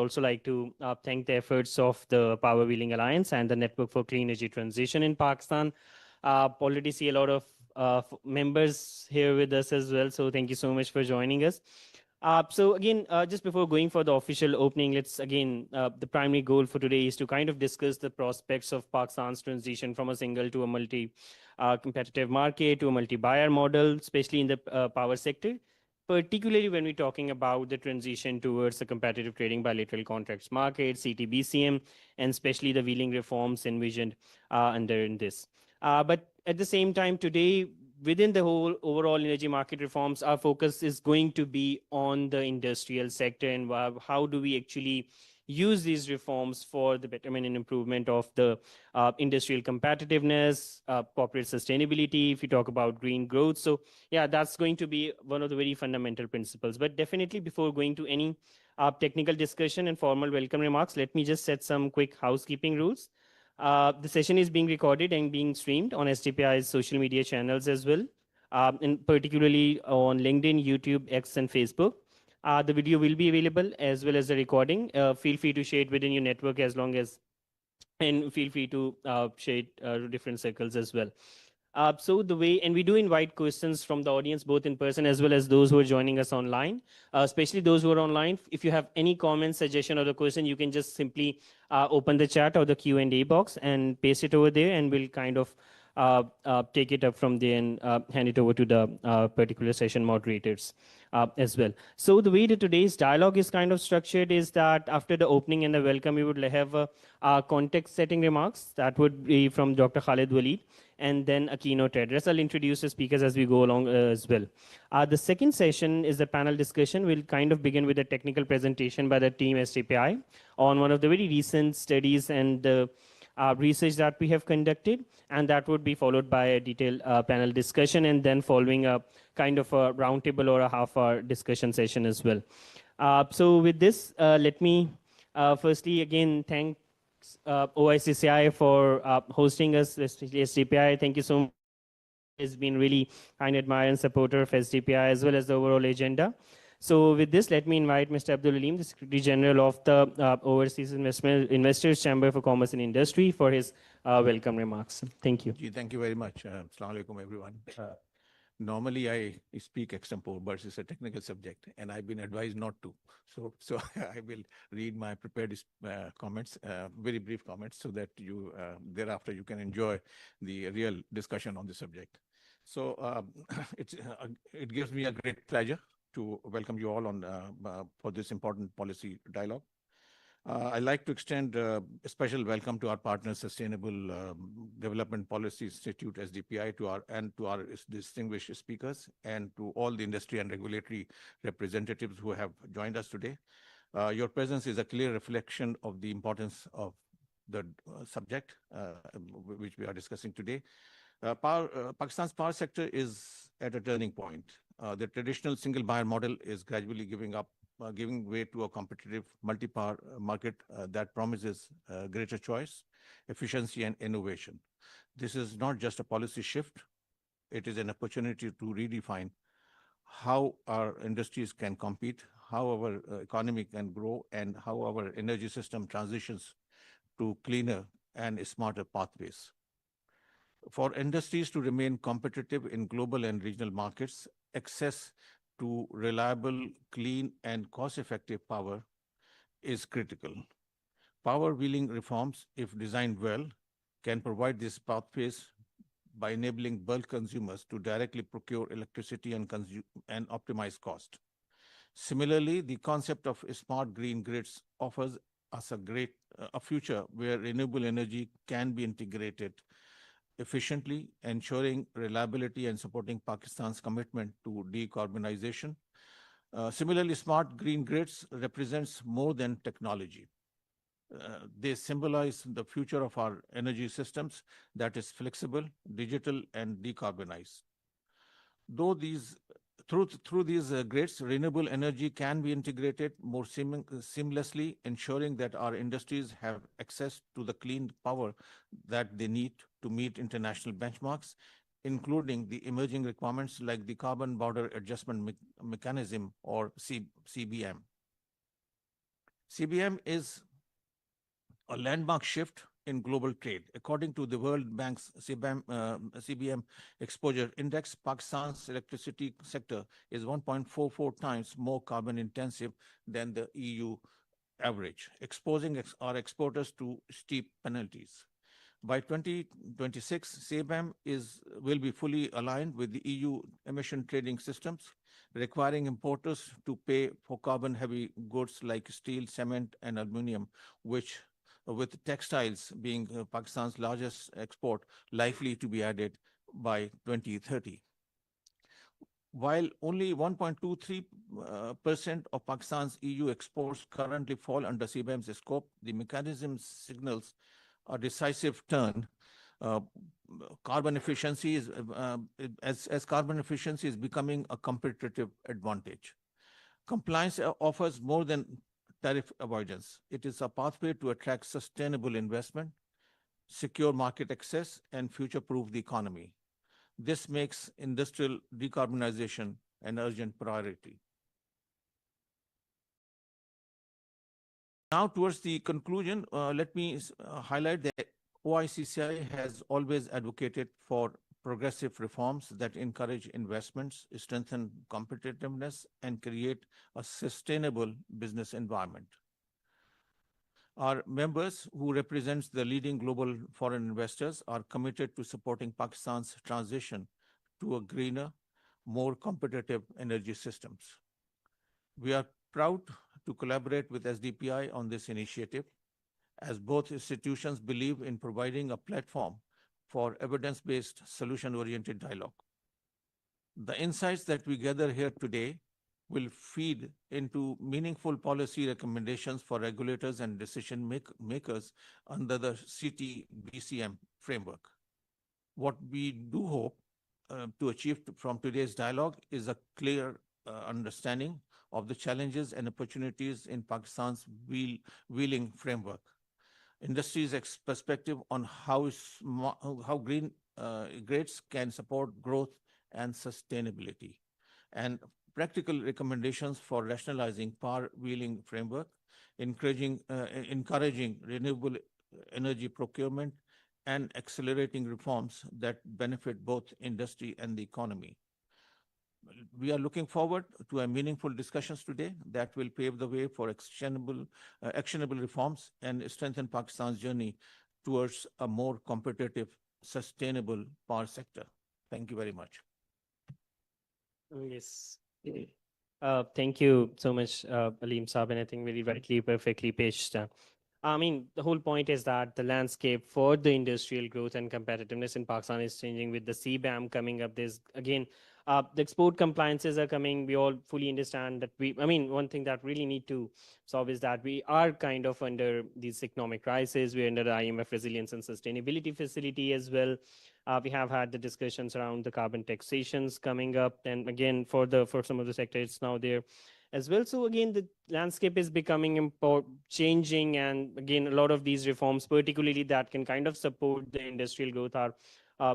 also like to thank the efforts of the Power Wheeling Alliance and the Network for Clean Energy Transition in Pakistan. Already see a lot of members here with us as well. So thank you so much for joining us. So again, just before going for the official opening, let's again, the primary goal for today is to kind of discuss the prospects of Pakistan's transition from a single to a multi competitive market to a multi-buyer model, especially in the power sector, particularly when we're talking about the transition towards a competitive trading bilateral contracts market, CTBCM, and especially the wheeling reforms envisioned under in this. But at the same time, today, within the whole overall energy market reforms, our focus is going to be on the industrial sector and how do we actually use these reforms for the betterment and improvement of the industrial competitiveness, corporate sustainability, if you talk about green growth. So yeah, that's going to be one of the very fundamental principles. But definitely before going to any technical discussion and formal welcome remarks, let me just set some quick housekeeping rules. The session is being recorded and being streamed on STPI's social media channels as well, and particularly on LinkedIn, YouTube, X, and Facebook. The video will be available as well as the recording. Feel free to share it within your network as long as, and feel free to share it to different circles as well. So the way, and we do invite questions from the audience, both in person as well as those who are joining us online, especially those who are online. If you have any comment, suggestion, or the question, you can just simply open the chat or the Q&A box and paste it over there, and we'll kind of take it up from there and hand it over to the particular session moderators as well. So the way that today's dialogue is kind of structured is that after the opening and the welcome, we would have context setting remarks. That would be from Dr. Khalid Walid, and then a keynote address. I'll introduce the speakers as we go along as well. The second session is the panel discussion. We'll kind of begin with a technical presentation by the team STPI on one of the very recent studies and research that we have conducted, and that would be followed by a detailed panel discussion, and then following a kind of a roundtable or a half-hour discussion session as well. So with this, let me firstly again thank OICCI for hosting us, especially SDPI. Thank you so much. It's been really kind admirer and supporter of SDPI as well as the overall agenda. So with this, let me invite Mr. Abdul Alim, the Secretary General of the Overseas Investors Chamber for Commerce and Industry, for his welcome remarks. Thank you. Thank you very much. Assalamu alaikum, everyone. Normally, I speak extempore, but it's a technical subject, and I've been advised not to. So I will read my prepared comments, very brief comments, so that you thereafter you can enjoy the real discussion on the subject. So it gives me a great pleasure to welcome you all on for this important policy dialogue. I'd like to extend a special welcome to our partner, Sustainable Development Policy Institute, SDPI, to our distinguished speakers, and to all the industry and regulatory representatives who have joined us today. Your presence is a clear reflection of the importance of the subject which we are discussing today. Pakistan's power sector is at a turning point. The traditional single buyer model is gradually giving way to a competitive multi-power market that promises greater choice, efficiency, and innovation. This is not just a policy shift, it is an opportunity to redefine how our industries can compete, how our economy can grow, and how our energy system transitions to cleaner and smarter pathways. For industries to remain competitive in global and regional markets, access to reliable, clean, and cost-effective power is critical. Power wheeling reforms, if designed well, can provide these pathways by enabling bulk consumers to directly procure electricity and optimize cost. Similarly, the concept of smart green grids offers us a future where renewable energy can be integrated efficiently, ensuring reliability and supporting Pakistan's commitment to decarbonization. Similarly, smart green grids represents more than technology. They symbolize the future of our energy systems that is flexible, digital, and decarbonized. Through these grids, renewable energy can be integrated more seamlessly, ensuring that our industries have access to the clean power that they need to meet international benchmarks, including the emerging requirements like the Carbon Border Adjustment Mechanism, or CBM. CBM is a landmark shift in global trade. According to the World Bank's CBM exposure index, Pakistan's electricity sector is 1.44 times more carbon intensive than the EU average, exposing our exporters to steep penalties. By 2026, CBAM will be fully aligned with the EU emission trading systems, requiring importers to pay for carbon-heavy goods like steel, cement, and aluminum, which, with textiles being Pakistan's largest export, likely to be added by 2030. While only 1.23% of Pakistan's EU exports currently fall under CBAM's scope, the mechanism signals a decisive turn. Uh, Carbon efficiency is as carbon efficiency is becoming a competitive advantage. Compliance offers more than tariff avoidance. It is a pathway to attract sustainable investment, secure market access, and future-proof the economy. This makes industrial decarbonization an urgent priority. Now, towards the conclusion, let me highlight that OICCI has always advocated for progressive reforms that encourage investments, strengthen competitiveness, and create a sustainable business environment. Our members, who represents the leading global foreign investors, are committed to supporting Pakistan's transition to a greener, more competitive energy systems. We are proud to collaborate with SDPI on this initiative, as both institutions believe in providing a platform for evidence-based, solution-oriented dialogue. The insights that we gather here today will feed into meaningful policy recommendations for regulators and decision makers under the CT-BCM framework. What we do hope to achieve from today's dialogue is a clear understanding of the challenges and opportunities in Pakistan's wheeling framework, industry's perspective on how green grids can support growth and sustainability, and practical recommendations for rationalizing power wheeling framework, encouraging renewable energy procurement, and accelerating reforms that benefit both industry and the economy. We are looking forward to a meaningful discussions today that will pave the way for actionable reforms and strengthen Pakistan's journey towards a more competitive, sustainable power sector. Thank you very much. Yes. Thank you so much, Aleem Saab, and I think very rightly, perfectly pitched. I mean, the whole point is that the landscape for the industrial growth and competitiveness in Pakistan is changing with the CBAM coming up. There's, again, the export compliances are coming. We all fully understand that one thing that really need to solve is that we are kind of under these economic crisis. We're under the IMF Resilience and Sustainability Facility as well. We have had the discussions around the carbon taxations coming up. And again, for some of the sectors, it's now there as well. So again, the landscape is becoming changing, and again, a lot of these reforms, particularly that can kind of support the industrial growth, are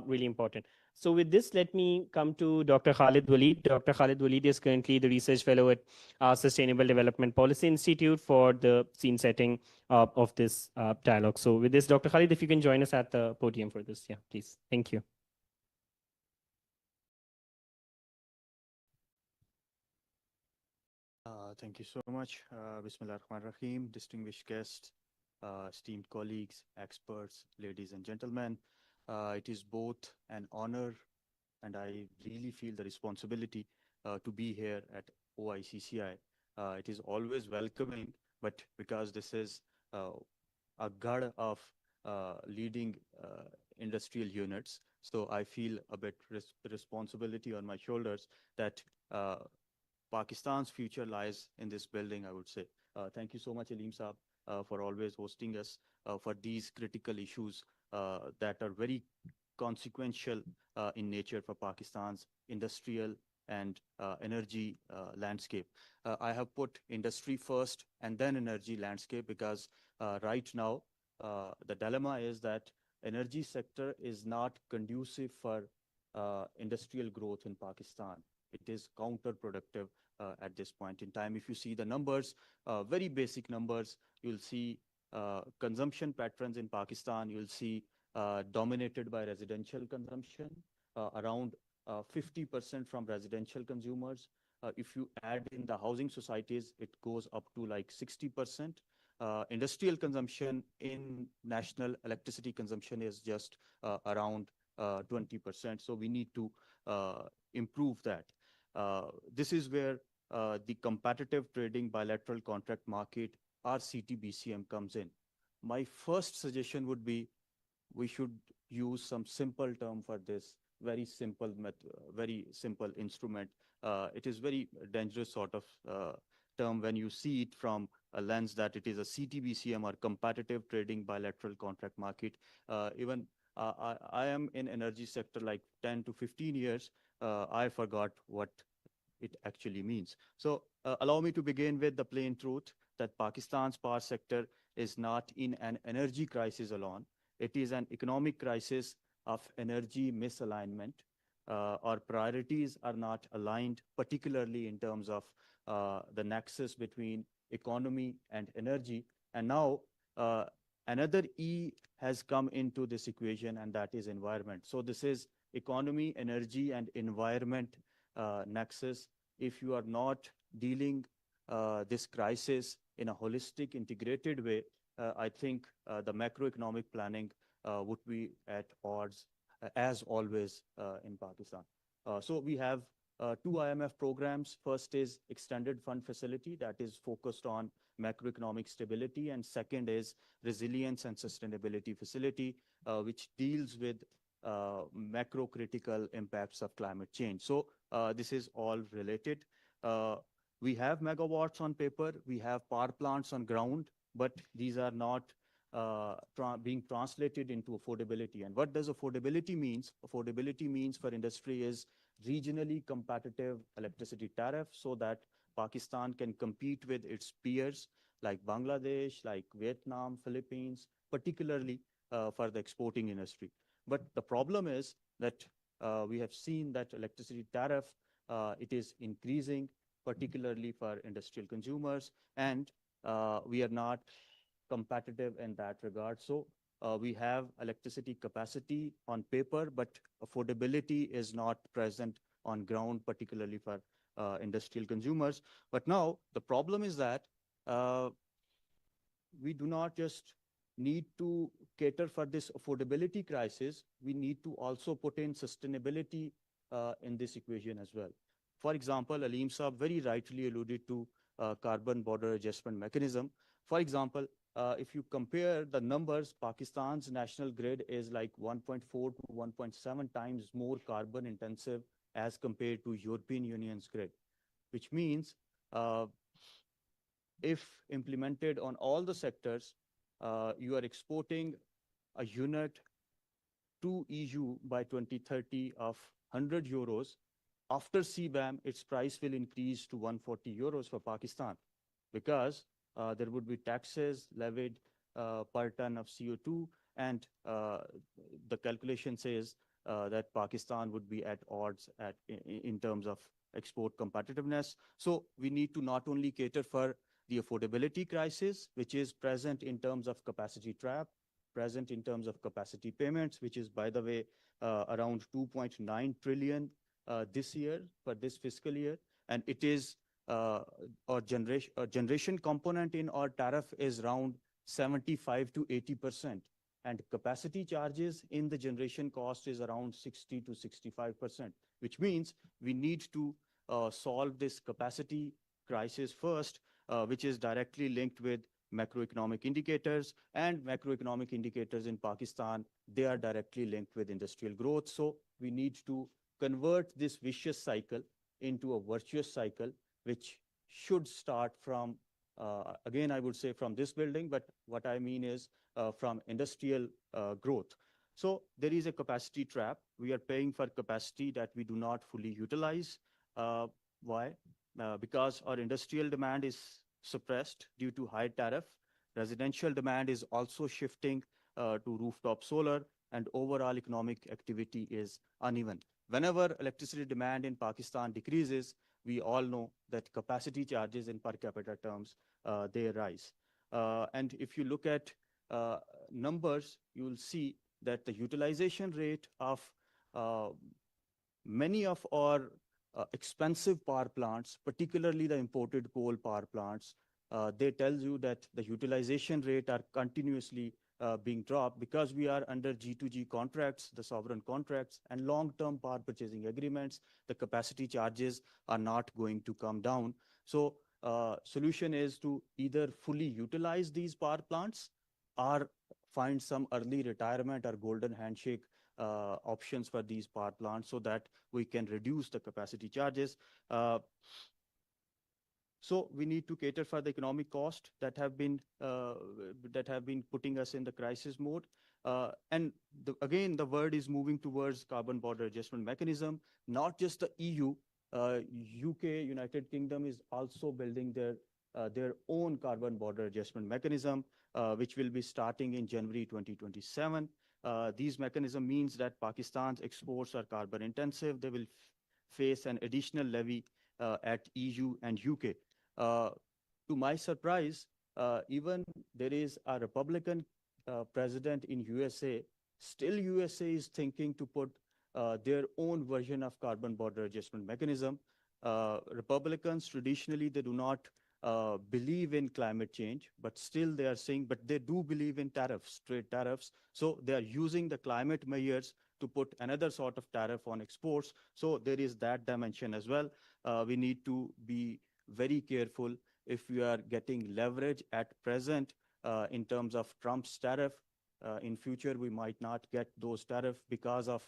really important. So with this, let me come to Dr. Khalid Walid. Dr. Khalid Walid is currently the research fellow at Sustainable Development Policy Institute for the scene setting of this dialogue. So with this, Dr. Khalid, if you can join us at the podium for this, yeah, please. Thank you. Thank you so much. Bismillah ar-Rahman ar-Rahim, distinguished guests, esteemed colleagues, experts, ladies and gentlemen. It is both an honor and I really feel the responsibility to be here at OICCI. It is always welcoming, but because this is a god of leading industrial units, so I feel a bit responsibility on my shoulders that Pakistan's future lies in this building, I would say. Thank you so much, Aleem Saab, for always hosting us for these critical issues that are very consequential in nature for Pakistan's industrial and energy landscape. I have put industry first and then energy landscape because right now the dilemma is that energy sector is not conducive for industrial growth in Pakistan. It is counterproductive at this point in time. If you see the numbers, very basic numbers, you'll see consumption patterns in Pakistan, you'll see dominated by residential consumption, around 50% from residential consumers. If you add in the housing societies, it goes up to like 60%. Industrial consumption in national electricity consumption is just around 20%. So we need to improve that. This is where the competitive trading bilateral contract market, or CTBCM, comes in. My first suggestion would be we should use some simple term for this, very simple instrument. It is very dangerous sort of term when you see it from a lens that it is a CTBCM, or competitive trading bilateral contract market. Even I am in energy sector like 10 to 15 years. I forgot what it actually means. So allow me to begin with the plain truth that Pakistan's power sector is not in an energy crisis alone. It is an economic crisis of energy misalignment. Our priorities are not aligned, particularly in terms of the nexus between economy and energy. And now another E has come into this equation, and that is environment. So this is economy, energy, and environment nexus. If you are not dealing this crisis in a holistic, integrated way, I think the macroeconomic planning would be at odds, as always, in Pakistan. So we have two IMF programs. First is Extended Fund Facility that is focused on macroeconomic stability, and second is Resilience and Sustainability Facility, which deals with macro critical impacts of climate change. So this is all related. We have megawatts on paper, we have power plants on ground, but these are not being translated into affordability. And what does affordability means? Affordability means for industry is regionally competitive electricity tariff, so that Pakistan can compete with its peers like Bangladesh, like Vietnam, Philippines, particularly for the exporting industry. But the problem is that we have seen that electricity tariff, it is increasing, particularly for industrial consumers, and we are not competitive in that regard. So we have electricity capacity on paper, but affordability is not present on ground, particularly for industrial consumers. But now the problem is that we do not just need to cater for this affordability crisis, we need to also put in sustainability in this equation as well. For example, Aleem Saab very rightly alluded to carbon border adjustment mechanism. For example, if you compare the numbers, Pakistan's national grid is like 1.4 to 1.7 times more carbon intensive as compared to European Union's grid, which means if implemented on all the sectors, you are exporting a unit to EU by 2030 of 100 euros. After CBAM, its price will increase to 140 euros for Pakistan, because there would be taxes levied per ton of CO2, and the calculation says that Pakistan would be at odds in terms of export competitiveness. So we need to not only cater for the affordability crisis, which is present in terms of capacity trap, present in terms of capacity payments, which is, by the way, around 2.9 trillion this year, for this fiscal year. And it is our generation component in our tariff is around 75 to 80%. And capacity charges in the generation cost is around 60 to 65%, which means we need to solve this capacity crisis first, which is directly linked with macroeconomic indicators, and macroeconomic indicators in Pakistan, they are directly linked with industrial growth. So we need to convert this vicious cycle into a virtuous cycle, which should start from, again, I would say from this building, but what I mean is from industrial growth. So there is a capacity trap. We are paying for capacity that we do not fully utilize. Why? Because our industrial demand is suppressed due to high tariff. Residential demand is also shifting to rooftop solar, and overall economic activity is uneven. Whenever electricity demand in Pakistan decreases, we all know that capacity charges in per capita terms, they rise. And if you look at numbers, you will see that the utilization rate of uh, many of our expensive power plants, particularly the imported coal power plants, they tell you that the utilization rate are continuously being dropped because we are under G2G contracts, the sovereign contracts, and long-term power purchasing agreements. The capacity charges are not going to come down. So solution is to either fully utilize these power plants or find some early retirement or golden handshake options for these power plants so that we can reduce the capacity charges. Uh, so we need to cater for the economic cost that have been putting us in the crisis mode. And again, the world is moving towards carbon border adjustment mechanism. Not just the EU, UK, United Kingdom is also building their own carbon border adjustment mechanism, which will be starting in January 2027. These mechanism means that Pakistan's exports are carbon intensive. They will face an additional levy at EU and UK. Uh, to my surprise, even there is a Republican president in USA. Still, USA is thinking to put their own version of carbon border adjustment mechanism. Republicans traditionally they do not believe in climate change, but still they are saying, but they do believe in tariffs, trade tariffs. So they are using the climate measures to put another sort of tariff on exports. So there is that dimension as well. We need to be very careful if we are getting leverage at present in terms of Trump's tariff. In future, we might not get those tariffs because of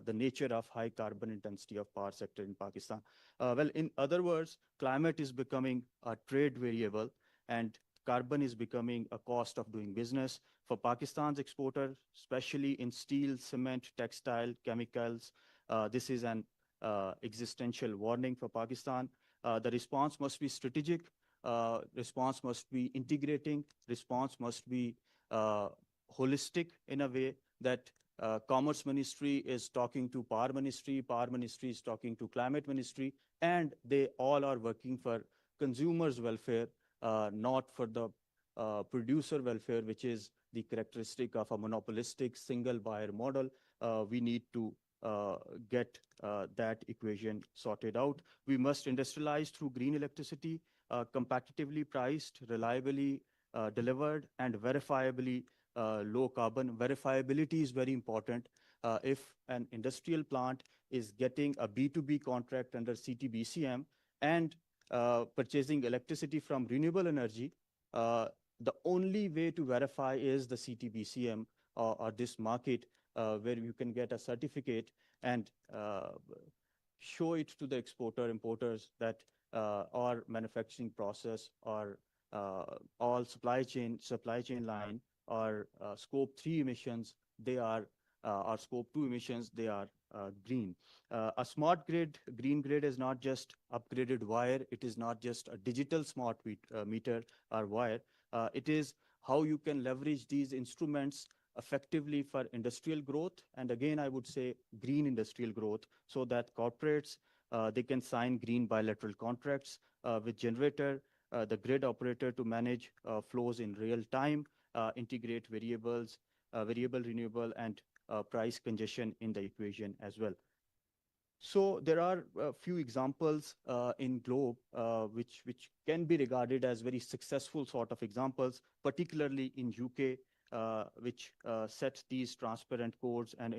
the nature of high carbon intensity of power sector in Pakistan. Well, in other words, climate is becoming a trade variable and carbon is becoming a cost of doing business. For Pakistan's exporter, especially in steel, cement, textile, chemicals, this is an existential warning for Pakistan. The response must be strategic, response must be integrating, response must be uh, holistic in a way that Commerce Ministry is talking to Power Ministry is talking to Climate Ministry, and they all are working for consumers' welfare, not for the producer welfare, which is the characteristic of a monopolistic single buyer model. We need to get that equation sorted out. We must industrialize through green electricity, competitively priced, reliably delivered, and verifiably low carbon. Verifiability is very important. If an industrial plant is getting a B2B contract under CTBCM and purchasing electricity from renewable energy, the only way to verify is the CTBCM or this market where you can get a certificate and show it to the exporter, importers that our manufacturing process or all supply chain line or scope 3 emissions, they are our scope 2 emissions, they are green. A smart grid, green grid is not just upgraded wire. It is not just a digital smart meter or wire. It is how you can leverage these instruments effectively for industrial growth. And again, I would say green industrial growth so that corporates, they can sign green bilateral contracts with generator, the grid operator to manage flows in real time, integrate variables, variable renewable and price congestion in the equation as well. So there are a few examples in Globe which can be regarded as very successful sort of examples, particularly in UK, which set these transparent codes and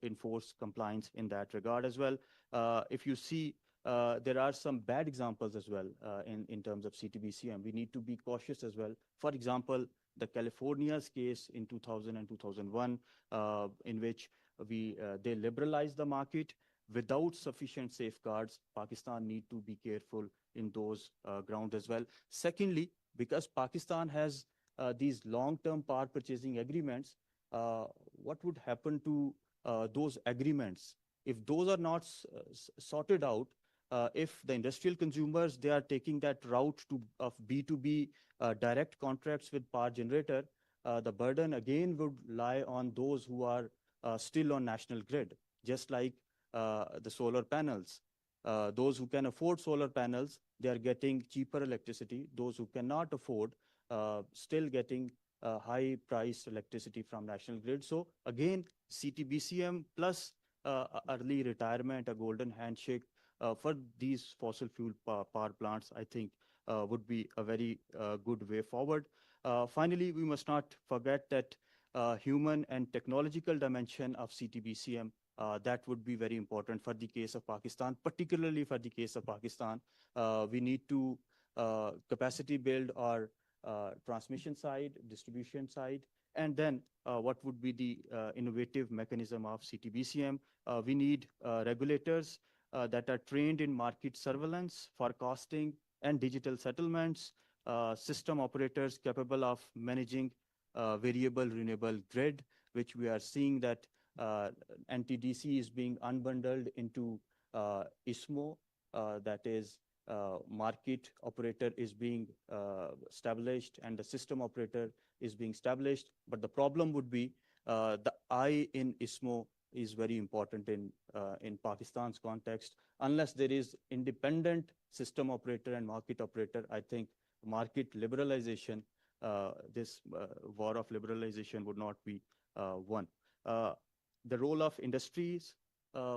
enforce compliance in that regard as well. If you see, there are some bad examples as well in terms of CTBCM. We need to be cautious as well. For example, the California's case in 2000 and 2001, in which they liberalized the market without sufficient safeguards. Pakistan need to be careful in those grounds as well. Secondly, because Pakistan has these long-term power purchasing agreements, what would happen to those agreements if those are not sorted out? If the industrial consumers they are taking that route of B2B direct contracts with power generator, the burden again would lie on those who are still on national grid, just like the solar panels. Those who can afford solar panels, they are getting cheaper electricity. Those who cannot afford, still getting high priced electricity from national grid. So again, CTBCM plus early retirement, a golden handshake for these fossil fuel power plants, I think would be a very good way forward. Finally, we must not forget that human and technological dimension of CTBCM. That would be very important for the case of Pakistan, particularly for the case of Pakistan. We need to capacity build our transmission side, distribution side, and then what would be the innovative mechanism of CTBCM. We need regulators that are trained in market surveillance, forecasting, and digital settlements, system operators capable of managing variable renewable grid, which we are seeing that NTDC is being unbundled into ISMO, that is market operator is being established and the system operator is being established. But the problem would be the I in ISMO is very important in Pakistan's context. Unless there is independent system operator and market operator, I think market liberalization, this war of liberalization would not be won. The role of industries,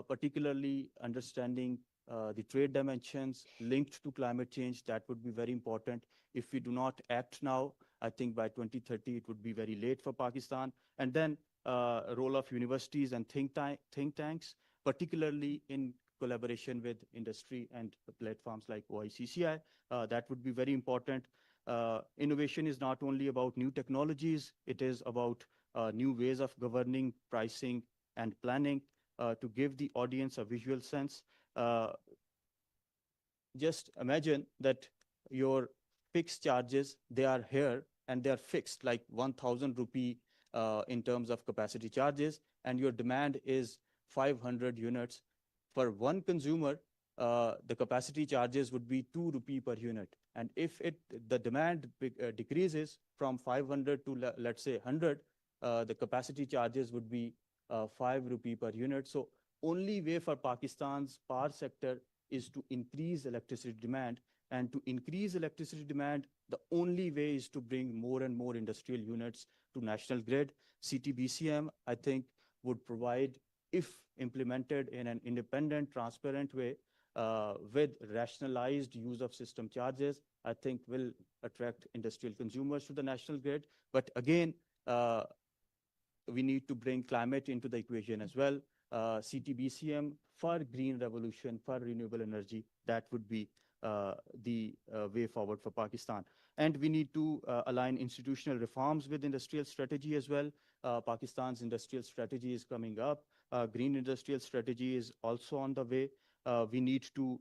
particularly understanding the trade dimensions linked to climate change, that would be very important. If we do not act now, I think by 2030, it would be very late for Pakistan. And then role of universities and think tanks, particularly in collaboration with industry and platforms like OICCI, that would be very important. Innovation is not only about new technologies, it is about new ways of governing, pricing, and planning. To give the audience a visual sense, just imagine that your fixed charges, they are here and they are fixed like 1,000 rupee in terms of capacity charges, and your demand is 500 units. For one consumer, the capacity charges would be 2 rupee per unit. And if the demand decreases from 500 to let's say 100, the capacity charges would be 5 rupee per unit. So only way for Pakistan's power sector is to increase electricity demand. And to increase electricity demand, the only way is to bring more and more industrial units to national grid. CTBCM, I think, would provide, if implemented in an independent, transparent way, with rationalized use of system charges, I think will attract industrial consumers to the national grid. But again, we need to bring climate into the equation as well. CTBCM for green revolution, for renewable energy, that would be the way forward for Pakistan. And we need to align institutional reforms with industrial strategy as well. Pakistan's industrial strategy is coming up. Green industrial strategy is also on the way. We need to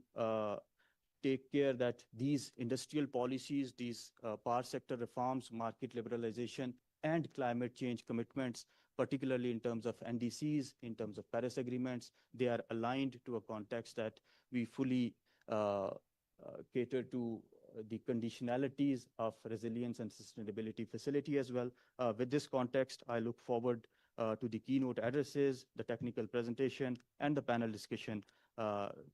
take care that these industrial policies, these power sector reforms, market liberalization, and climate change commitments, particularly in terms of NDCs, in terms of Paris agreements, they are aligned to a context that we fully cater to the conditionalities of resilience and sustainability facility as well. With this context, I look forward to the keynote addresses, the technical presentation, and the panel discussion.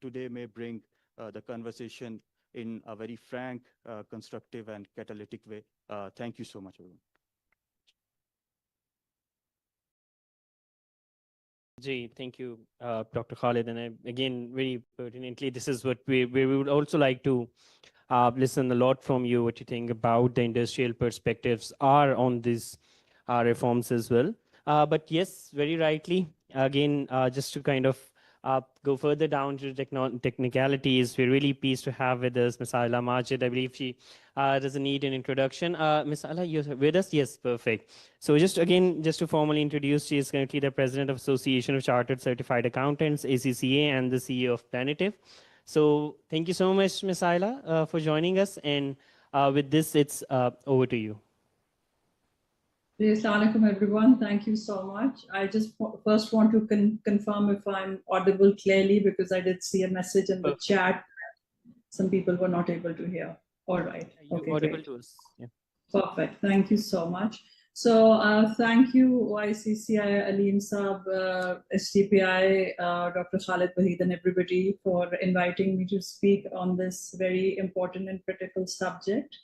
Today may bring the conversation in a very frank, constructive, and catalytic way. Thank you so much, everyone. Jay, thank you, Dr. Khalid. And again, very pertinently, this is what we would also like to listen a lot from you, what you think about the industrial perspectives are on these reforms as well. But yes, very rightly, again, just to kind of go further down to the technicalities, we're really pleased to have with us Ms. Ayla Majid. I believe she doesn't need an introduction. Ms. Ayla, you're with us? Yes, perfect. So just to formally introduce, she is currently the President of Association of Chartered Certified Accountants, ACCA, and the CEO of Planitive. So thank you so much, Ms. Ayla, for joining us. And with this, it's over to you. Assalamu alaikum, everyone. Thank you so much. I just first want to confirm if I'm audible clearly, because I did see a message in the chat. Some people were not able to hear. All right. You're audible to us. Yeah. Perfect. Thank you so much. So thank you, OICCI, Aleem Saab, STPI, Dr. Khalid Waheed, and everybody for inviting me to speak on this very important and critical subject.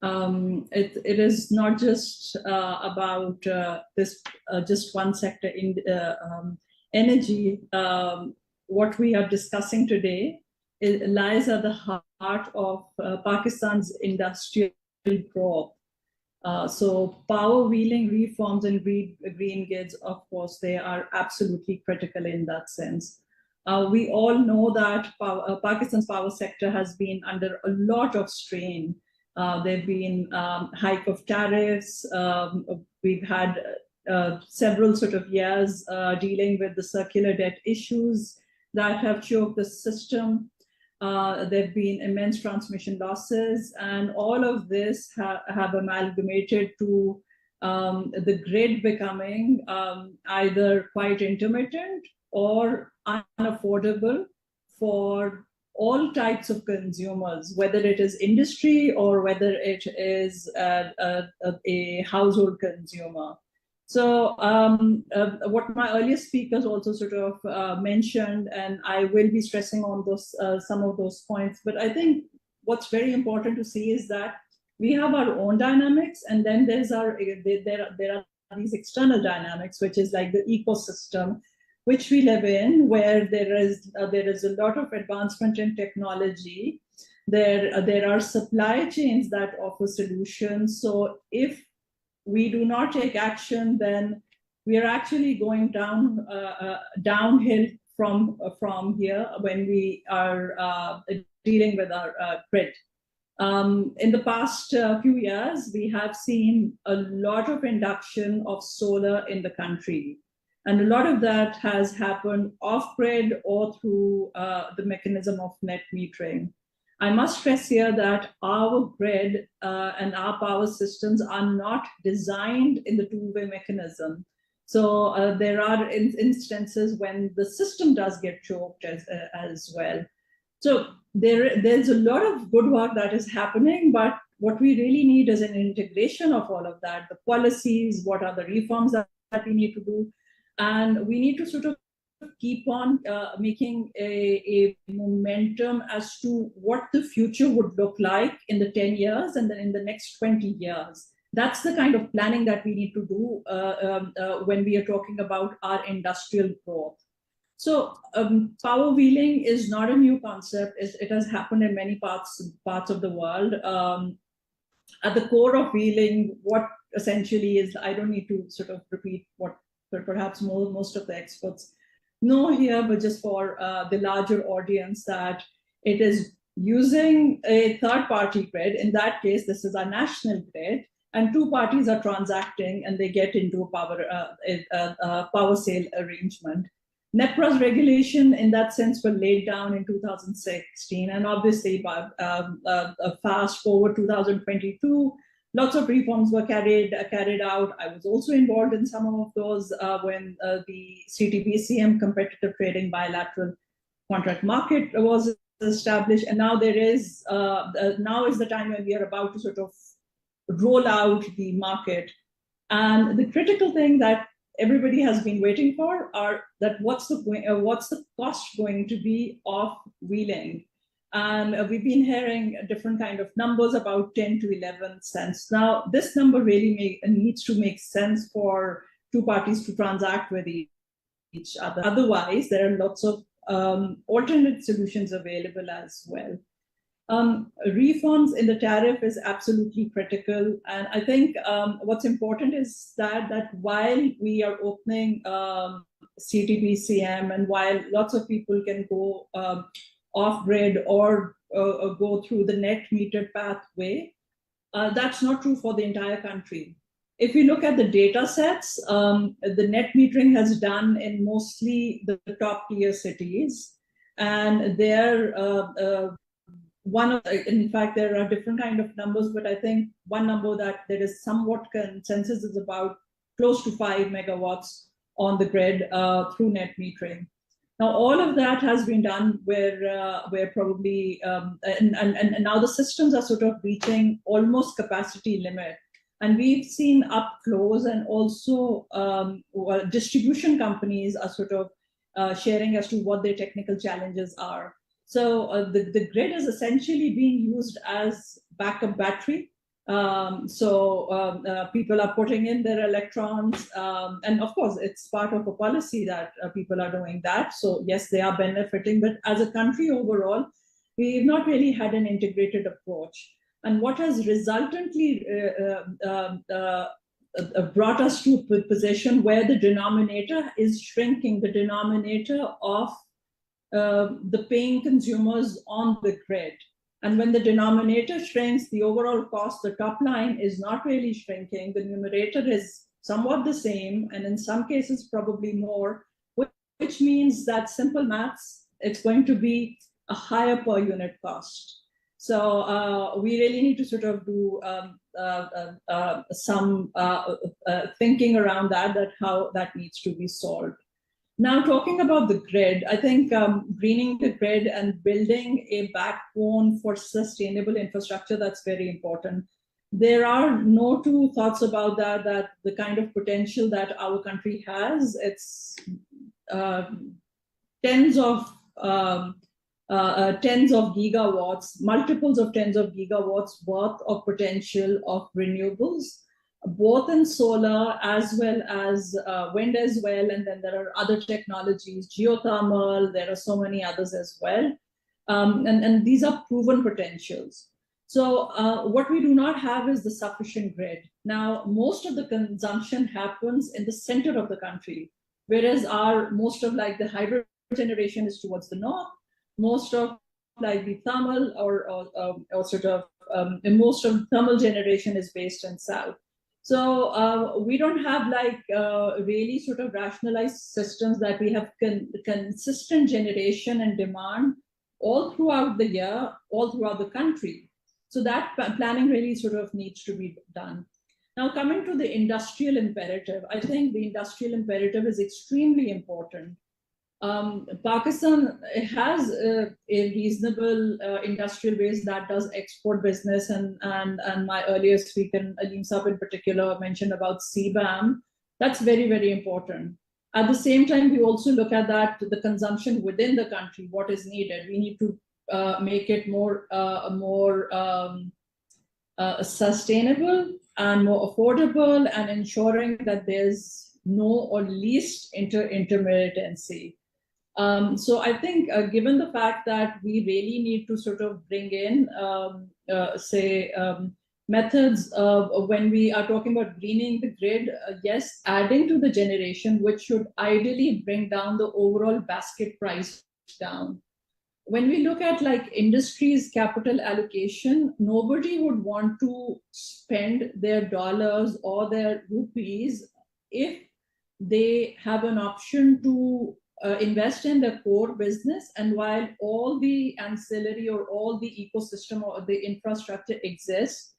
It is not just about this just one sector in energy. What we are discussing today lies at the heart of Pakistan's industrial growth. So power wheeling reforms and green grids, of course, they are absolutely critical in that sense. We all know that Pakistan's power sector has been under a lot of strain. There have been hike of tariffs. We've had several sort of years dealing with the circular debt issues that have choked the system. There have been immense transmission losses, and all of this have amalgamated to the grid becoming either quite intermittent or unaffordable for all types of consumers, whether it is industry or whether it is a household consumer. So what my earlier speakers also sort of mentioned, and I will be stressing on those some of those points, but I think what's very important to see is that we have our own dynamics, and then there are these external dynamics, which is like the ecosystem which we live in, where there is a lot of advancement in technology. There are supply chains that offer solutions. So if we do not take action, then we are actually going downhill from here when we are dealing with our grid. In the past few years, we have seen a lot of induction of solar in the country. And a lot of that has happened off-grid or through the mechanism of net metering. I must stress here that our grid and our power systems are not designed in the two-way mechanism. So there are instances when the system does get choked as well. So there's a lot of good work that is happening, but what we really need is an integration of all of that, the policies, what are the reforms that we need to do. And we need to sort of keep on making a momentum as to what the future would look like in the 10 years and then in the next 20 years. That's the kind of planning that we need to do when we are talking about our industrial growth. So power wheeling is not a new concept. It has happened in many parts of the world. At the core of wheeling, what essentially is, I don't need to sort of repeat what perhaps most of the experts know here, but just for the larger audience, that it is using a third-party grid. In that case, this is our national grid, and two parties are transacting, and they get into a power sale arrangement. NEPRA's regulation, in that sense, were laid down in 2016, and obviously, by fast forward 2022. Lots of reforms were carried out. I was also involved in some of those when the CTBCM, competitive trading bilateral contract market, was established. And now now is the time when we are about to sort of roll out the market. And the critical thing that everybody has been waiting for are that what's the cost going to be of wheeling. And we've been hearing different kind of numbers, about 10 to 11 cents. Now, this number really needs to make sense for two parties to transact with each other. Otherwise, there are lots of alternate solutions available as well. Reforms in the tariff is absolutely critical. And I think what's important is that while we are opening CTBCM and while lots of people can go off-grid or go through the net metered pathway, that's not true for the entire country. If you look at the data sets, the net metering has done in mostly the top tier cities. And they're in fact, there are different kind of numbers, but I think one number that there is somewhat consensus is about close to 5 megawatts on the grid through net metering. Now, all of that has been done where probably, and now the systems are sort of reaching almost capacity limit. And we've seen up close, and also distribution companies are sort of sharing as to what their technical challenges are. So the grid is essentially being used as backup battery. People are putting in their electrons, and of course it's part of a policy that people are doing that. So yes, they are benefiting, but as a country overall, we've not really had an integrated approach. And what has resultantly brought us to a position where the denominator is shrinking, the denominator of the paying consumers on the grid. And when the denominator shrinks, the overall cost, the top line, is not really shrinking. The numerator is somewhat the same, and in some cases probably more, which means that simple maths, it's going to be a higher per unit cost. So we really need to sort of do some thinking around that how that needs to be solved. Now, talking about the grid, I think greening the grid and building a backbone for sustainable infrastructure, that's very important. There are no two thoughts about that the kind of potential that our country has, it's tens of gigawatts, multiples of tens of gigawatts worth of potential of renewables, both in solar as well as wind as well. And then there are other technologies, geothermal, there are so many others as well. And these are proven potentials. So what we do not have is the sufficient grid. Now, most of the consumption happens in the center of the country, whereas most of like the hydro generation is towards the north, most of like the thermal most of thermal generation is based in south. So we don't have like really sort of rationalized systems that we have consistent generation and demand all throughout the year, all throughout the country. So that planning really sort of needs to be done. Now, coming to the industrial imperative, I think the industrial imperative is extremely important. Pakistan has a reasonable industrial base that does export business, and my earlier speaker, Aleem Saab in particular, mentioned about CBAM. That's very, very important. At the same time, we also look at that, the consumption within the country, what is needed. We need to make it more sustainable and more affordable, and ensuring that there's no or least intermittency. So I think given the fact that we really need to sort of bring in, methods of when we are talking about greening the grid, yes, adding to the generation, which should ideally bring down the overall basket price down. When we look at like industry's capital allocation, nobody would want to spend their dollars or their rupees if they have an option to invest in the core business, and while all the ancillary or all the ecosystem or the infrastructure exists,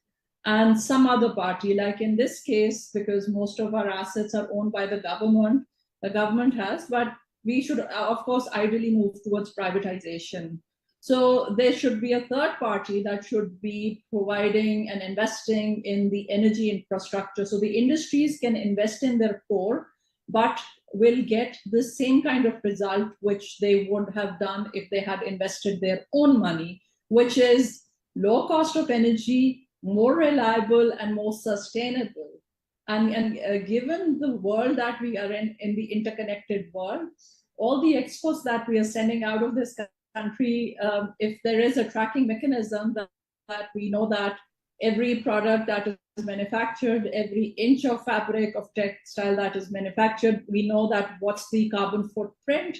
and some other party, like in this case, because most of our assets are owned by the government has, but we should, of course, ideally move towards privatization. So there should be a third party that should be providing and investing in the energy infrastructure. So the industries can invest in their core, but will get the same kind of result which they would have done if they had invested their own money, which is low cost of energy, more reliable and more sustainable. And given the world that we are in the interconnected world, all the exports that we are sending out of this country, if there is a tracking mechanism that we know that every product that is manufactured, every inch of fabric of textile that is manufactured, we know that what's the carbon footprint,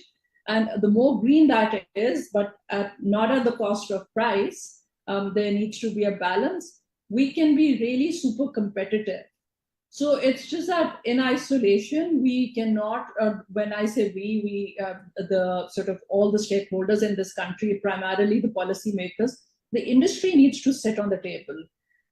and the more green that is, but not at the cost of price, there needs to be a balance. We can be really super competitive. So it's just that in isolation, we cannot, when I say we, the sort of all the stakeholders in this country, primarily the policymakers, the industry needs to sit on the table.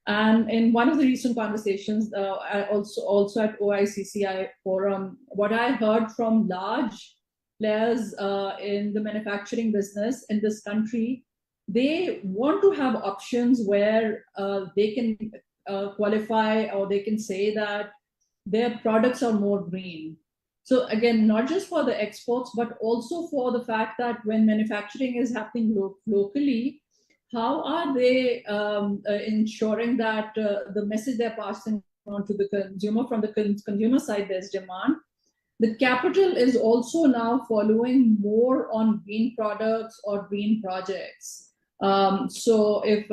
And in one of the recent conversations, also at OICCI forum, what I heard from large players in the manufacturing business in this country, they want to have options where they can qualify, or they can say that their products are more green. So again, not just for the exports, but also for the fact that when manufacturing is happening locally, how are they ensuring that the message they're passing on to the consumer, from the consumer side, there's demand. The capital is also now following more on green products or green projects. So if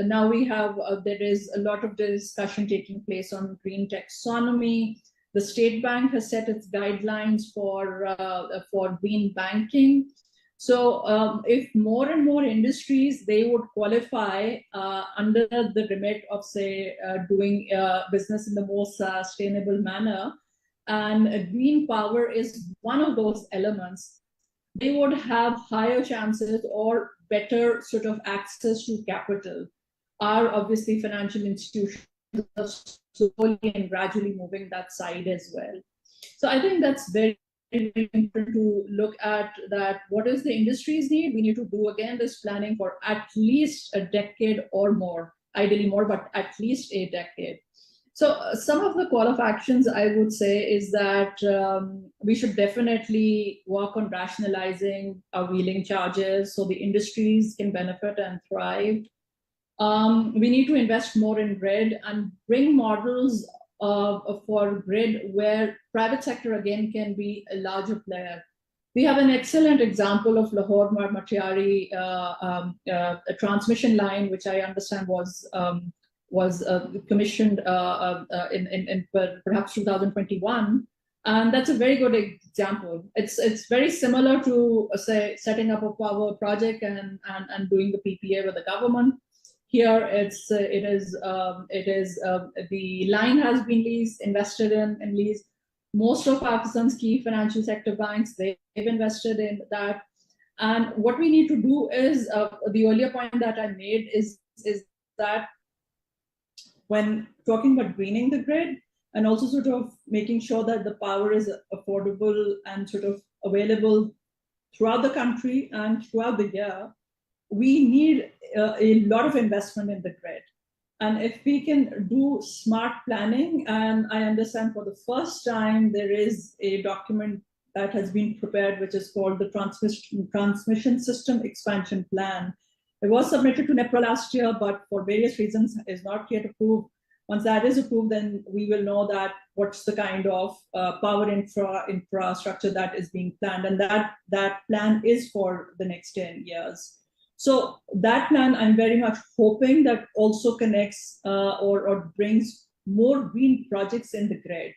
now we have, there is a lot of discussion taking place on green taxonomy. The State Bank has set its guidelines for green banking. So if more and more industries, they would qualify under the remit of, say, doing business in the most sustainable manner, and green power is one of those elements, they would have higher chances or better sort of access to capital. Are obviously financial institutions are slowly and gradually moving that side as well. So I think that's very important to look at, that what is the industry's need. We need to do again this planning for at least a decade or more, ideally more, but at least a decade. So some of the call of actions I would say is that we should definitely work on rationalizing our wheeling charges so the industries can benefit and thrive. We need to invest more in grid and bring models for grid where private sector again can be a larger player. We have an excellent example of Lahore Matiari, a transmission line, which I understand was commissioned in perhaps 2021. And that's a very good example. It's very similar to, say, setting up a power project and doing the PPA with the government. Here, it is the line has been leased, invested in lease. Most of Pakistan's key financial sector banks, they've invested in that. And what we need to do is, the earlier point that I made is that when talking about greening the grid and also sort of making sure that the power is affordable and sort of available throughout the country and throughout the year, we need a lot of investment in the grid. And if we can do smart planning, and I understand for the first time there is a document that has been prepared, which is called the Transmission System Expansion Plan. It was submitted to NEPRA last year, but for various reasons is not yet approved. Once that is approved, then we will know that what's the kind of power infrastructure that is being planned, and that plan is for the next 10 years. So that plan, I'm very much hoping that also connects or brings more green projects in the grid.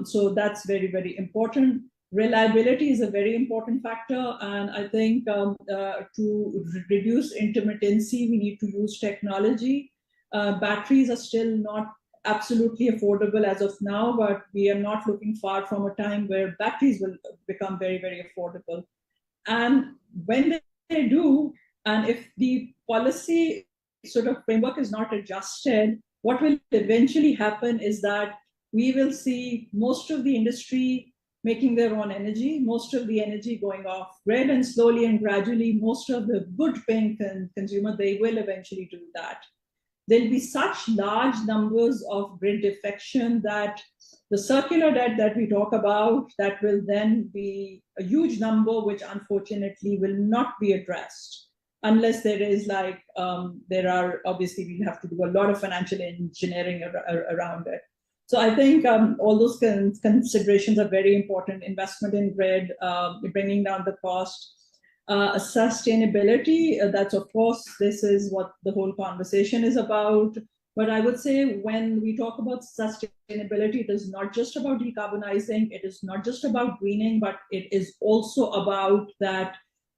So that's very, very important. Reliability is a very important factor. And I think to reduce intermittency, we need to use technology. Batteries are still not absolutely affordable as of now, but we are not looking far from a time where batteries will become very, very affordable. And when they do, and if the policy sort of framework is not adjusted, what will eventually happen is that we will see most of the industry making their own energy, most of the energy going off grid, and slowly and gradually, most of the good paying consumer, they will eventually do that. There'll be such large numbers of grid defection that the circular debt that we talk about, that will then be a huge number, which unfortunately will not be addressed unless there is like, obviously we'll have to do a lot of financial engineering around it. So I think all those considerations are very important. Investment in grid, bringing down the cost, sustainability, that's of course, this is what the whole conversation is about. But I would say when we talk about sustainability, it is not just about decarbonizing, it is not just about greening, but it is also about that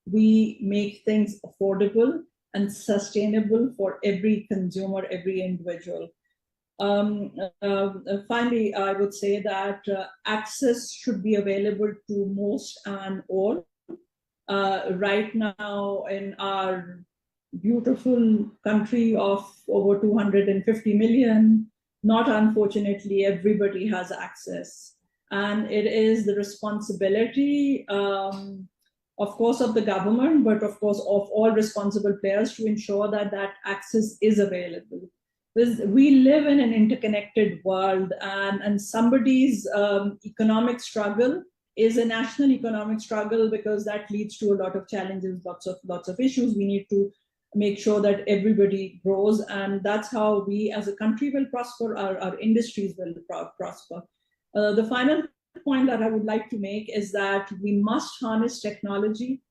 we make things affordable and sustainable for every consumer, every individual. Finally, I would say that access should be available to most and all. Right now in our beautiful country of over 250 million, not unfortunately everybody has access. And it is the responsibility, of course, of the government, but of course of all responsible players to ensure that that access is available. We live in an interconnected world, and somebody's economic struggle is a national economic struggle, because that leads to a lot of challenges, lots of issues. We need to make sure that everybody grows, and that's how we as a country will prosper, our industries will prosper. The final point that I would like to make is that we must harness technology.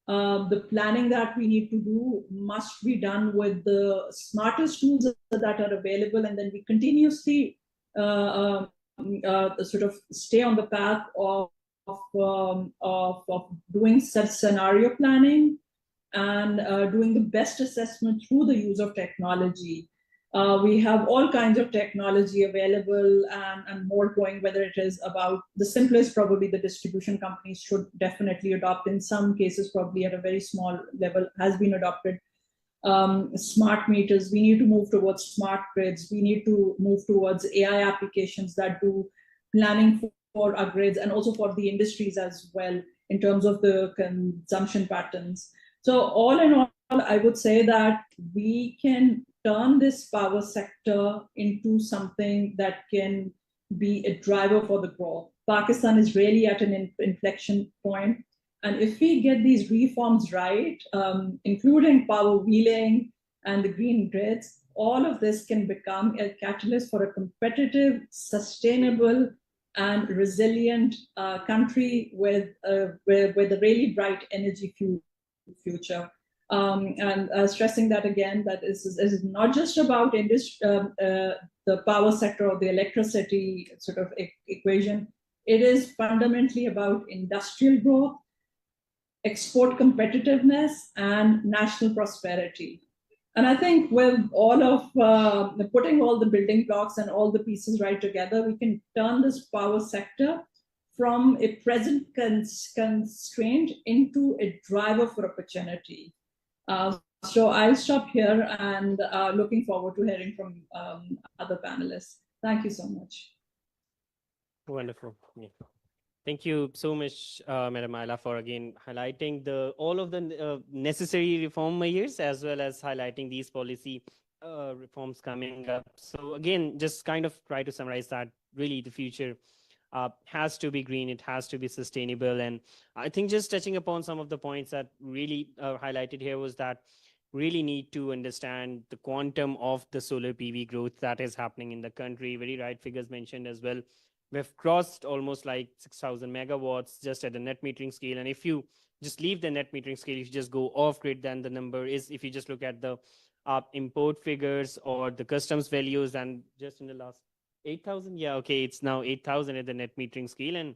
The planning that we need to do must be done with the smartest tools that are available, and then we continuously sort of stay on the path of doing such scenario planning and doing the best assessment through the use of technology. We have all kinds of technology available, and more going, whether it is about the simplest, probably the distribution companies should definitely adopt. In some cases, probably at a very small level, has been adopted. Smart meters, we need to move towards smart grids. We need to move towards AI applications that do planning for our grids, and also for the industries as well, in terms of the consumption patterns. So all in all, I would say that we can turn this power sector into something that can be a driver for the growth. Pakistan is really at an inflection point. And if we get these reforms right, including power wheeling and the green grids, all of this can become a catalyst for a competitive, sustainable, and resilient country with a really bright energy future. And stressing that again, that is not just about the power sector or the electricity sort of equation. It is fundamentally about industrial growth, export competitiveness, and national prosperity. And I think with all of putting all the building blocks and all the pieces right together, we can turn this power sector from a present constraint into a driver for opportunity. So I'll stop here, and looking forward to hearing from other panelists. Thank you so much. Wonderful. Yeah. Thank you so much, Madam Ayla, for again highlighting all of the necessary reform measures, as well as highlighting these policy reforms coming up. So again, just kind of try to summarize that really the future has to be green, it has to be sustainable. And I think just touching upon some of the points that really highlighted here was that really need to understand the quantum of the solar PV growth that is happening in the country. Very right figures mentioned as well. We've crossed almost like 6,000 megawatts just at the net metering scale. And if you just leave the net metering scale, if you just go off grid, then the number is, if you just look at the import figures or the customs values, and just in the last 8,000, yeah, okay, it's now 8,000 at the net metering scale. And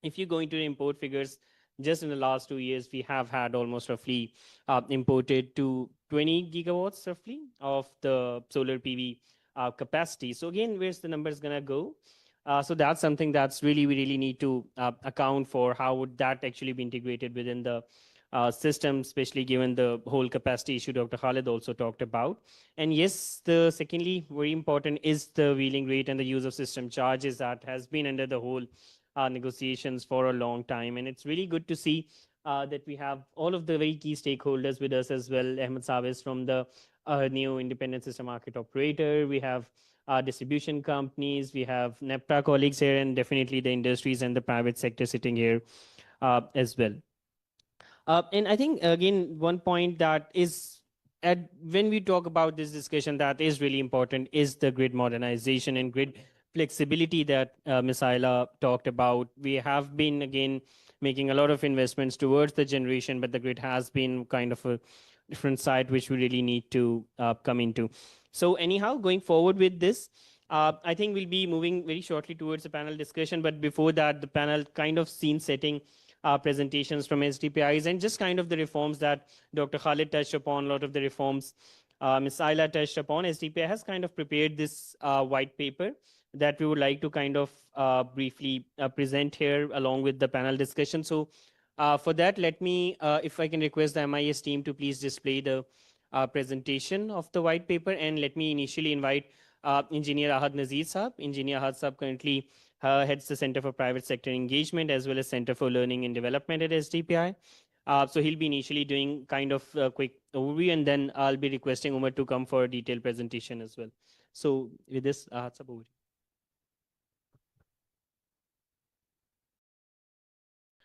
if you go into the import figures, just in the last 2 years, we have had almost roughly imported to 20 gigawatts roughly of the solar PV capacity. So again, where's the numbers gonna go? So that's something that's really, we really need to account for. How would that actually be integrated within the system, especially given the whole capacity issue Dr. Khalid also talked about. And yes, the secondly, very important is the wheeling rate and the use of system charges that has been under the whole negotiations for a long time. And it's really good to see that we have all of the very key stakeholders with us as well. Ahmed Sabis from the new independent system market operator. We have distribution companies, we have NEPTA colleagues here, and definitely the industries and the private sector sitting here as well. And I think, again, one point that is, when we talk about this discussion, that is really important is the grid modernization and grid flexibility that Ms. Ayla talked about. We have been, again, making a lot of investments towards the generation, but the grid has been kind of a different side which we really need to come into. So anyhow, going forward with this, I think we'll be moving very shortly towards the panel discussion. But before that, the panel kind of scene setting presentations from SDPIs and just kind of the reforms that Dr. Khalid touched upon, a lot of the reforms Ms. Ayla touched upon. SDPI has kind of prepared this white paper that we would like to kind of briefly present here along with the panel discussion. So for that, let me, if I can request the MIS team to please display the presentation of the white paper, and let me initially invite Engineer Ahad Nazir Saab. Engineer Ahad Saab currently heads the Center for Private Sector Engagement as well as Center for Learning and Development at SDPI. So he'll be initially doing kind of a quick overview, and then I'll be requesting Umar to come for a detailed presentation as well. So with this, Hatsab, over to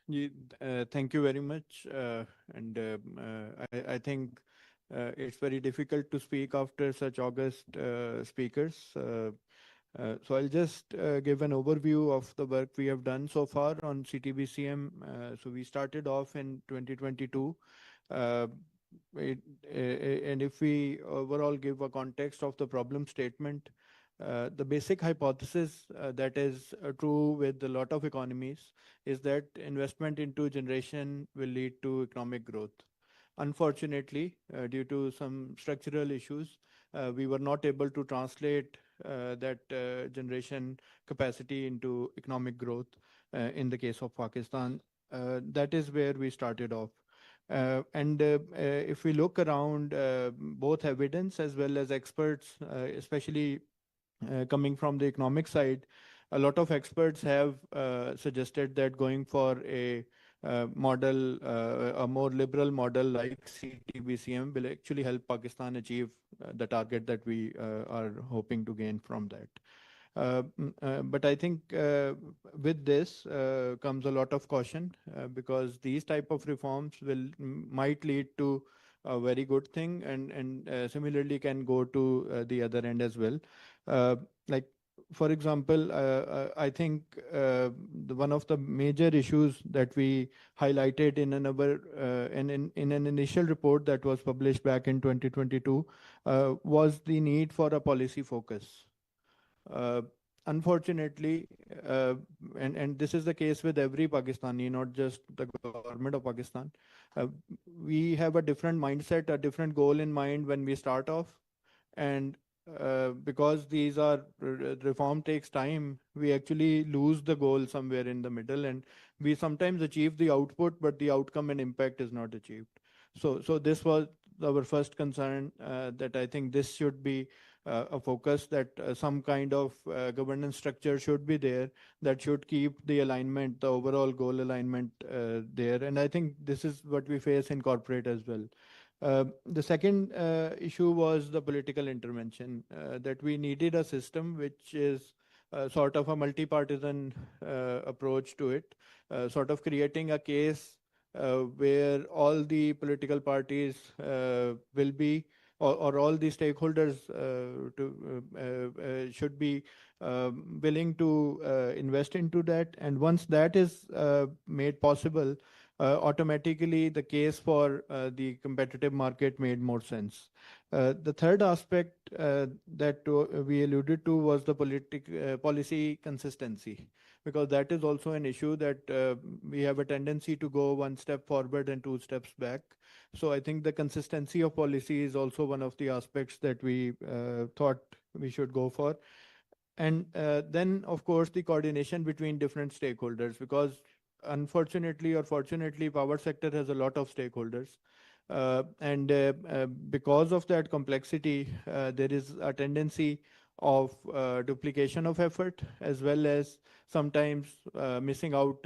you. Thank you very much. I think it's very difficult to speak after such august speakers. So I'll just give an overview of the work we have done so far on CTBCM. So we started off in 2022. Uh, it, and if we overall give a context of the problem statement, the basic hypothesis that is true with a lot of economies is that investment into generation will lead to economic growth. Unfortunately, due to some structural issues, we were not able to translate that generation capacity into economic growth in the case of Pakistan. That is where we started off. If we look around both evidence as well as experts, especially coming from the economic side, a lot of experts have suggested that going for a more liberal model like CTBCM will actually help Pakistan achieve the target that we are hoping to gain from that. But I think with this comes a lot of caution because these type of reforms might lead to a very good thing and similarly can go to the other end as well. Like for example, I think one of the major issues that we highlighted in an initial report that was published back in 2022 was the need for a policy focus. Uh, Unfortunately, and this is the case with every Pakistani, not just the government of Pakistan, we have a different mindset, a different goal in mind when we start off. And because these are reform takes time, we actually lose the goal somewhere in the middle, and we sometimes achieve the output, but the outcome and impact is not achieved. So this was our first concern, that I think this should be a focus, that some kind of governance structure should be there that should keep the alignment, the overall goal alignment there. And I think this is what we face in corporate as well. The second issue was the political intervention, that we needed a system which is sort of a multi-partisan approach to it, sort of creating a case where all the political parties will be, or all the stakeholders should be willing to invest into that. And once that is made possible, automatically the case for the competitive market made more sense. The third aspect that we alluded to was the policy consistency, because that is also an issue that we have a tendency to go one step forward and two steps back. So I think the consistency of policy is also one of the aspects that we thought we should go for. And then, of course, the coordination between different stakeholders, because unfortunately or fortunately, power sector has a lot of stakeholders. Because of that complexity, there is a tendency of duplication of effort, as well as sometimes missing out,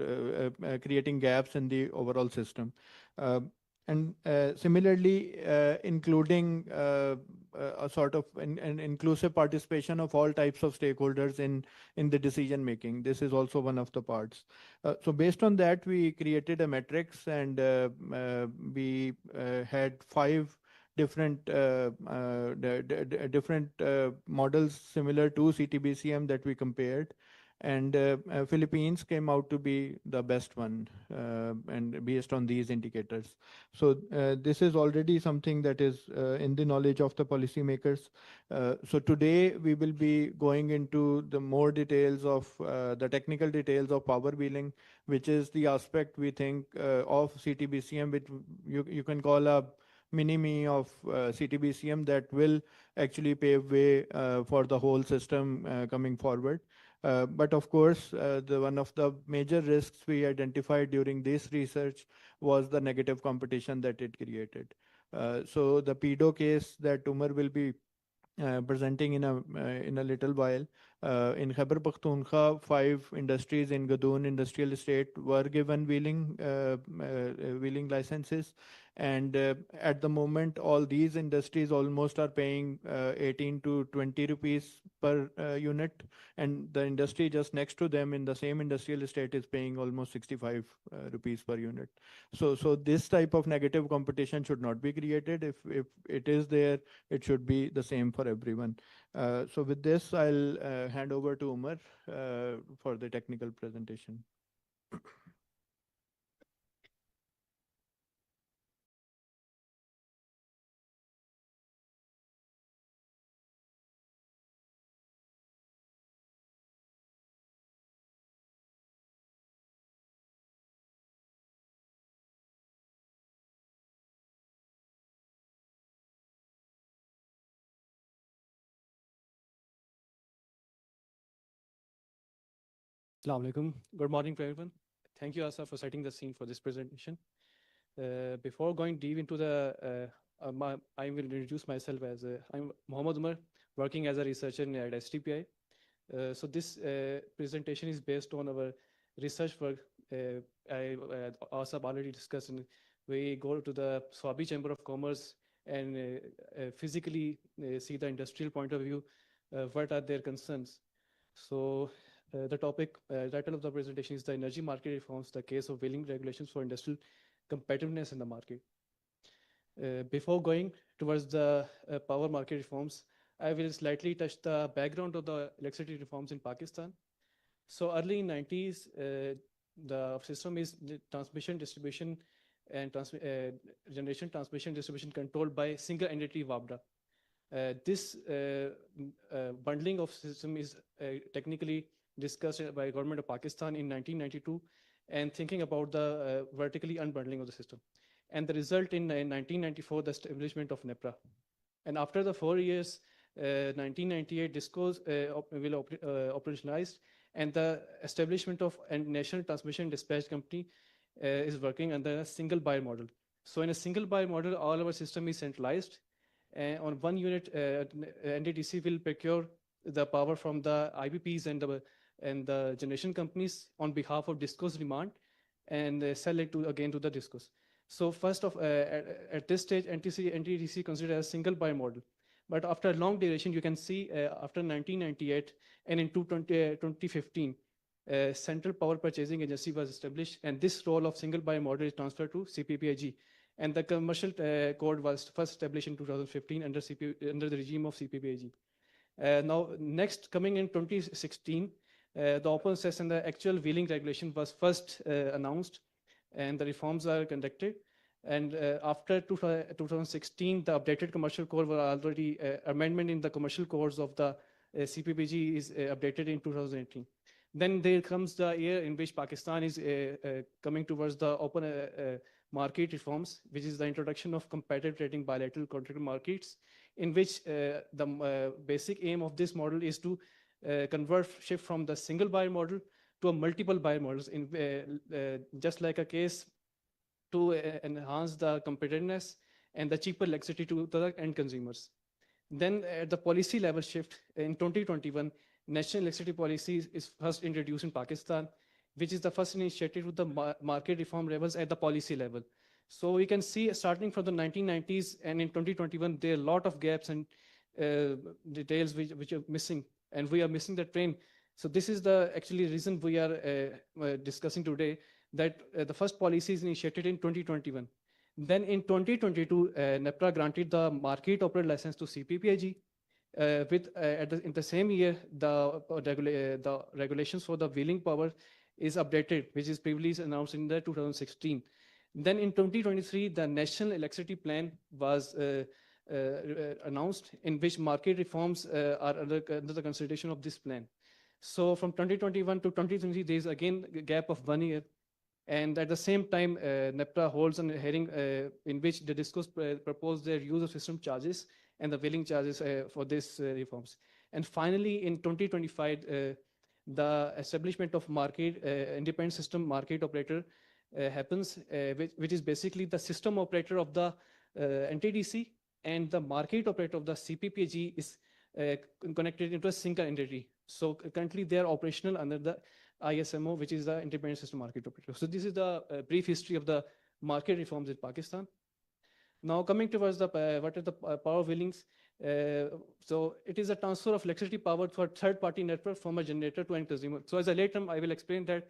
creating gaps in the overall system. And similarly, including a sort of an inclusive participation of all types of stakeholders in the decision making. This is also one of the parts. So based on that, we created a matrix, and we had 5 different models similar to CTBCM that we compared. And Philippines came out to be the best one, and based on these indicators. So this is already something that is in the knowledge of the policymakers. So today we will be going into the more details of the technical details of power wheeling, which is the aspect we think of CTBCM, which you can call a mini-me of CTBCM that will actually pave way for the whole system coming forward. But of course, one of the major risks we identified during this research was the negative competition that it created. So the PEDO case that Umar will be presenting in a little while In Khyber Pakhtunkhwa, 5 industries in Gadoon Industrial Estate were given wheeling licenses. And at the moment, all these industries almost are paying 18 to 20 rupees per unit. And the industry just next to them in the same industrial estate is paying almost 65 rupees per unit. So this type of negative competition should not be created. If it is there, it should be the same for everyone. So with this, I'll hand over to Umar for the technical presentation. Assalamu alaikum. Good morning to everyone. Thank you, Asa, for setting the scene for this presentation. Before going deep into I will introduce myself as I'm Mohammad Umar, working as a researcher at STPI. So this presentation is based on our research work. Asa already discussed. We go to the Swabi Chamber of Commerce and physically see the industrial point of view. What are their concerns? So the title of the presentation is the energy market reforms, the case of wheeling regulations for industrial competitiveness in the market. Before going towards the power market reforms, I will slightly touch the background of the electricity reforms in Pakistan. So early in 90s, the system is transmission, distribution, and generation, transmission, distribution controlled by single entity WABDA. This bundling of system is technically discussed by government of Pakistan in 1992 and thinking about the vertically unbundling of the system. And the result in 1994, the establishment of NEPRA. And after the 4 years, 1998, DISCOs will operationalized, and the establishment of a national transmission dispatch company is working under a single buyer model. So in a single buyer model, all our system is centralized. On one unit, NDTC will procure the power from the IBPs and the generation companies on behalf of DISCO's demand and sell it again to the DISCOs. So first at this stage, NDTC considered as a single buyer model. But after a long duration, you can see after 1998 and in 2015, Central Power Purchasing Agency was established, and this role of single buyer model is transferred to CPPIG. And the commercial code was first established in 2015 under the regime of CPPIG. Now, next coming in 2016, the open access and the actual wheeling regulation was first announced, and the reforms are conducted. And after 2016, the updated commercial code were already amendment in the commercial codes of the CPPG is updated in 2018. Then there comes the year in which Pakistan is coming towards the open market reforms, which is the introduction of competitive trading bilateral contract markets, in which the basic aim of this model is to shift from the single buyer model to a multiple buyer models, just like a case to enhance the competitiveness and the cheaper electricity to the end consumers. Then at the policy level shift in 2021, National Electricity Policy is first introduced in Pakistan, which is the first initiative with the market reform levels at the policy level. So we can see starting from the 1990s and in 2021, there are a lot of gaps and details which are missing, and we are missing the train. So this is the actually reason we are discussing today, that the first policy is initiated in 2021. Then in 2022, NEPRA granted the market operator license to CPPIG. In the same year, the regulations for the wheeling power is updated, which is previously announced in the 2016. Then in 2023, the National Electricity Plan was announced, in which market reforms are under the consideration of this plan. So from 2021 to 2023, there is again a gap of 1 year. And at the same time, NEPRA holds a hearing in which the DISCOs propose their use of system charges and the wheeling charges for these reforms. And finally, in 2025, the establishment of market independent system market operator happens, which is basically the system operator of the NTDC, and the market operator of the CPPG is connected into a single entity. So currently they are operational under the ISMO, which is the Independent System Market Operator. So this is the brief history of the market reforms in Pakistan. Now coming towards the what are the power wheelings? So it is a transfer of electricity power for third-party network from a generator to end consumer. So as a later, I will explain that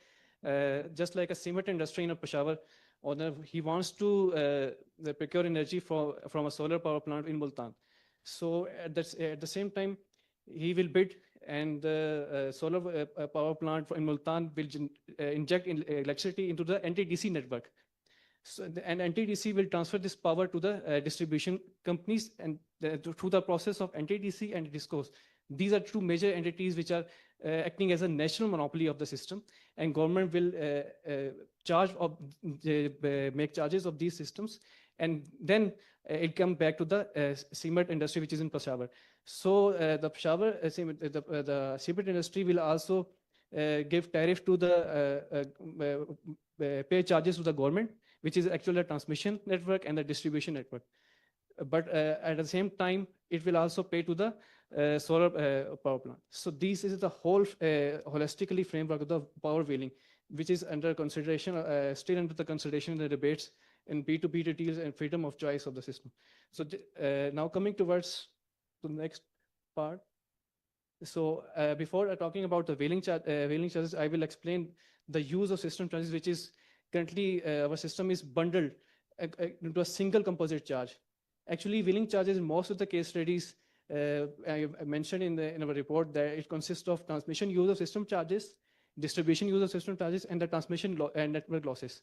just like a cement industry in a Peshawar owner, he wants to procure energy from a solar power plant in Multan. So at the same time, he will bid, and the solar power plant in Multan will inject electricity into the NTDC network. So and NTDC will transfer this power to the distribution companies, and through the process of NTDC and DISCOs. These are two major entities which are acting as a national monopoly of the system, and government will make charges of these systems, and then it comes back to the cement industry, which is in Peshawar. So the Peshawar the cement industry will also give tariff to the pay charges to the government, which is actually a transmission network and the distribution network. But at the same time, it will also pay to the solar power plant. So this is the whole holistically framework of the power wheeling, which is under consideration, still under the consideration in the debates in B2B deals and freedom of choice of the system. So now coming towards the next part. So before talking about the wheeling charges, I will explain the use of system charges, which is currently our system is bundled into a single composite charge. Actually, wheeling charges in most of the case studies I mentioned in our report that it consists of transmission use of system charges, distribution use of system charges, and the transmission and network losses.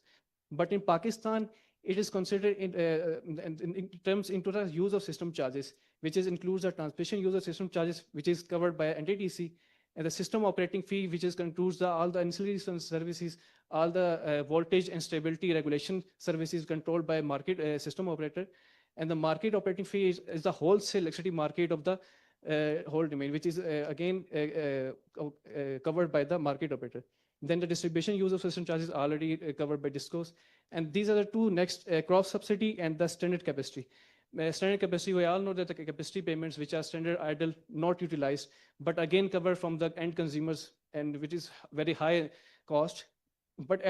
But in Pakistan, it is considered in terms into the use of system charges, which includes the transmission use of system charges, which is covered by NTDC, and the system operating fee, which includes all the ancillary services, all the voltage and stability regulation services controlled by market system operator. And the market operating fee is the wholesale electricity market of the whole domain, which is again covered by the market operator. Then the distribution use of system charges already covered by DISCOs. And these are the two next, cross subsidy and the standard capacity. Standard capacity, we all know that the capacity payments, which are standard idle, not utilized, but again covered from the end consumers, and which is very high cost. But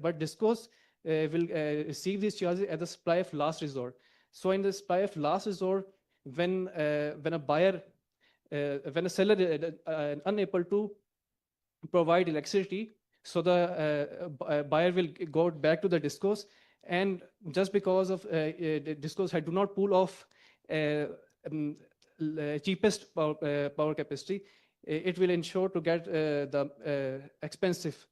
but DISCOs will receive these charges at the supply of last resort. So in the supply of last resort, when a buyer, when a seller is unable to provide electricity, so the buyer will go back to the DISCOs, and just because of the DISCOs do not pull off cheapest power capacity, it will ensure to get the expensive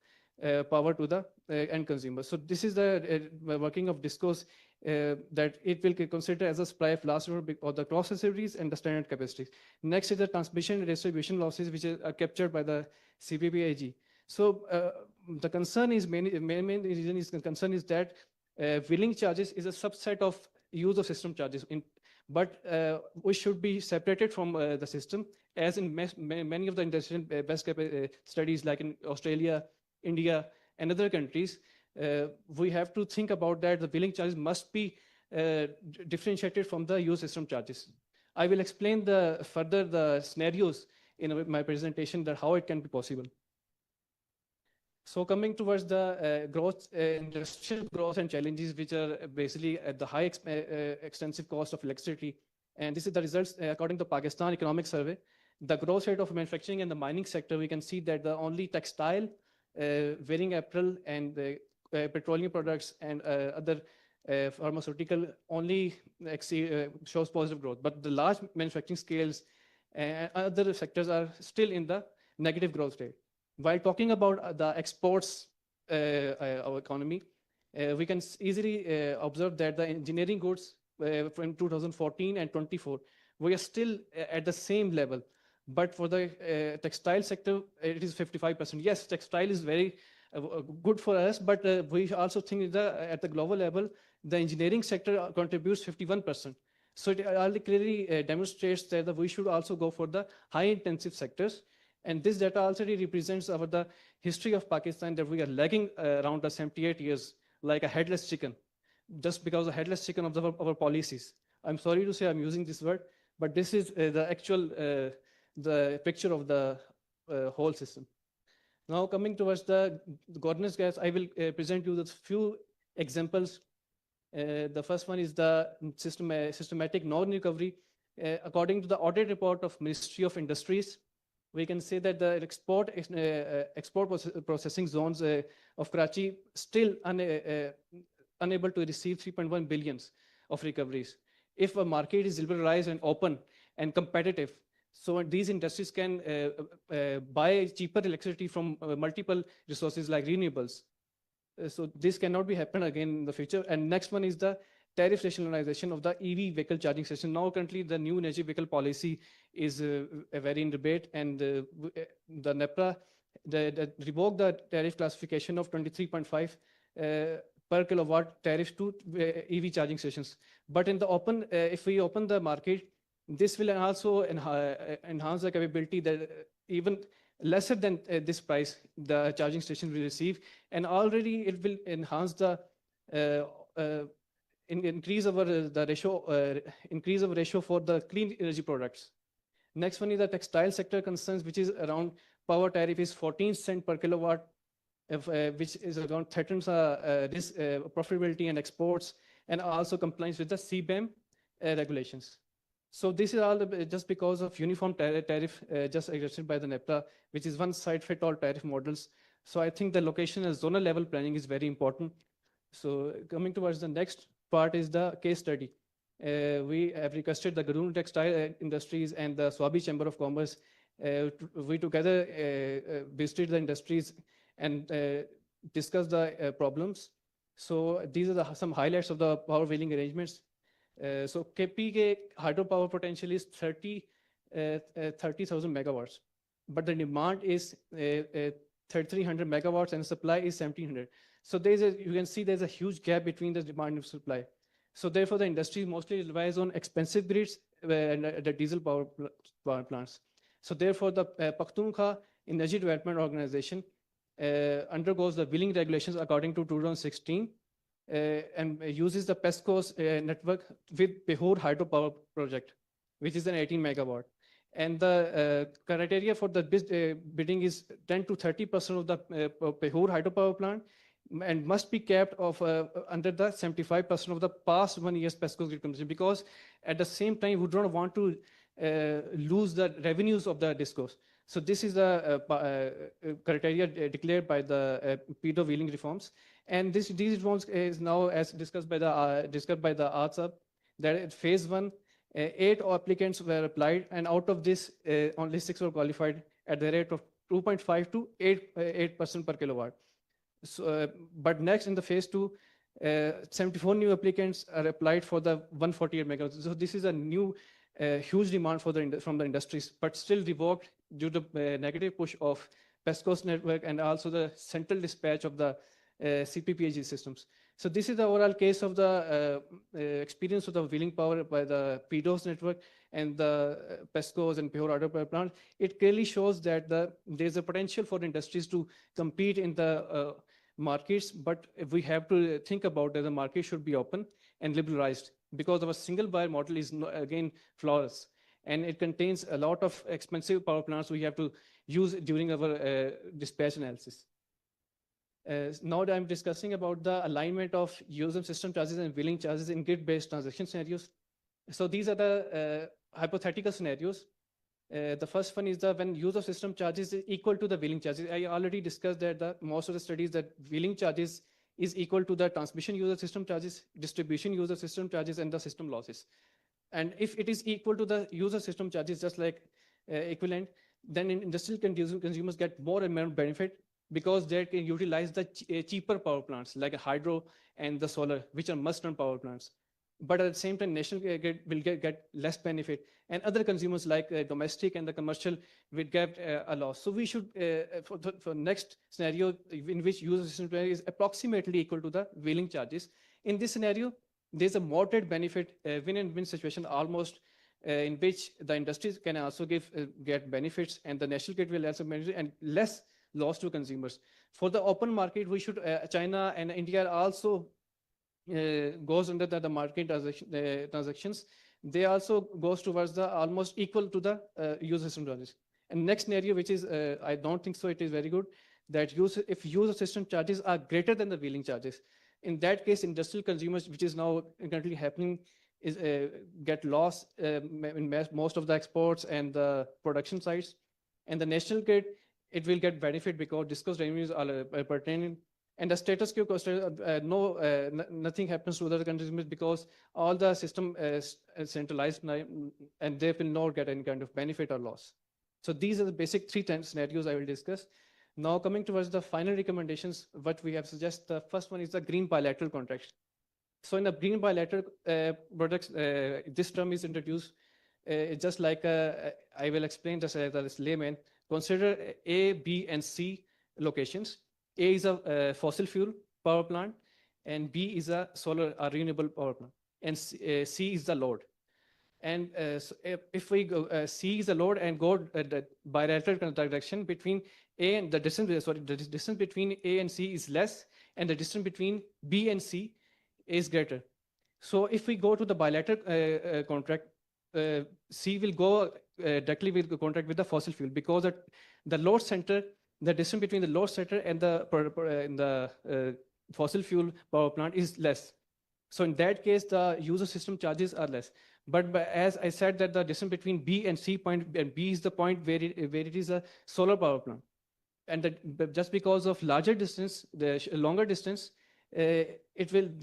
power to the end consumer. So this is the working of DISCOs, that it will consider as a supply of last resort or the cross subsidies and the standard capacities. Next is the transmission and distribution losses, which are captured by the CPPIG. So the concern is main reason is concern is that wheeling charges is a subset of use of system charges, but we should be separated from the system, as in many of the industrial best studies like in Australia, India, and other countries. We have to think about that the wheeling charges must be differentiated from the use system charges. I will explain further the scenarios in my presentation that how it can be possible. So coming towards the growth, industrial growth and challenges, which are basically at the high extensive cost of electricity. And this is the results according to Pakistan Economic Survey. The growth rate of manufacturing and the mining sector, we can see that the only textile, wearing apparel, and petroleum products and other pharmaceutical only shows positive growth. But the large manufacturing scales and other sectors are still in the negative growth rate. While talking about the exports, our economy, we can easily observe that the engineering goods from 2014 and 24, we are still at the same level. But for the textile sector, it is 55%. Yes, textile is very good for us, but we also think that at the global level, the engineering sector contributes 51%. So it clearly demonstrates that we should also go for the high-intensive sectors. And this data also represents the history of Pakistan, that we are lagging around the 78 years, like a headless chicken, just because of the headless chicken of our policies. I'm sorry to say I'm using this word, but this is the actual the picture of the whole system. Now coming towards the governance gas, I will present you the few examples. The first one is the systematic non-recovery. According to the audit report of Ministry of Industries, we can say that the export processing zones of Karachi still unable to receive 3.1 billions of recoveries. If a market is liberalized and open and competitive, so these industries can buy cheaper electricity from multiple resources like renewables. So this cannot be happen again in the future. And next one is the tariff rationalization of the EV vehicle charging station. Now currently the new energy vehicle policy is very in debate, and the NEPRA revoked the tariff classification of 23.5 per kilowatt tariff to EV charging stations. But in the open, if we open the market, this will also enhance the capability that even lesser than this price the charging station will receive, and already it will enhance the increase of the ratio for the clean energy products. Next one is the textile sector concerns, which is around power tariff is 14 cent per kilowatt, which is around threatens this profitability and exports, and also compliance with the CBAM regulations. So this is all just because of uniform tariff just suggested by the NEPTA, which is one side fit all tariff models. So I think the location and zonal level planning is very important. So coming towards the next part is the case study. We have requested the Garoon Textile Industries and the Swabi Chamber of Commerce. We together visited the industries and discussed the problems. So these are some highlights of the power wheeling arrangements. So KP hydropower potential is 30,000 megawatts, but the demand is 3,300 megawatts and supply is 1,700. So you can see there's a huge gap between the demand and supply. So therefore, the industry mostly relies on expensive grids and the diesel power plants. So therefore, the Pakhtunkhwa Energy Development Organization undergoes the wheeling regulations according to 2016. And uses the PESCO's network with Behur hydropower project, which is an 18 megawatt. And the criteria for the bidding is 10 to 30% of the Behur hydropower plant, and must be capped of under the 75% of the past 1 year's PESCO's grid consumption, because at the same time we don't want to lose the revenues of the discos. So this is the criteria declared by the PEDO wheeling reforms. And these reforms is now, as discussed by the ARSAB, that in phase 1, 8 applicants were applied, and out of this, only 6 were qualified at the rate of 2.5 to 8% per kilowatt. So, but next in the phase 2, 74 new applicants are applied for the 148 megawatts. So this is a new huge demand from the industries, but still revoked due to negative push of PESCO's network and also the central dispatch of the CPPAG systems. So this is the overall case of the experience of the wheeling power by the PEDOS network and the PESCOs and Behur hydropower plant. It clearly shows that there's a potential for industries to compete in the markets, but we have to think about that the market should be open and liberalized, because our single buyer model is again flawless, and it contains a lot of expensive power plants we have to use during our dispatch analysis. Now that I'm discussing about the alignment of user system charges and wheeling charges in grid-based transaction scenarios. So these are the hypothetical scenarios. The first one is when use of system charges is equal to the wheeling charges. I already discussed that most of the studies that wheeling charges is equal to the transmission user system charges, distribution user system charges, and the system losses. And if it is equal to the user system charges, just like equivalent, then industrial consumers get more and more benefit, because they can utilize the cheaper power plants like hydro and the solar, which are must-run power plants. But at the same time, national grid will get less benefit, and other consumers like domestic and the commercial will get a loss. So we should, for next scenario in which user system is approximately equal to the wheeling charges. In this scenario, there's a moderate benefit, win-and-win situation almost, in which the industries can also get benefits, and the national grid will also benefit, and less loss to consumers. For the open market, we should, China and India also goes under the market transactions. They also goes towards the almost equal to the user system charges. And next scenario, which is, I don't think so, it is very good, that if user system charges are greater than the wheeling charges, in that case, industrial consumers, which is now currently happening, is get lost in most of the exports and the production sites. And the national grid, it will get benefit because discos revenues are pertaining. And the status quo, nothing happens to other consumers because all the system is centralized and they will not get any kind of benefit or loss. So these are the basic three scenarios I will discuss. Now coming towards the final recommendations, what we have suggested, the first one is the green bilateral contracts. So in the green bilateral products, this term is introduced. It's just like, I will explain just as layman. Consider A, B, and C locations. A is a fossil fuel power plant, and B is a solar or renewable power plant, and C is the load. And so if we go, C is the load and go the bilateral direction between A and the distance between A and C is less, and the distance between B and C is greater. So if we go to the bilateral contract, C will go directly with the contract with the fossil fuel because the load center, the distance between the load center and the fossil fuel power plant is less. So in that case, the user system charges are less. But as I said, that the distance between B and C point, and B is the point where it is a solar power plant. And just because of larger distance, the longer distance, the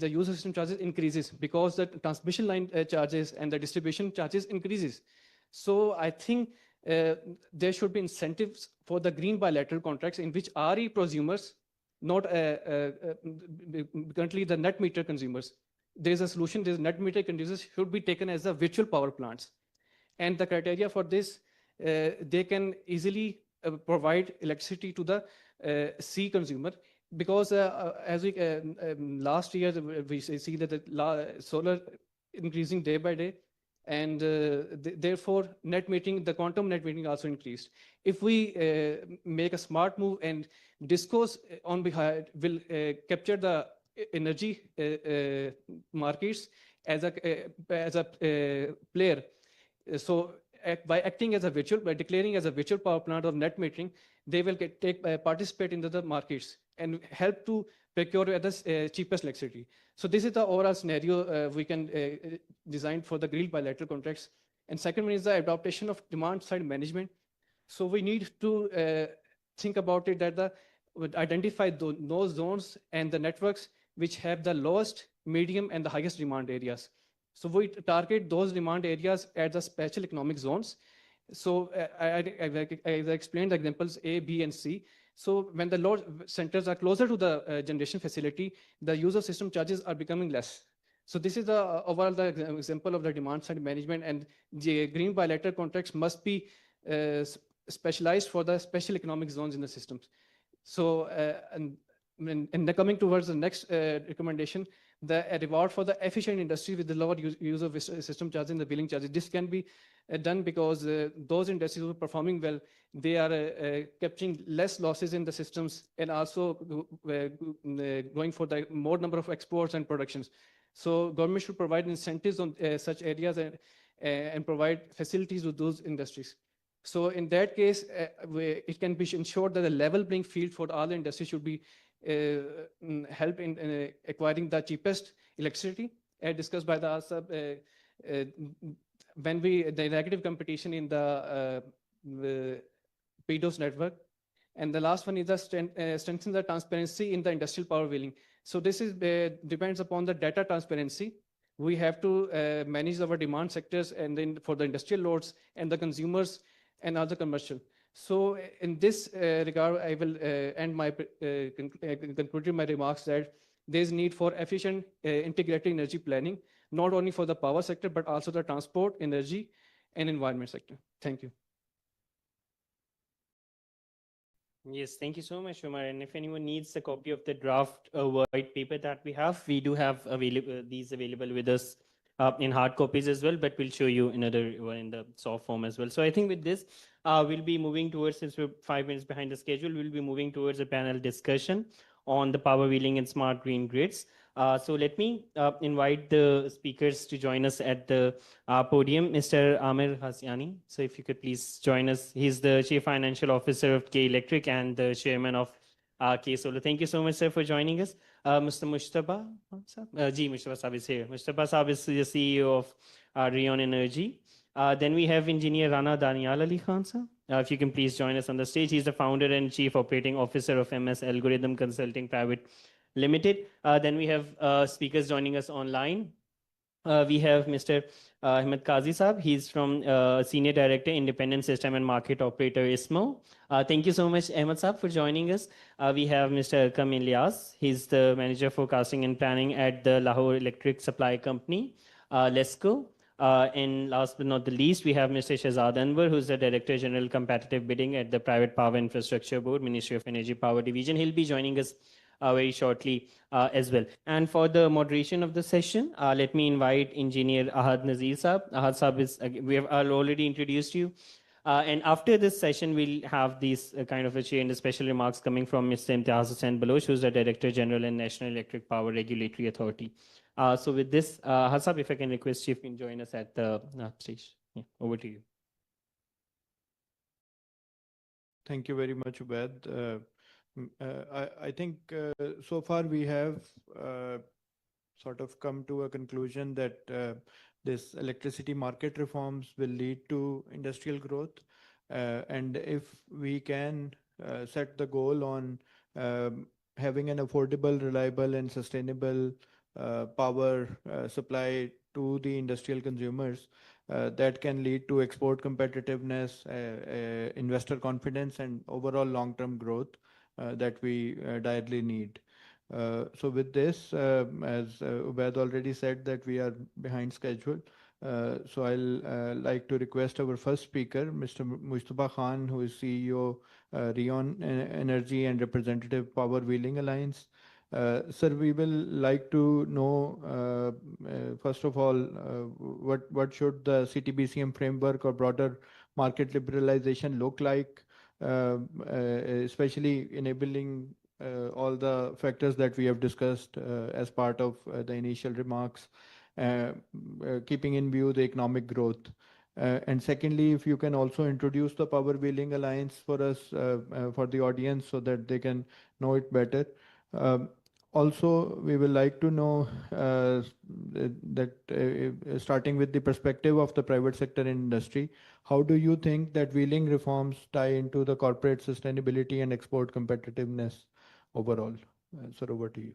user system charges increases because the transmission line charges and the distribution charges increases. So I think there should be incentives for the green bilateral contracts in which RE prosumers, not currently the net meter consumers. There's a solution, there's net meter consumers should be taken as the virtual power plants. And the criteria for this, they can easily provide electricity to the C consumer because as we last year we see that the solar increasing day by day, and therefore net metering, the quantum net metering also increased. If we make a smart move and discos on behalf will capture the energy markets as a player. So by acting as a virtual, by declaring as a virtual power plant or net metering, they will participate in the markets and help to procure at the cheapest electricity. So this is the overall scenario we can design for the green bilateral contracts. And second one is the adaptation of demand side management. So we need to think about it that identify those zones and the networks which have the lowest, medium, and the highest demand areas. So we target those demand areas at the special economic zones. So I explained the examples A, B, and C. So when the load centers are closer to the generation facility, the user system charges are becoming less. So this is the overall the example of the demand side management, and the green bilateral contracts must be specialized for the special economic zones in the systems. So and coming towards the next recommendation, the reward for the efficient industry with the lower use of system charges and the billing charges. This can be done because those industries who are performing well, they are capturing less losses in the systems and also going for the more number of exports and productions. So government should provide incentives on such areas and provide facilities to those industries. So in that case, it can be ensured that the level playing field for all the industries should be help in acquiring the cheapest electricity, as discussed by the ASAB, when the negative competition in the PDOS network. And the last one is the strengthen the transparency in the industrial power wheeling. So this is depends upon the data transparency. We have to manage our demand sectors and then for the industrial loads and the consumers and other commercial. So in this regard, I will end my concluding my remarks that there is need for efficient integrated energy planning, not only for the power sector, but also the transport, energy, and environment sector. Thank you. Yes, thank you so much, Umar. And if anyone needs a copy of the draft white paper that we have, we do have these available with us in hard copies as well, but we'll show you another in the soft form as well. So I think with this, we'll be moving towards, since we're 5 minutes behind the schedule, we'll be moving towards a panel discussion on the power wheeling and smart green grids. So let me invite the speakers to join us at the podium. Mr. Amir Hasiani. So if you could please join us. He's the Chief Financial Officer of K Electric and the Chairman of K Solar. Thank you so much, sir, for joining us. Mr. Mushtaba Saab? Ji, Mushtaba Saab is here. Mushtaba Saab is the CEO of Rion Energy. Then we have Engineer Rana Danial Ali Khan, sir. If you can please join us on the stage. He's the founder and chief operating officer of MS Algorithm Consulting Private Limited. Then we have speakers joining us online. We have Mr. Ahmed Kazi Saab. He's from Senior Director, Independent System and Market Operator, ISMO. Thank you so much, Ahmed Saab, for joining us. We have Mr. Arkam Ilyas. He's the Manager Forecasting and Planning at the Lahore Electric Supply Company, LESCO. And last but not the least, we have Mr. Shahzad Anwar, who's the Director General Competitive Bidding at the Private Power Infrastructure Board, Ministry of Energy Power Division. He'll be joining us very shortly as well. And for the moderation of the session, let me invite Engineer Ahad Nazir Saab. Ahad Saab is, we have already introduced you. And after this session, we'll have these kind of a chain and special remarks coming from Mr. Imtiaz Hussain Baloch, who's the Director General and National Electric Power Regulatory Authority. So with this, Ahad Saab, if I can request you, if you can join us at the stage. Yeah, over to you. Thank you very much, Ubaid. I think so far we have sort of come to a conclusion that this electricity market reforms will lead to industrial growth. And if we can set the goal on having an affordable, reliable, and sustainable power supply to the industrial consumers, that can lead to export competitiveness, investor confidence, and overall long-term growth that we direly need. So with this, as Ubaid already said, that we are behind schedule. So I'll like to request our first speaker, Mr. Mujtaba Khan, who is CEO, Rion Energy and representative Power Wheeling Alliance. Sir, we will like to know, first of all, what should the CTBCM framework or broader market liberalization look like, especially enabling all the factors that we have discussed as part of the initial remarks, keeping in view the economic growth. And secondly, if you can also introduce the Power Wheeling Alliance for us, for the audience, so that they can know it better. Also, we would like to know that starting with the perspective of the private sector industry, how do you think that wheeling reforms tie into the corporate sustainability and export competitiveness overall? Sir, over to you.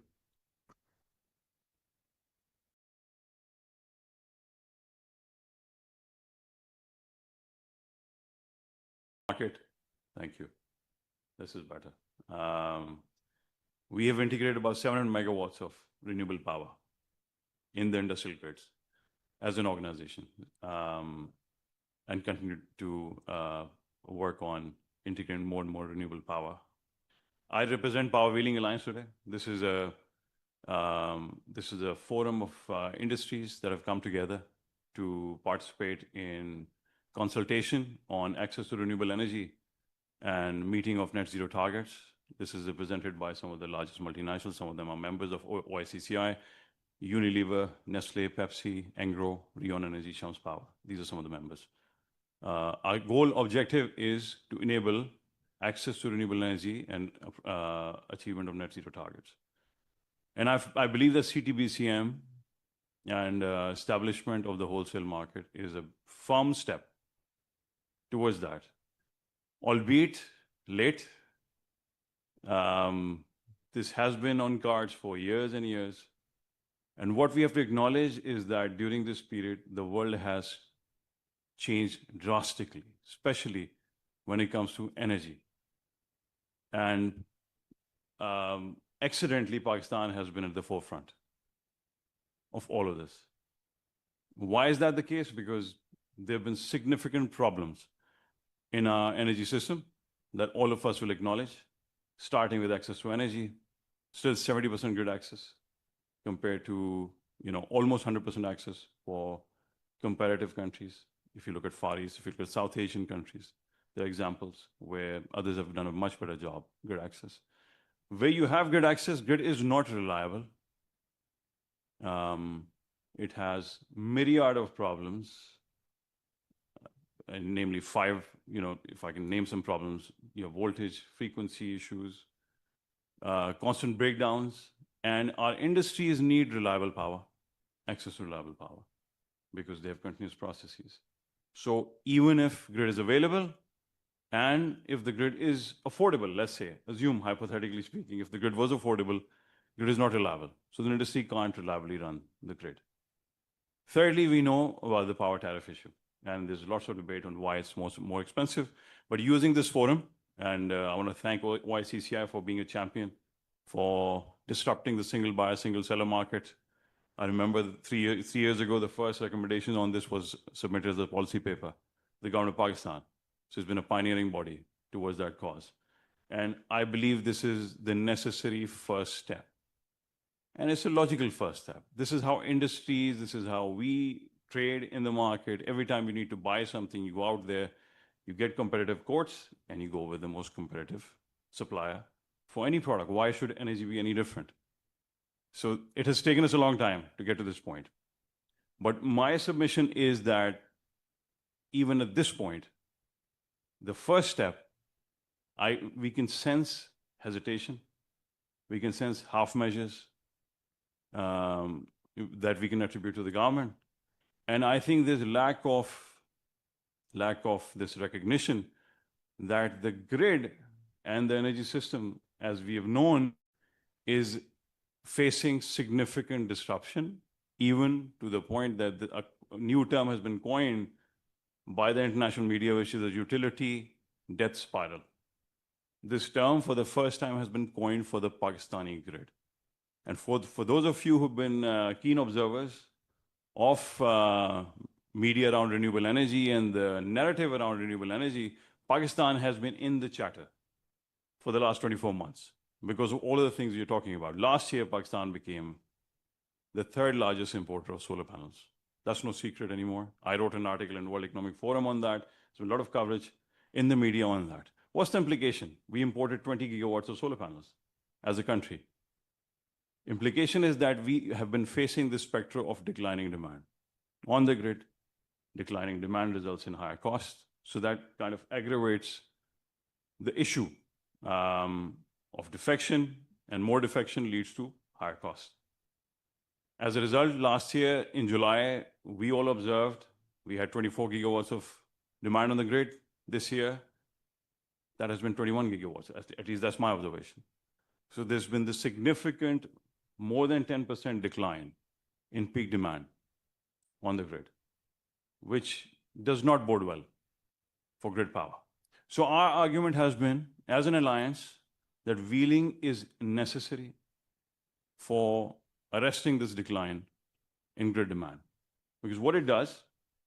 Market. Thank you. This is better. We have integrated about 700 megawatts of renewable power in the industrial grids as an organization, and continue to work on integrating more and more renewable power. I represent Power Wheeling Alliance today. This is a forum of industries that have come together to participate in consultation on access to renewable energy and meeting of net zero targets. This is represented by some of the largest multinationals. Some of them are members of OICCI, Unilever, Nestle, Pepsi, Engro, Rion Energy, Shams Power. These are some of the members. Our goal objective is to enable access to renewable energy and achievement of net zero targets. And I believe that CTBCM and establishment of the wholesale market is a firm step towards that, albeit late. This has been on cards for years and years. And what we have to acknowledge is that during this period, the world has changed drastically, especially when it comes to energy. And accidentally, Pakistan has been at the forefront of all of this. Why is that the case? Because there have been significant problems in our energy system that all of us will acknowledge, starting with access to energy. Still 70% grid access compared to almost 100% access for comparative countries. If you look at Far East, if you look at South Asian countries, there are examples where others have done a much better job, grid access. Where you have grid access, grid is not reliable. It has myriad of problems, and namely 5, if I can name some problems, you have voltage, frequency issues, constant breakdowns, and our industries need reliable power, access to reliable power, because they have continuous processes. So even if grid is available, and if the grid is affordable, let's say, assume hypothetically speaking, if the grid was affordable, grid is not reliable. So the industry can't reliably run the grid. Thirdly, we know about the power tariff issue. And there's lots of debate on why it's more expensive. But using this forum, and I want to thank YCCI for being a champion for disrupting the single buyer, single seller market. I remember 3 years ago, the first recommendation on this was submitted as a policy paper, the government of Pakistan. So it's been a pioneering body towards that cause. And I believe this is the necessary first step. And it's a logical first step. This is how industries, this is how we trade in the market. Every time you need to buy something, you go out there, you get competitive quotes, and you go with the most competitive supplier for any product. Why should energy be any different? So it has taken us a long time to get to this point. But my submission is that even at this point, the first step, we can sense hesitation, we can sense half measures that we can attribute to the government. And I think there's lack of this recognition that the grid and the energy system, as we have known, is facing significant disruption, even to the point that a new term has been coined by the international media, which is a utility death spiral. This term, for the first time, has been coined for the Pakistani grid. And for those of you who've been keen observers of media around renewable energy and the narrative around renewable energy, Pakistan has been in the chatter for the last 24 months because of all of the things you're talking about. Last year, Pakistan became the 3rd largest importer of solar panels. That's no secret anymore. I wrote an article in World Economic Forum on that. There's been a lot of coverage in the media on that. What's the implication? We imported 20 gigawatts of solar panels as a country. Implication is that we have been facing this spectrum of declining demand on the grid. Declining demand results in higher costs. So that kind of aggravates the issue of defection, and more defection leads to higher costs. As a result, last year in July, we all observed we had 24 gigawatts of demand on the grid. This year, that has been 21 gigawatts. At least that's my observation. So there's been this significant, more than 10% decline in peak demand on the grid, which does not bode well for grid power. So our argument has been, as an alliance, that wheeling is necessary for arresting this decline in grid demand. Because what it does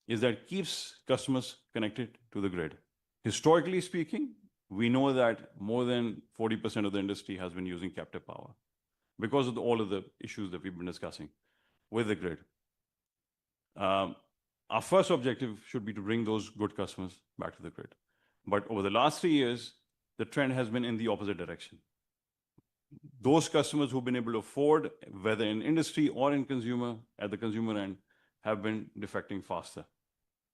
is that it keeps customers connected to the grid. Historically speaking, we know that more than 40% of the industry has been using captive power because of all of the issues that we've been discussing with the grid. Our first objective should be to bring those good customers back to the grid. But over the last 3 years, the trend has been in the opposite direction. Those customers who've been able to afford, whether in industry or in consumer, at the consumer end, have been defecting faster.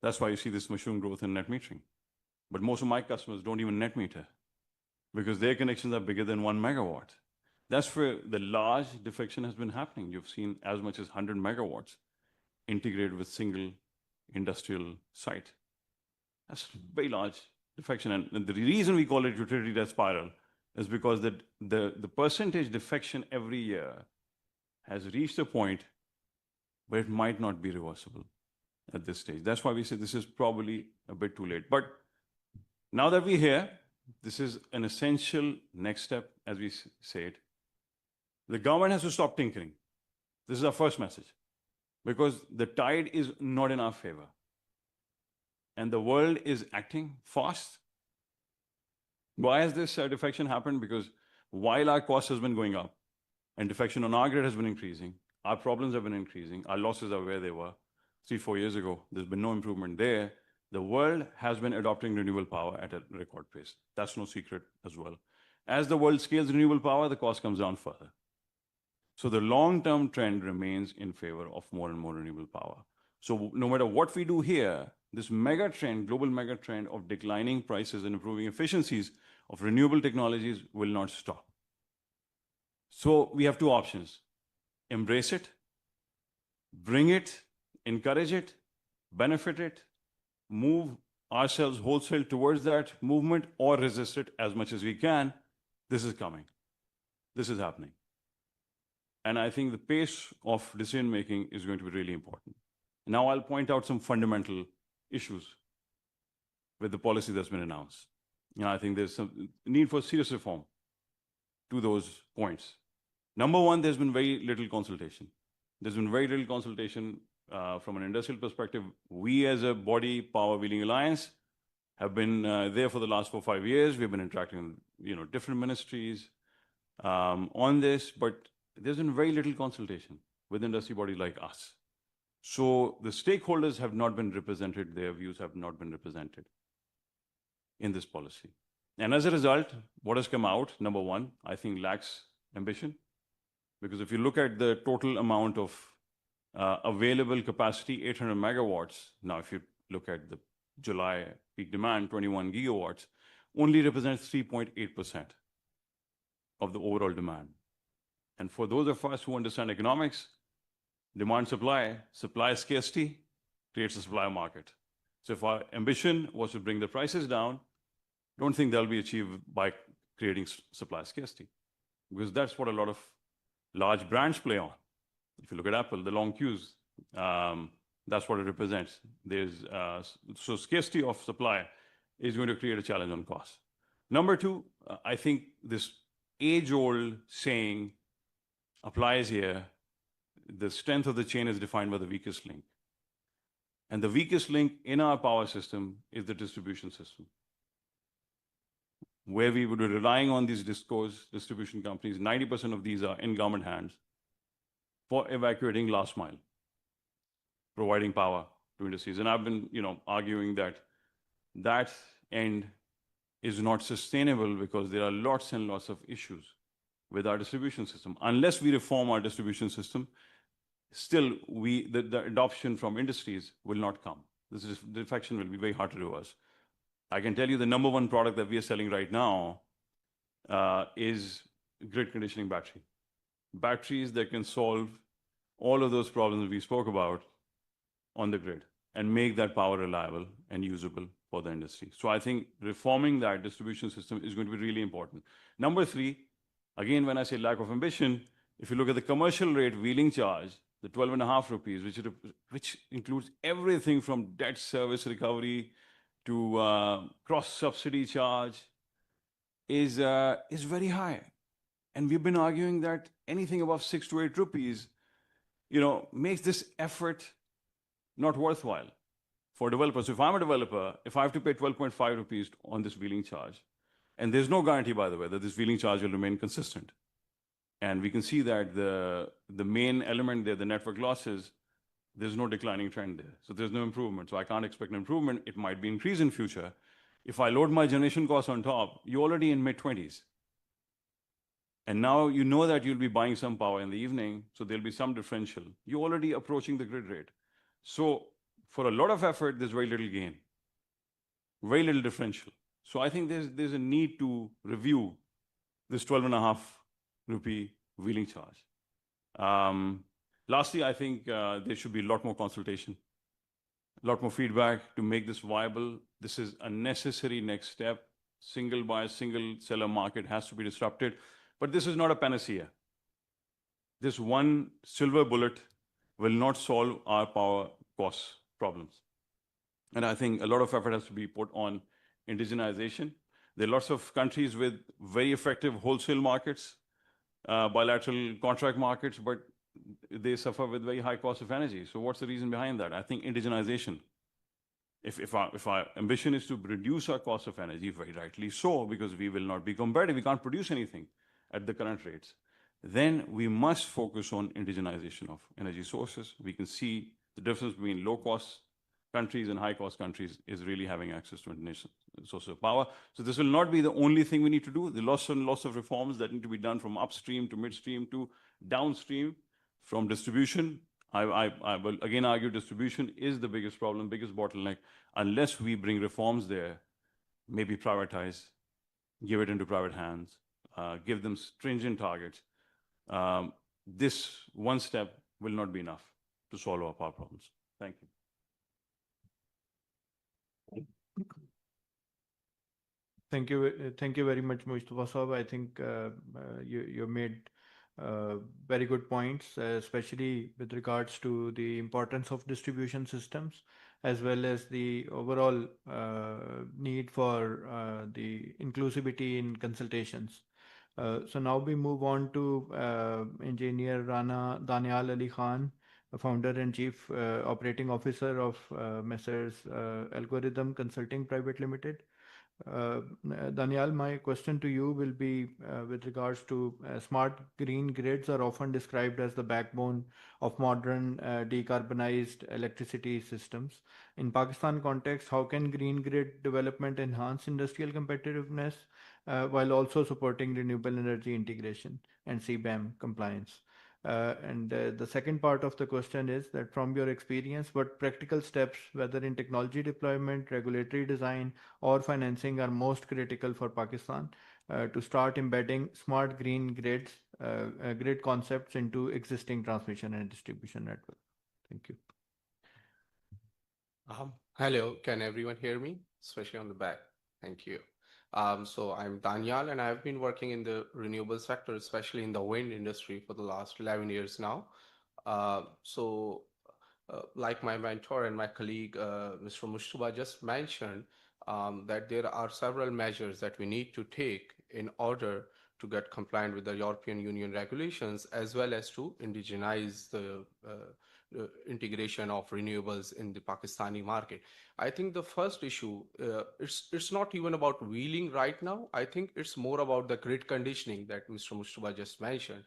That's why you see this mushroom growth in net metering. But most of my customers don't even net meter because their connections are bigger than 1 megawatt. That's where the large defection has been happening. You've seen as much as 100 megawatts integrated with single industrial site. That's very large defection. And the reason we call it utility death spiral is because the percentage defection every year has reached a point where it might not be reversible at this stage. That's why we say this is probably a bit too late. But now that we're here, this is an essential next step, as we say it. The government has to stop tinkering. This is our first message, because the tide is not in our favor. And the world is acting fast. Why has this defection happened? Because while our cost has been going up and defection on our grid has been increasing, our problems have been increasing, our losses are where they were 3-4 years ago. There's been no improvement there. The world has been adopting renewable power at a record pace. That's no secret as well. As the world scales renewable power, the cost comes down further. So the long-term trend remains in favor of more and more renewable power. So no matter what we do here, this mega trend, global mega trend of declining prices and improving efficiencies of renewable technologies will not stop. So we have two options: embrace it, bring it, encourage it, benefit it, move ourselves wholesale towards that movement, or resist it as much as we can. This is coming. This is happening. And I think the pace of decision making is going to be really important. Now I'll point out some fundamental issues with the policy that's been announced. I think there's some need for serious reform to those points. Number one, there's been very little consultation. There's been very little consultation from an industrial perspective. We as a body, Power Wheeling Alliance, have been there for the last 4 or 5 years. We've been interacting with different ministries on this, but there's been very little consultation with industry bodies like us. So the stakeholders have not been represented, their views have not been represented in this policy. And as a result, what has come out, number one, I think lacks ambition. Because if you look at the total amount of available capacity, 800 megawatts, now if you look at the July peak demand, 21 gigawatts, only represents 3.8% of the overall demand. And for those of us who understand economics, demand supply, supply scarcity creates a supply market. So if our ambition was to bring the prices down, don't think that'll be achieved by creating supply scarcity, because that's what a lot of large brands play on. If you look at Apple, the long queues, that's what it represents. So scarcity of supply is going to create a challenge on cost. Number two, I think this age-old saying applies here. The strength of the chain is defined by the weakest link. And the weakest link in our power system is the distribution system, where we would be relying on these distribution companies. 90% of these are in government hands for evacuating last mile, providing power to industries. And I've been arguing that that end is not sustainable because there are lots and lots of issues with our distribution system. Unless we reform our distribution system, still the adoption from industries will not come. This defection will be very hard to do us. I can tell you the number one product that we are selling right now is grid conditioning battery. Batteries that can solve all of those problems we spoke about on the grid and make that power reliable and usable for the industry. So I think reforming that distribution system is going to be really important. Number three, again, when I say lack of ambition, if you look at the commercial rate wheeling charge, the 12.5 rupees, which includes everything from debt service recovery to cross-subsidy charge, is very high. And we've been arguing that anything above 6 to 8 rupees, makes this effort not worthwhile for developers. So if I'm a developer, if I have to pay 12.5 rupees on this wheeling charge, and there's no guarantee, by the way, that this wheeling charge will remain consistent. And we can see that the main element there, the network losses, there's no declining trend there. So there's no improvement. So I can't expect an improvement. It might be increased in future. If I load my generation costs on top, you're already in mid-20s. And now you know that you'll be buying some power in the evening, so there'll be some differential. You're already approaching the grid rate. So for a lot of effort, there's very little gain, very little differential. So I think there's a need to review this 12.5 rupee wheeling charge. Lastly, I think there should be a lot more consultation, a lot more feedback to make this viable. This is a necessary next step. Single buyer, single seller market has to be disrupted. But this is not a panacea. This one silver bullet will not solve our power cost problems. And I think a lot of effort has to be put on indigenization. There are lots of countries with very effective wholesale markets, bilateral contract markets, but they suffer with very high cost of energy. So what's the reason behind that? I think indigenization. If our ambition is to reduce our cost of energy, very rightly so, because we will not be competitive, we can't produce anything at the current rates, then we must focus on indigenization of energy sources. We can see the difference between low-cost countries and high-cost countries is really having access to international sources of power. So this will not be the only thing we need to do. There are lots and lots of reforms that need to be done from upstream to midstream to downstream, from distribution. I will again argue distribution is the biggest problem, biggest bottleneck. Unless we bring reforms there, maybe privatize, give it into private hands, give them stringent targets. This one step will not be enough to solve our power problems. Thank you. Thank you very much, Mustafa Saab. I think you made very good points, especially with regards to the importance of distribution systems, as well as the overall need for the inclusivity in consultations. So now we move on to Engineer Rana Danial Ali Khan, Founder and Chief Operating Officer of Messrs. Algorithm Consulting Private Limited. Daniel, my question to you will be with regards to smart green grids are often described as the backbone of modern decarbonized electricity systems. In Pakistan context, how can green grid development enhance industrial competitiveness while also supporting renewable energy integration and CBAM compliance? And the second part of the question is that from your experience, what practical steps, whether in technology deployment, regulatory design, or financing, are most critical for Pakistan to start embedding smart green grids, grid concepts into existing transmission and distribution network? Thank you. Hello, can everyone hear me? Especially on the back. Thank you. So I'm Daniel, and I've been working in the renewable sector, especially in the wind industry, for the last 11 years now. Like my mentor and my colleague, Mr. Mustafa just mentioned, that there are several measures that we need to take in order to get compliant with the European Union regulations, as well as to indigenize the integration of renewables in the Pakistani market. I think the first issue, it's not even about wheeling right now. I think it's more about the grid conditioning that Mr. Mustafa just mentioned.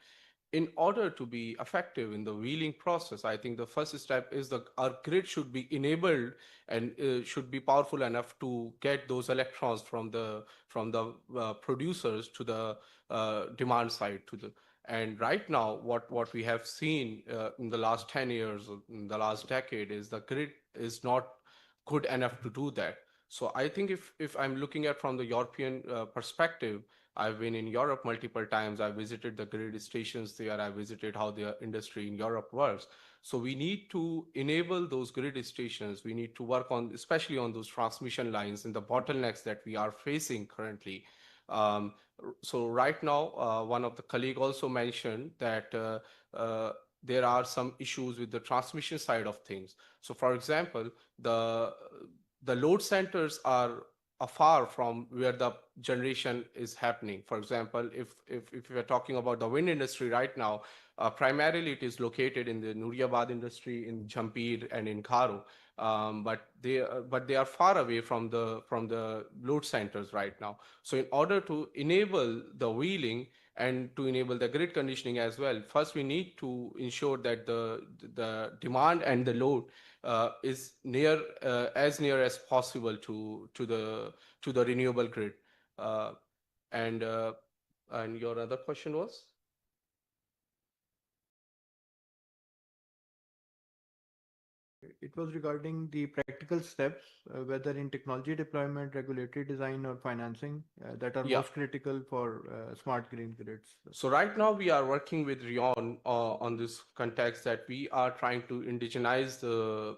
In order to be effective in the wheeling process, I think the first step is our grid should be enabled and should be powerful enough to get those electrons from the producers to the demand side to the. And right now, what we have seen in the last 10 years, in the last decade, is the grid is not good enough to do that. So I think if I'm looking at from the European perspective, I've been in Europe multiple times. I visited the grid stations there. I visited how the industry in Europe works. So we need to enable those grid stations. We need to work on, especially on those transmission lines and the bottlenecks that we are facing currently. So right now, one of the colleagues also mentioned that there are some issues with the transmission side of things. So for example, the load centers are afar from where the generation is happening. For example, if we are talking about the wind industry right now, primarily it is located in the Nuriabad industry, in Jampir and in Karo. But they are far away from the load centers right now. So in order to enable the wheeling and to enable the grid conditioning as well, first we need to ensure that the demand and the load is as near as possible to the renewable grid. And your other question was? It was regarding the practical steps, whether in technology deployment, regulatory design, or financing, that are most critical for smart green grids. So right now we are working with Rion on this context that we are trying to indigenize the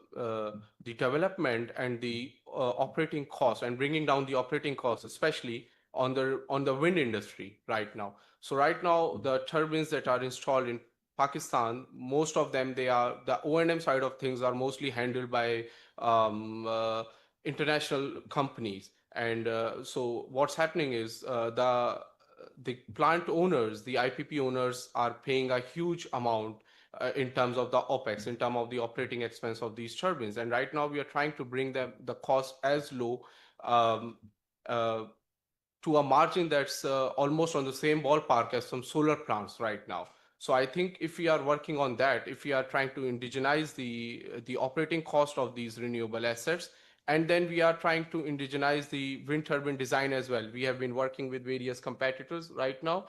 development and the operating costs and bringing down the operating costs, especially on the wind industry right now. So right now the turbines that are installed in Pakistan, most of them, the O&M side of things are mostly handled by international companies. And so what's happening is the plant owners, the IPP owners, are paying a huge amount in terms of the OPEX, in terms of the operating expense of these turbines. And right now we are trying to bring the cost as low to a margin that's almost on the same ballpark as some solar plants right now. So I think if we are working on that, if we are trying to indigenize the operating cost of these renewable assets, and then we are trying to indigenize the wind turbine design as well. We have been working with various competitors right now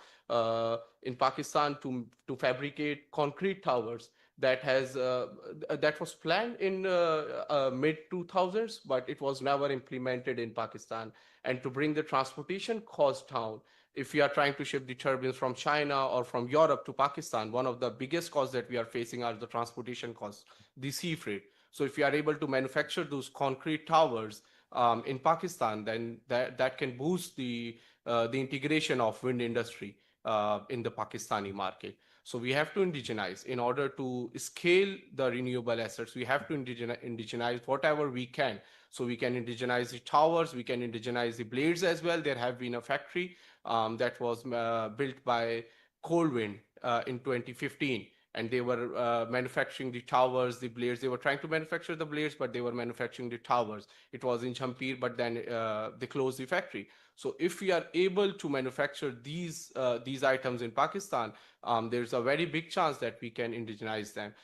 in Pakistan to fabricate concrete towers that was planned in mid 2000s, but it was never implemented in Pakistan. And to bring the transportation cost down, if we are trying to ship the turbines from China or from Europe to Pakistan, one of the biggest costs that we are facing are the transportation costs, the sea freight. So if we are able to manufacture those concrete towers in Pakistan, then that can boost the integration of wind industry in the Pakistani market. So we have to indigenize in order to scale the renewable assets. We have to indigenize whatever we can. So we can indigenize the towers, we can indigenize the blades as well. There have been a factory that was built by Coldwind in 2015, and they were manufacturing the towers, the blades. They were trying to manufacture the blades, but they were manufacturing the towers. It was in Champir, but then they closed the factory. So if we are able to manufacture these items in Pakistan, there's a very big chance that we can indigenize them.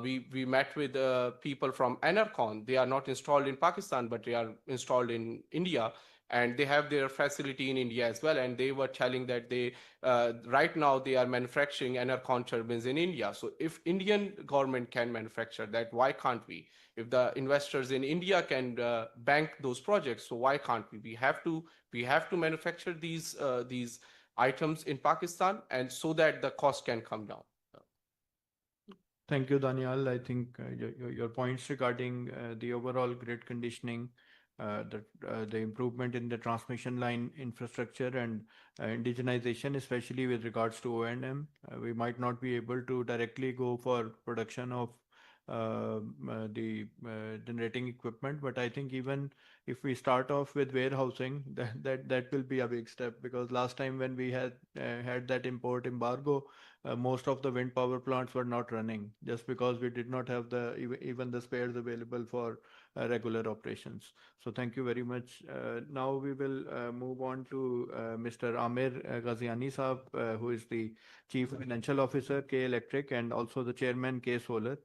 We met with people from Enercon. They are not installed in Pakistan, but they are installed in India, and they have their facility in India as well. And they were telling that they right now they are manufacturing Enercon turbines in India. So if Indian government can manufacture that, why can't we? If the investors in India can bank those projects, so why can't we? We have to manufacture these items in Pakistan, and so that the cost can come down. Thank you, Daniel. I think your points regarding the overall grid conditioning, the improvement in the transmission line infrastructure and indigenization, especially with regards to O&M, we might not be able to directly go for production of the generating equipment, but I think even if we start off with warehousing, that will be a big step, because last time when we had that import embargo, most of the wind power plants were not running just because we did not have even the spares available for regular operations. So thank you very much. Now we will move on to Mr. Amir Ghaziani Saab, who is the Chief Financial Officer, K Electric, and also the Chairman, K Solar.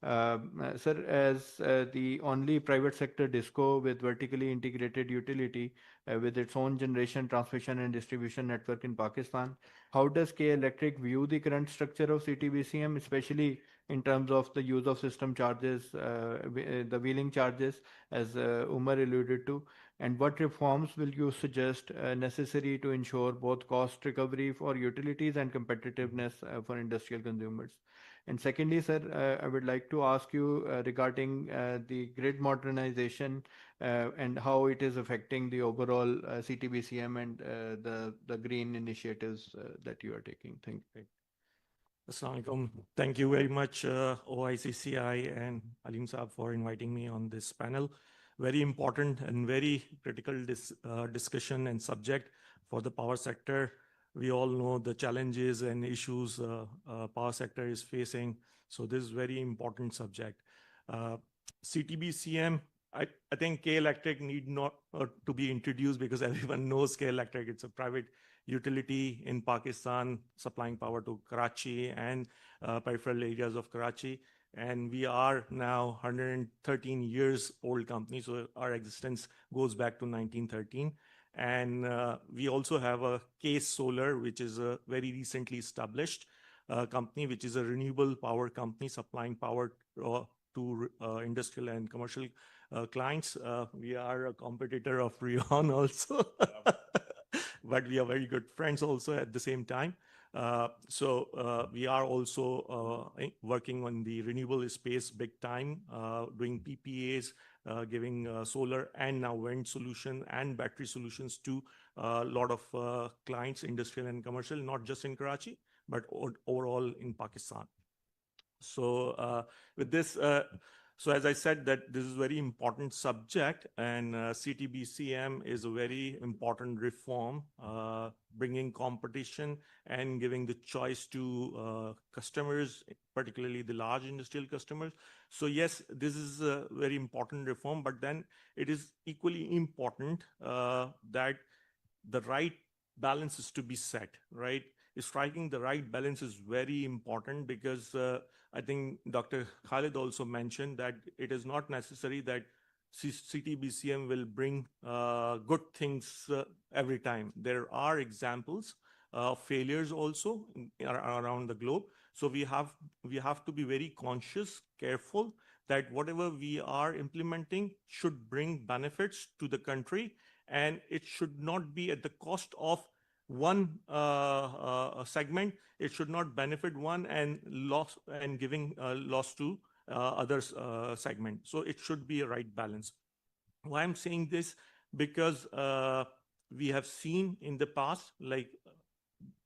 Sir, as the only private sector DISCO with vertically integrated utility with its own generation, transmission, and distribution network in Pakistan, how does K Electric view the current structure of CTBCM, especially in terms of the use of system charges, the wheeling charges, as Umar alluded to? And what reforms will you suggest necessary to ensure both cost recovery for utilities and competitiveness for industrial consumers? And secondly, sir, I would like to ask you regarding the grid modernization and how it is affecting the overall CTBCM and the green initiatives that you are taking. Thank you. Assalamu alaikum. Thank you very much, OICCI and Alim Saab, for inviting me on this panel. Very important and very critical discussion and subject for the power sector. We all know the challenges and issues power sector is facing. So this is very important subject. CTBCM, I think K Electric need not to be introduced because everyone knows K Electric. It's a private utility in Pakistan supplying power to Karachi and peripheral areas of Karachi. And we are now 113 years old company. So our existence goes back to 1913. And we also have a K Solar, which is a very recently established company, which is a renewable power company supplying power to industrial and commercial clients. We are a competitor of Rion also, but we are very good friends also at the same time. So we are also working on the renewable space big time, doing PPAs, giving solar and now wind solution and battery solutions to a lot of clients, industrial and commercial, not just in Karachi, but overall in Pakistan. So with this, so as I said, that this is a very important subject, and CTBCM is a very important reform, bringing competition and giving the choice to customers, particularly the large industrial customers. So yes, this is a very important reform, but then it is equally important that the right balance is to be set, right? striking the right balance is very important, because I think Dr. Khalid also mentioned that it is not necessary that CTBCM will bring good things every time. There are examples of failures also around the globe. So we have to be very conscious, careful, that whatever we are implementing should bring benefits to the country, and it should not be at the cost of one segment. It should not benefit one and giving loss to other segment. So it should be a right balance. Why I'm saying this? Because we have seen in the past, like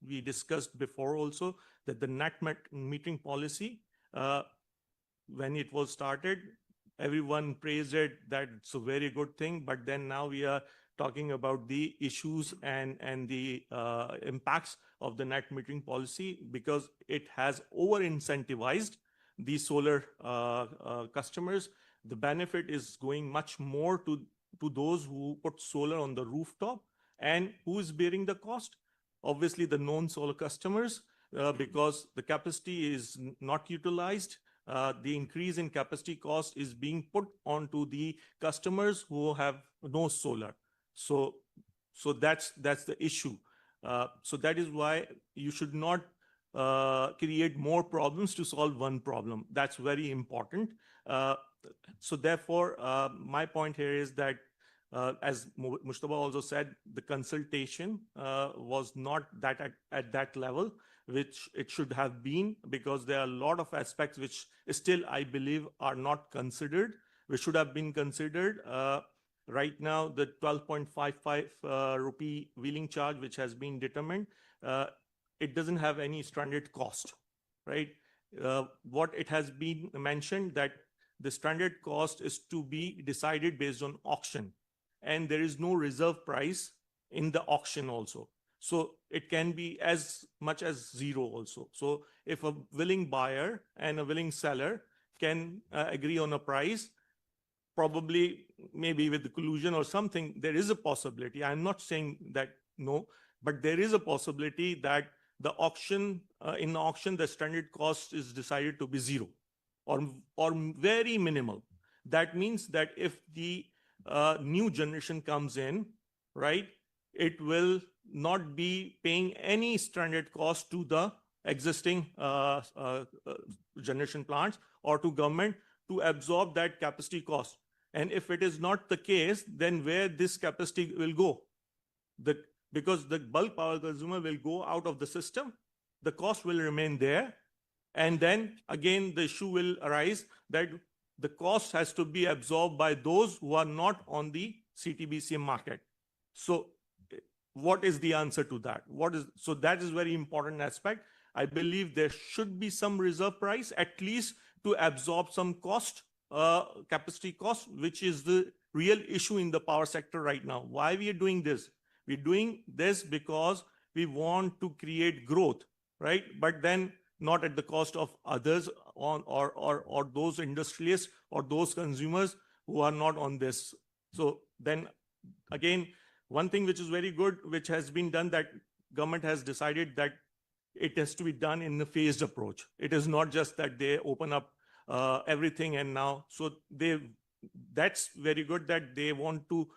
we discussed before also, that the net metering policy, when it was started, everyone praised it, that it's a very good thing. But then now we are talking about the issues and the impacts of the net metering policy, because it has over incentivized the solar customers. The benefit is going much more to those who put solar on the rooftop. And who is bearing the cost? Obviously the non-solar customers, because the capacity is not utilized. The increase in capacity cost is being put onto the customers who have no solar. So that's the issue. So that is why you should not create more problems to solve one problem. That's very important. So therefore, my point here is that, as Mushtaba also said, the consultation was not that at that level which it should have been, because there are a lot of aspects which still, I believe, are not considered, which should have been considered. Right now, the 12.55 rupee wheeling charge, which has been determined, it doesn't have any stranded cost, right? What it has been mentioned, that the stranded cost is to be decided based on auction, and there is no reserve price in the auction also. So it can be as much as zero also. So if a willing buyer and a willing seller can agree on a price, probably maybe with the collusion or something, there is a possibility. I'm not saying that no, but there is a possibility that the auction, in the auction, the stranded cost is decided to be zero or very minimal. That means that if the new generation comes in, right, it will not be paying any stranded cost to the existing generation plants or to government to absorb that capacity cost. And if it is not the case, then where this capacity will go? Because the bulk power consumer will go out of the system, the cost will remain there. And then again, the issue will arise that the cost has to be absorbed by those who are not on the CTBCM market. So what is the answer to that? So that is very important aspect. I believe there should be some reserve price, at least to absorb some cost, capacity cost, which is the real issue in the power sector right now. Why we are doing this? We're doing this because we want to create growth, right? But then not at the cost of others or those industrialists or those consumers who are not on this. So then again, one thing which is very good, which has been done, that government has decided that it has to be done in a phased approach. It is not just that they open up everything and now, so that's very good that they want to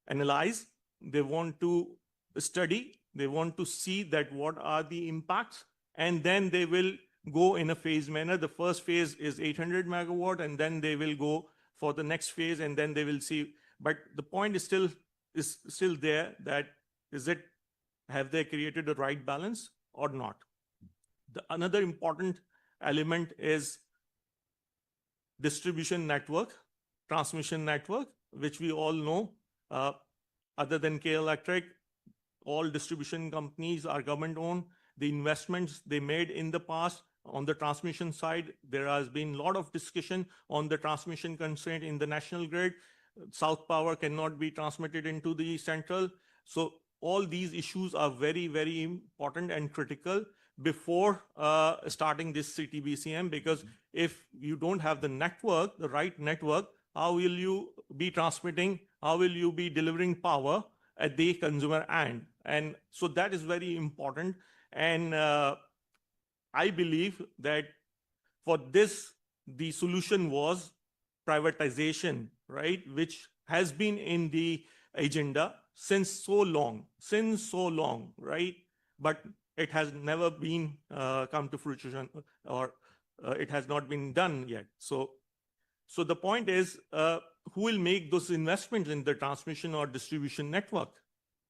analyze, they want to study, they want to see that what are the impacts, and then they will go in a phased manner. The first phase is 800 megawatt, and then they will go for the next phase, and then they will see. But the point is still there, that have they created the right balance or not? Another important element is distribution network, transmission network, which we all know. Other than K Electric, all distribution companies are government owned. The investments they made in the past on the transmission side, there has been a lot of discussion on the transmission constraint in the national grid. South power cannot be transmitted into the central. So all these issues are very, very important and critical before starting this CTBCM, because if you don't have the network, the right network, how will you be transmitting? How will you be delivering power at the consumer end? And so that is very important. And I believe that for this, the solution was privatization, right? Which has been in the agenda since so long, right? But it has never been come to fruition, or it has not been done yet. So the point is, who will make those investments in the transmission or distribution network,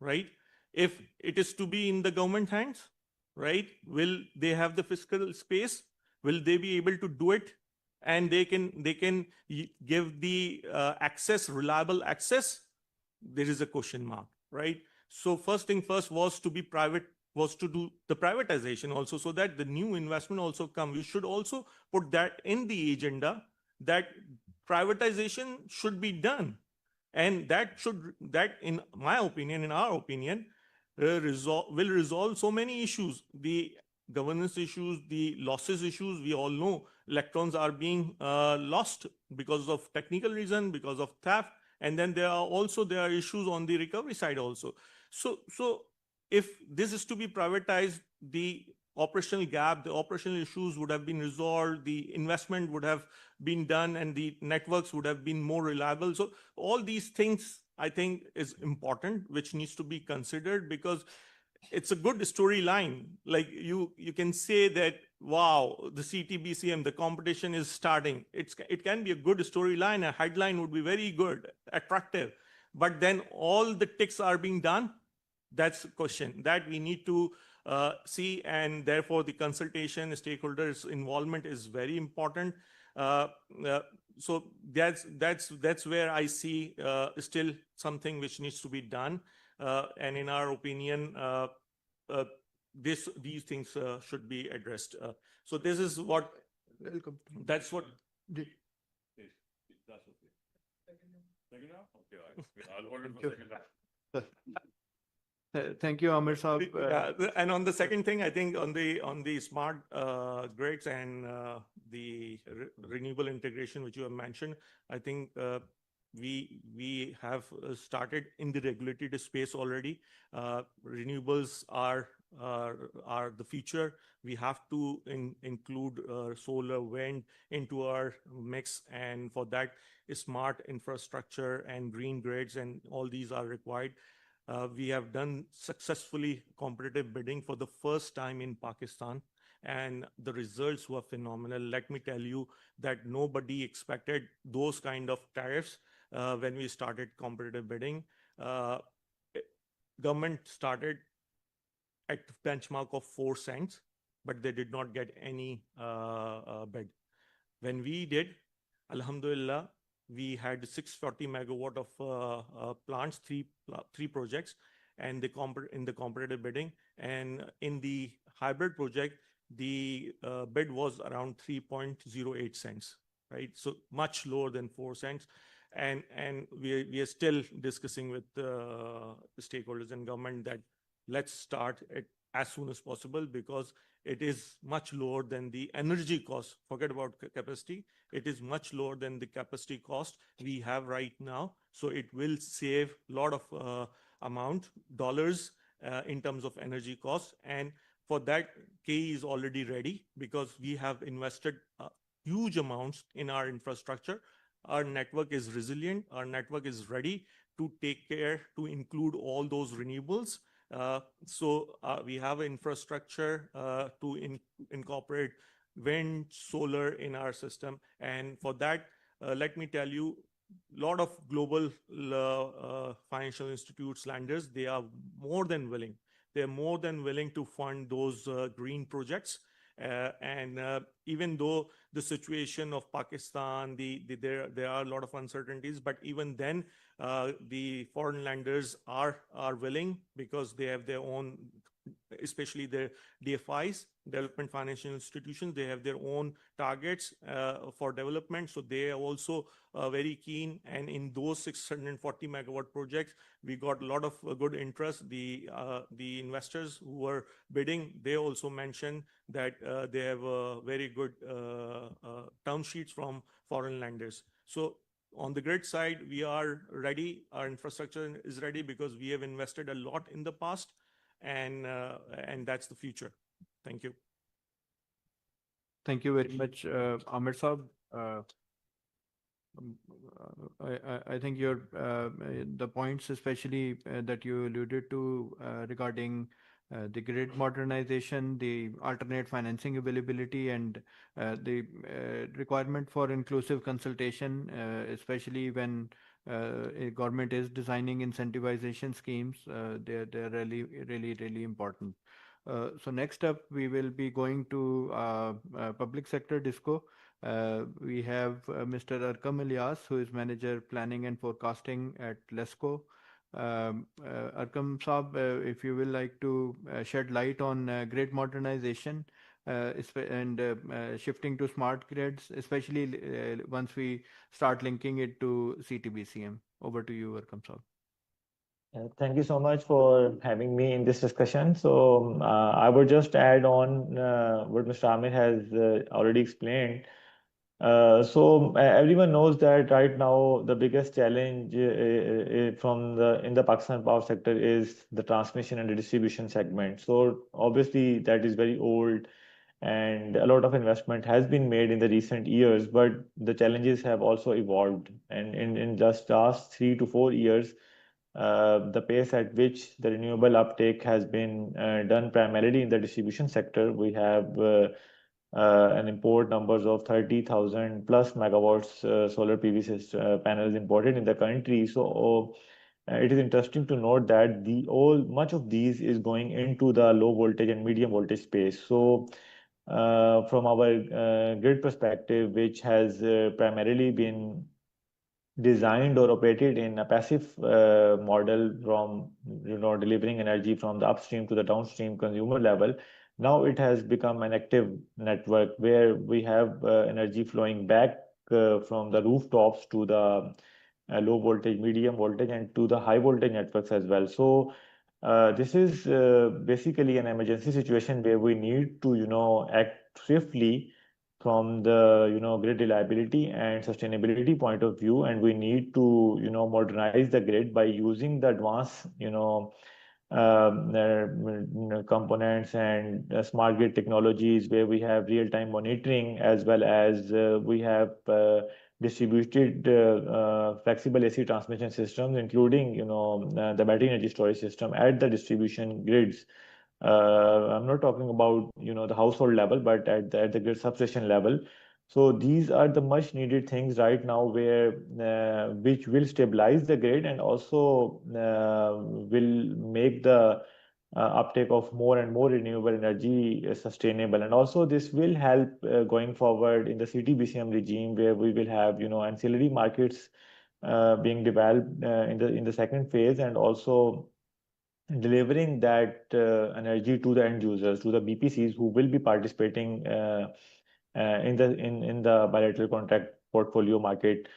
right? If it is to be in the government hands, right? Will they have the fiscal space? Will they be able to do it? And they can give the access, reliable access? There is a question mark, right? So first thing first was to be private, was to do the privatization also, so that the new investment also come. We should also put that in the agenda, that privatization should be done, and that in my opinion, in our opinion, will resolve so many issues, the governance issues, the losses issues. We all know electrons are being lost because of technical reason, because of theft, and then there are issues on the recovery side also. So if this is to be privatized, the operational gap, the operational issues would have been resolved, the investment would have been done, and the networks would have been more reliable. So all these things, I think, is important, which needs to be considered, because it's a good storyline. Like you can say that, wow, the CTBCM, the competition is starting. It can be a good storyline. A headline would be very good, attractive. But then all the ticks are being done. That's a question that we need to see, and therefore the consultation, stakeholders' involvement is very important. So that's where I see still something which needs to be done. And in our opinion, these things should be addressed. So this is what. Welcome. That's what. That's okay. Second round? Okay, I'll order for second round. Thank you, Amir Saab. Yeah, and on the second thing, I think on the smart grids and the renewable integration, which you have mentioned, I think we have started in the regulated space already. Renewables are the future. We have to include solar, wind into our mix, and for that, smart infrastructure and green grids and all these are required. We have done successfully competitive bidding for the first time in Pakistan, and the results were phenomenal. Let me tell you that nobody expected those kind of tariffs when we started competitive bidding. Government started at benchmark of 4 cents, but they did not get any bid. When we did, Alhamdulillah, we had 640 megawatt of plants, three projects, and in the competitive bidding. And in the hybrid project, the bid was around 3.08 cents, right? So much lower than 4 cents. And we are still discussing with stakeholders and government that let's start it as soon as possible, because it is much lower than the energy cost. Forget about capacity. It is much lower than the capacity cost we have right now. So it will save a lot of dollars in terms of energy costs. And for that, KE is already ready, because we have invested huge amounts in our infrastructure. Our network is resilient. Our network is ready to take care, to include all those renewables. So we have infrastructure to incorporate wind, solar in our system. And for that, let me tell you, a lot of global financial institutes, lenders, they are more than willing. They're more than willing to fund those green projects. And even though the situation of Pakistan, there are a lot of uncertainties, but even then, the foreign lenders are willing, because they have their own, especially their DFIs, development financial institutions, they have their own targets for development. So they are also very keen. And in those 640 megawatt projects, we got a lot of good interest. The investors who were bidding, they also mentioned that they have very good term sheets from foreign lenders. So on the grid side, we are ready. Our infrastructure is ready, because we have invested a lot in the past. and that's the future. Thank you. Thank you very much, Amir Saab. Um, I think the points, especially that you alluded to regarding the grid modernization, the alternate financing availability, and the requirement for inclusive consultation, especially when a government is designing incentivization schemes, they're really important. So next up, we will be going to public sector disco. We have Mr. Arkam Ilyas, who is Manager Planning and Forecasting at LESCO. Arkam Saab, if you will like to shed light on grid modernization and shifting to smart grids, especially once we start linking it to CTBCM. Over to you, Arkam Saab. Thank you so much for having me in this discussion. So I would just add on what Mr. Amir has already explained. Everyone knows that right now the biggest challenge in the Pakistan power sector is the transmission and the distribution segment. So obviously that is very old, and a lot of investment has been made in the recent years, but the challenges have also evolved. And in just last 3 to 4 years, the pace at which the renewable uptake has been done primarily in the distribution sector, we have an import numbers of 30,000 plus megawatts solar PV panels imported in the country. So it is interesting to note that much of these is going into the low voltage and medium voltage space. So from our grid perspective, which has primarily been designed or operated in a passive model from delivering energy from the upstream to the downstream consumer level. Now it has become an active network where we have energy flowing back from the rooftops to the low voltage, medium voltage, and to the high voltage networks as well. So this is basically an emergency situation where we need to act swiftly from the grid reliability and sustainability point of view, and we need to modernize the grid by using the advanced components and smart grid technologies, where we have real-time monitoring, as well as we have distributed flexible AC transmission systems, including the battery energy storage system at the distribution grids. I'm not talking about the household level, but at the grid substation level. So these are the much needed things right now, where which will stabilize the grid and also will make the uptake of more and more renewable energy sustainable. And also this will help going forward in the CTBCM regime, where we will have ancillary markets being developed in the second phase, and also delivering that energy to the end users, to the BPCs who will be participating in the bilateral contract portfolio market.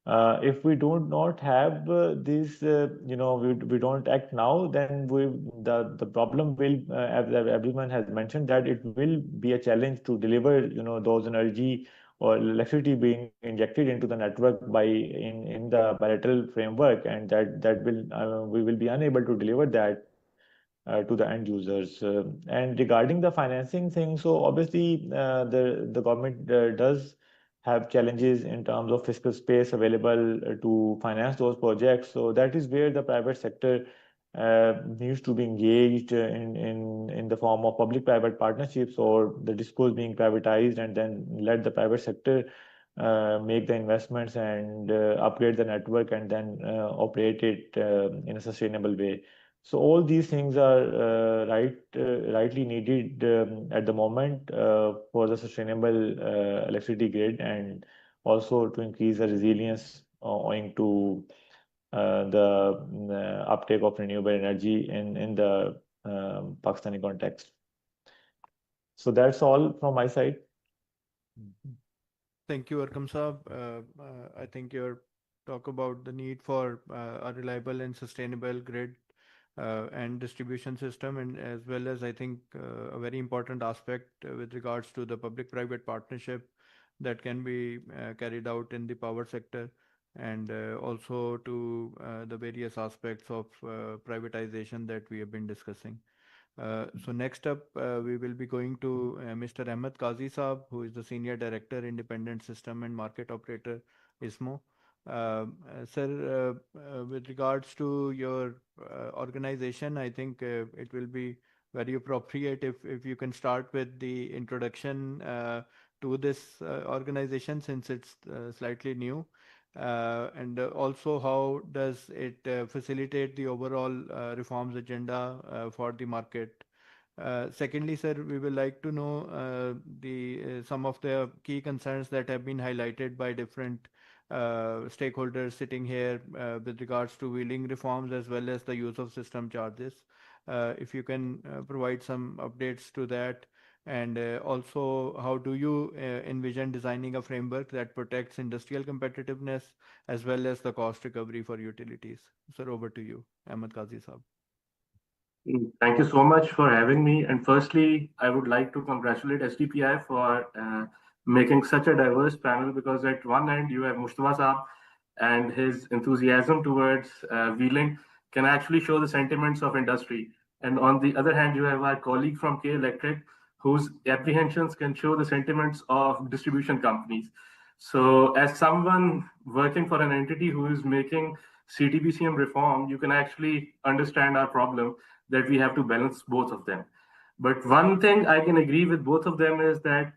If we do not have this, we don't act now, then the problem will, as everyone has mentioned, that it will be a challenge to deliver those energy or electricity being injected into the network in the bilateral framework, and that will we will be unable to deliver that to the end users. And regarding the financing thing, so obviously the government does have challenges in terms of fiscal space available to finance those projects. So that is where the private sector needs to be engaged in the form of public-private partnerships, or the discos being privatized, and then let the private sector make the investments and upgrade the network, and then operate it in a sustainable way. So all these things are rightly needed at the moment for the sustainable electricity grid, and also to increase the resilience owing to the uptake of renewable energy in the Pakistani context. So that's all from my side. Thank you, Arkam Saab. I think your talk about the need for a reliable and sustainable grid and distribution system, and as well as I think a very important aspect with regards to the public-private partnership that can be carried out in the power sector, and also to the various aspects of privatization that we have been discussing. So next up, we will be going to Mr. Ahmed Qazi Saab, who is the Senior Director, Independent System and Market Operator, ISMO. Sir, with regards to your organization, I think it will be very appropriate if you can start with the introduction to this organization, since it's slightly new. And also, how does it facilitate the overall reforms agenda for the market? Secondly, sir, we would like to know some of the key concerns that have been highlighted by different stakeholders sitting here with regards to wheeling reforms as well as the use of system charges. If you can provide some updates to that. And also, how do you envision designing a framework that protects industrial competitiveness as well as the cost recovery for utilities? Sir, over to you, Ahmed Qazi Saab. Thank you so much for having me. And firstly, I would like to congratulate SDPI for making such a diverse panel, because at one end you have Mustafa Saab, and his enthusiasm towards wheeling can actually show the sentiments of industry. And on the other hand, you have our colleague from K Electric, whose apprehensions can show the sentiments of distribution companies. So as someone working for an entity who is making CTBCM reform, you can actually understand our problem that we have to balance both of them. But one thing I can agree with both of them is that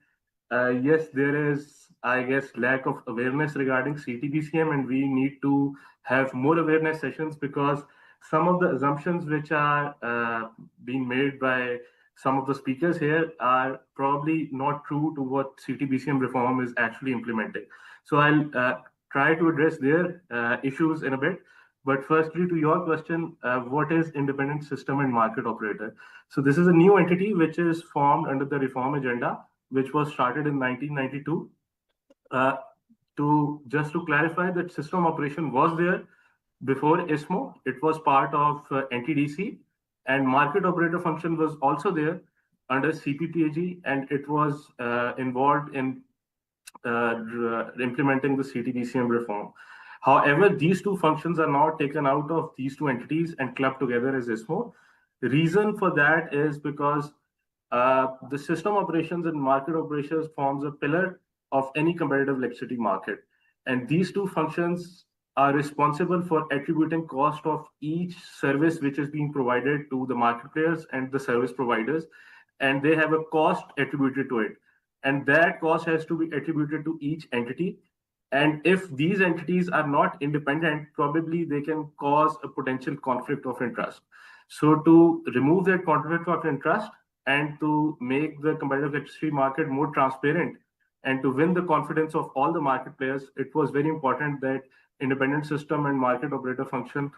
yes, there is, I guess, lack of awareness regarding CTBCM, and we need to have more awareness sessions, because some of the assumptions which are being made by some of the speakers here are probably not true to what CTBCM reform is actually implementing. So I'll try to address their issues in a bit. But firstly, to your question, what is independent system and market operator? So this is a new entity which is formed under the reform agenda, which was started in 1992. Just to clarify, that system operation was there before ISMO. It was part of NTDC, and market operator function was also there under CPPAG, and it was involved in implementing the CTBCM reform. However, these two functions are now taken out of these two entities and clubbed together as ISMO. The reason for that is because the system operations and market operations forms a pillar of any competitive electricity market. And these two functions are responsible for attributing cost of each service which is being provided to the market players and the service providers. And they have a cost attributed to it. And that cost has to be attributed to each entity. And if these entities are not independent, probably they can cause a potential conflict of interest. So to remove that conflict of interest and to make the competitive electricity market more transparent and to win the confidence of all the market players, it was very important that independent system and market operator function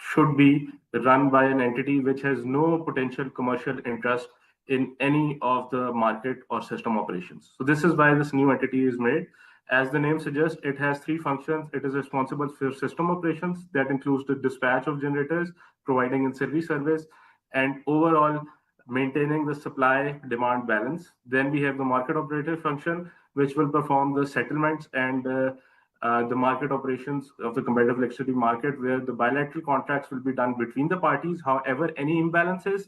should be run by an entity which has no potential commercial interest in any of the market or system operations. So this is why this new entity is made. As the name suggests, it has three functions. It is responsible for system operations. That includes the dispatch of generators, providing ancillary service, and overall maintaining the supply-demand balance. Then we have the market operator function, which will perform the settlements and the market operations of the competitive electricity market, where the bilateral contracts will be done between the parties. However, any imbalances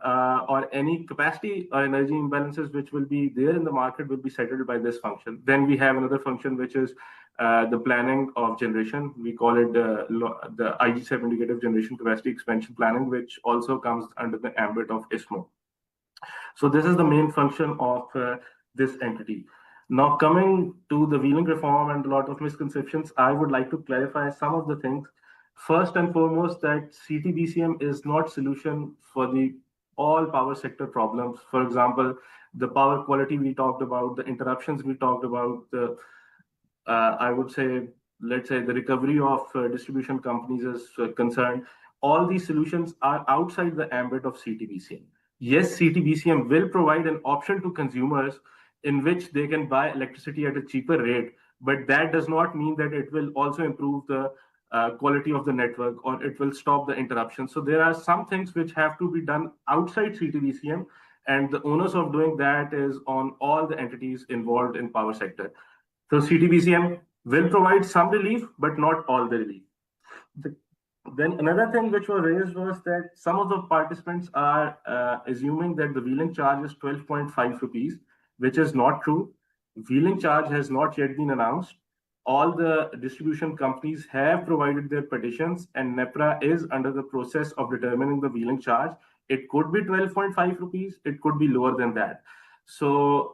or any capacity or energy imbalances which will be there in the market will be settled by this function. Then we have another function which is the planning of generation. We call it the IGCEP indicative generation capacity expansion planning, which also comes under the ambit of ISMO. So this is the main function of this entity. Now coming to the wheeling reform and a lot of misconceptions, I would like to clarify some of the things. First and foremost, that CTBCM is not solution for the all power sector problems. For example, the power quality we talked about, the interruptions we talked about, the I would say, let's say the recovery of distribution companies is concerned. All these solutions are outside the ambit of CTBCM. Yes, CTBCM will provide an option to consumers in which they can buy electricity at a cheaper rate, but that does not mean that it will also improve the quality of the network or it will stop the interruption. So there are some things which have to be done outside CTBCM, and the onus of doing that is on all the entities involved in power sector. So CTBCM will provide some relief, but not all the relief. Then another thing which was raised was that some of the participants are assuming that the wheeling charge is 12.5 rupees, which is not true. Wheeling charge has not yet been announced. All the distribution companies have provided their petitions, and NEPRA is under the process of determining the wheeling charge. It could be 12.5 rupees, it could be lower than that. So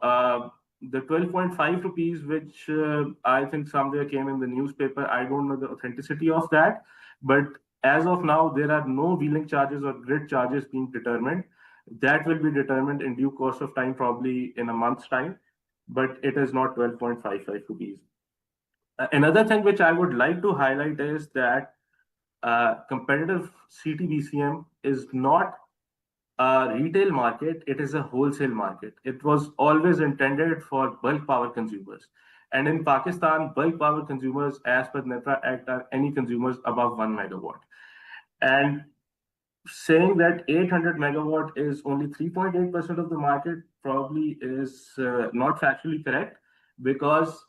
the 12.5 rupees, which I think somewhere came in the newspaper, I don't know the authenticity of that, but as of now, there are no wheeling charges or grid charges being determined. That will be determined in due course of time, probably in a month's time, but it is not 12.55 rupees. Another thing which I would like to highlight is that competitive CTBCM is not a retail market, it is a wholesale market. It was always intended for bulk power consumers. And in Pakistan, bulk power consumers, as per NEPRA Act, are any consumers above 1 megawatt. And saying that 800 megawatt is only 3.8% of the market probably is not factually correct, because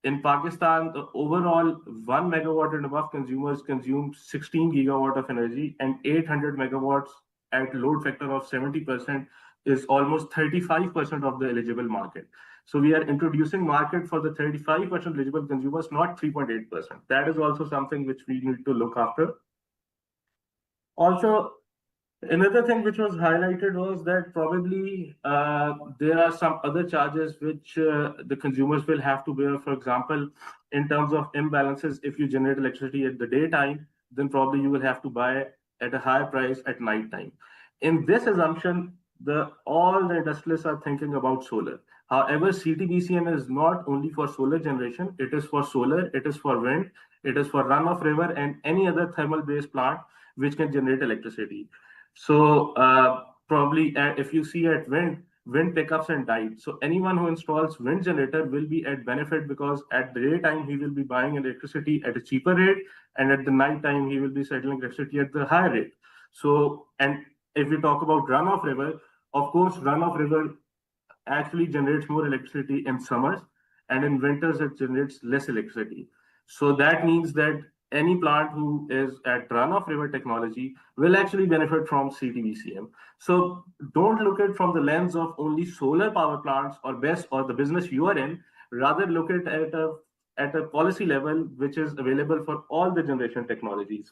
in Pakistan, the overall 1 megawatt and above consumers consume 16 gigawatt of energy, and 800 megawatts at load factor of 70% is almost 35% of the eligible market. So we are introducing market for the 35% eligible consumers, not 3.8%. That is also something which we need to look after. Also, another thing which was highlighted was that probably there are some other charges which the consumers will have to bear. For example, in terms of imbalances, if you generate electricity at the daytime, then probably you will have to buy at a higher price at night time. In this assumption, all the industrialists are thinking about solar. However, CTBCM is not only for solar generation, it is for solar, it is for wind, it is for run-of-river and any other thermal-based plant which can generate electricity. So probably if you see at wind pickups and died. So anyone who installs wind generator will be at benefit, because at the daytime he will be buying electricity at a cheaper rate, and at the night time he will be settling electricity at the higher rate. So, and if we talk about run-of-river, of course, run-of-river actually generates more electricity in summers, and in winters it generates less electricity. So that means that any plant who is at run-of-river technology will actually benefit from CTBCM. So don't look at it from the lens of only solar power plants or BESS or the business you are in. Rather look at a policy level which is available for all the generation technologies.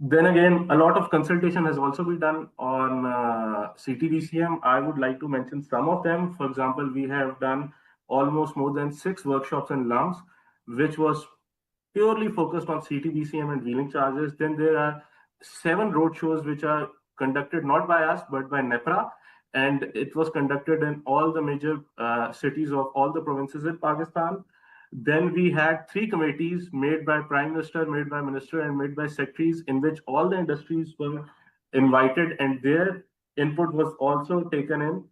Then again, a lot of consultation has also been done on CTBCM. I would like to mention some of them. For example, we have done almost more than 6 workshops in LUMS, which was purely focused on CTBCM and wheeling charges. Then there are 7 roadshows which are conducted not by us, but by NEPRA. And it was conducted in all the major cities of all the provinces in Pakistan. Then we had 3 committees made by Prime Minister, made by Minister, and made by secretaries, in which all the industries were invited, and their input was also taken in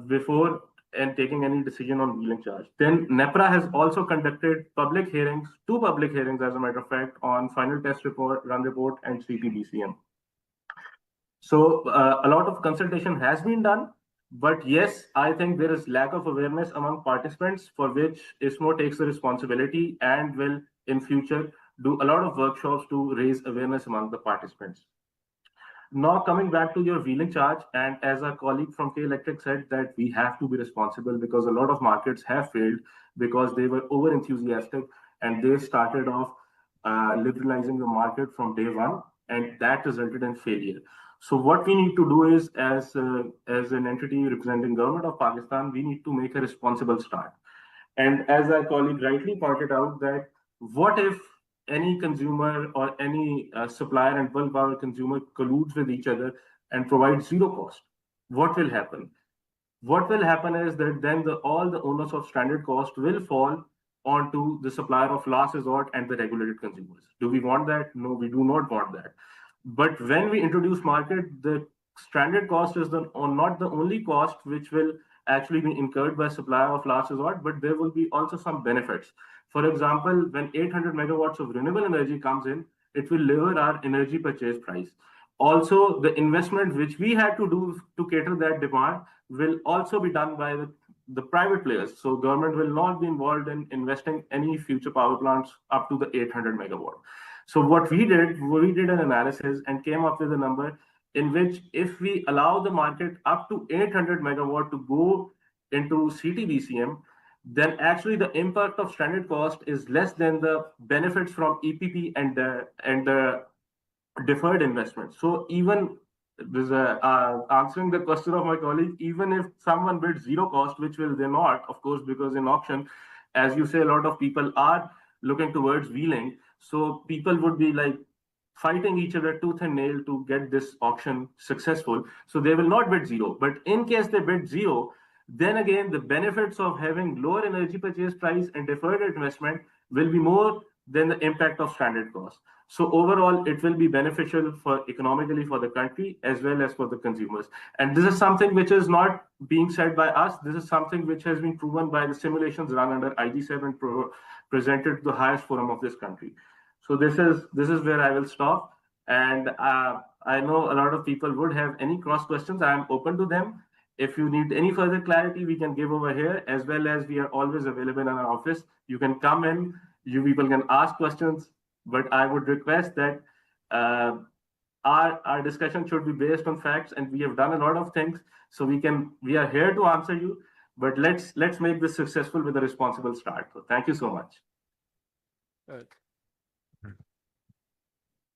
before and taking any decision on wheeling charge. Then NEPRA has also conducted public hearings, 2 public hearings, as a matter of fact, on final test report, run report, and CTBCM. So a lot of consultation has been done. But yes, I think there is lack of awareness among participants, for which ISMO takes the responsibility and will in future do a lot of workshops to raise awareness among the participants. Now coming back to your wheeling charge, and as our colleague from K Electric said, that we have to be responsible, because a lot of markets have failed because they were over enthusiastic and they started off liberalizing the market from day one, and that resulted in failure. So what we need to do is, as an entity representing government of Pakistan, we need to make a responsible start. And as our colleague rightly pointed out, that what if any consumer or any supplier and bulk power consumer colludes with each other and provides zero cost? What will happen? What will happen is that then all the onus of stranded cost will fall onto the supplier of last resort and the regulated consumers. Do we want that? No, we do not want that. But when we introduce market, the stranded cost is not the only cost which will actually be incurred by supplier of last resort, but there will be also some benefits. For example, when 800 megawatts of renewable energy comes in, it will lower our energy purchase price. Also, the investment which we had to do to cater that demand will also be done by the private players. So government will not be involved in investing any future power plants up to the 800 megawatt. So what we did an analysis and came up with a number in which if we allow the market up to 800 megawatt to go into CTBCM, then actually the impact of stranded cost is less than the benefits from EPP and the deferred investment. So even there's answering the question of my colleague, even if someone bids zero cost, which will they not, of course, because in auction, as you say, a lot of people are looking towards wheeling. So people would be like fighting each other tooth and nail to get this auction successful. So they will not bid zero. But in case they bid zero, then again, the benefits of having lower energy purchase price and deferred investment will be more than the impact of stranded costs. So overall, it will be beneficial for economically for the country as well as for the consumers. And this is something which is not being said by us. This is something which has been proven by the simulations run under IG7 presented to the highest forum of this country. So this is where I will stop. And I know a lot of people would have any cross questions. I am open to them. If you need any further clarity, we can give over here, as well as we are always available in our office. You can come in, you people can ask questions, but I would request that our discussion should be based on facts, and we have done a lot of things, so we are here to answer you, but let's make this successful with a responsible start. So thank you so much.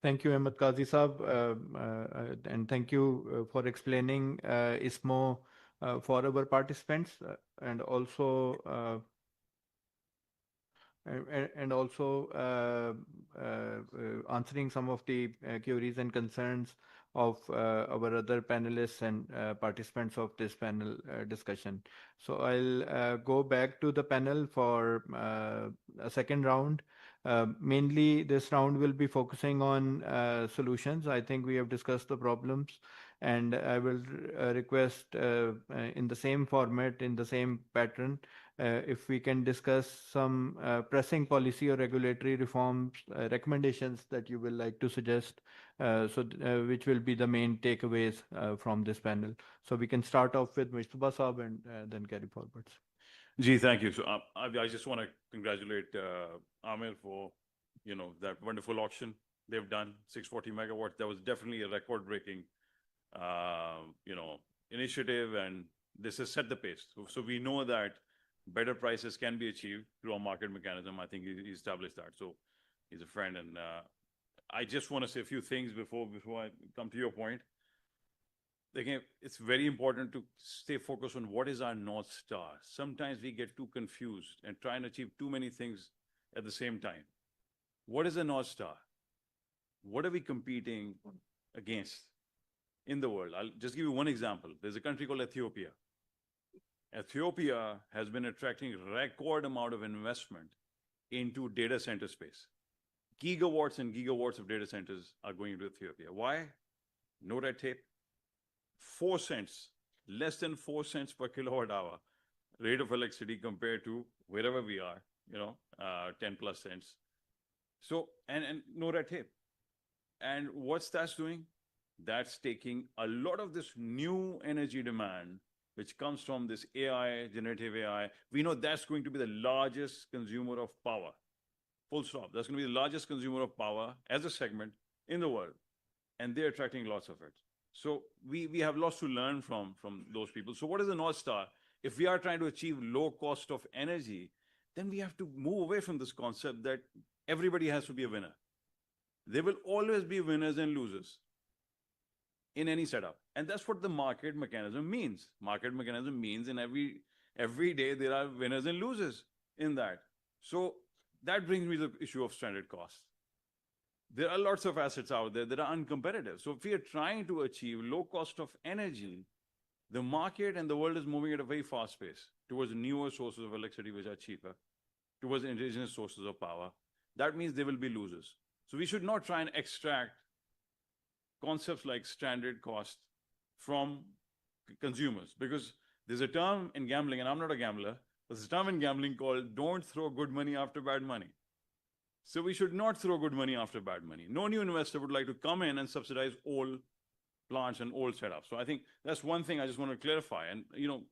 Thank you, Ahmed Qazi Saab, and thank you for explaining ISMO for our participants, and also answering some of the queries and concerns of our other panelists and participants of this panel discussion. So I'll go back to the panel for a second round. Mainly, this round will be focusing on solutions. I think we have discussed the problems, and I will request in the same format, in the same pattern, if we can discuss some pressing policy or regulatory reforms recommendations that you will like to suggest, which will be the main takeaways from this panel. So we can start off with Mr. Saab and then carry forwards. Gee, thank you. So I just want to congratulate Amir for, that wonderful auction they've done, 640 megawatts. That was definitely a record-breaking, initiative, and this has set the pace. So we know that better prices can be achieved through a market mechanism. I think he established that. So he's a friend, and I just want to say a few things before I come to your point. Again, it's very important to stay focused on what is our North Star. Sometimes we get too confused and try and achieve too many things at the same time. What is the North Star? What are we competing against in the world? I'll just give you one example. There's a country called Ethiopia. Ethiopia has been attracting record amount of investment into data center space. Gigawatts and gigawatts of data centers are going into Ethiopia. Why? No red tape. 4 cents, less than 4 cents per kilowatt hour rate of electricity compared to wherever we are, 10 plus cents. So, and no red tape. And what's that doing? That's taking a lot of this new energy demand, which comes from this AI, generative AI. We know that's going to be the largest consumer of power. Full stop. That's going to be the largest consumer of power as a segment in the world. And they're attracting lots of it. So we have lots to learn from those people. So what is the North Star? If we are trying to achieve low cost of energy, then we have to move away from this concept that everybody has to be a winner. There will always be winners and losers in any setup. And that's what the market mechanism means. Market mechanism means in every day there are winners and losers in that. So that brings me to the issue of stranded costs. There are lots of assets out there that are uncompetitive. So if we are trying to achieve low cost of energy, the market and the world is moving at a very fast pace towards newer sources of electricity which are cheaper, towards indigenous sources of power. That means there will be losers. So we should not try and extract concepts like stranded cost from consumers, because there's a term in gambling, and I'm not a gambler, there's a term in gambling called don't throw good money after bad money. So we should not throw good money after bad money. No new investor would like to come in and subsidize old plants and old setups. So I think that's one thing I just want to clarify. And,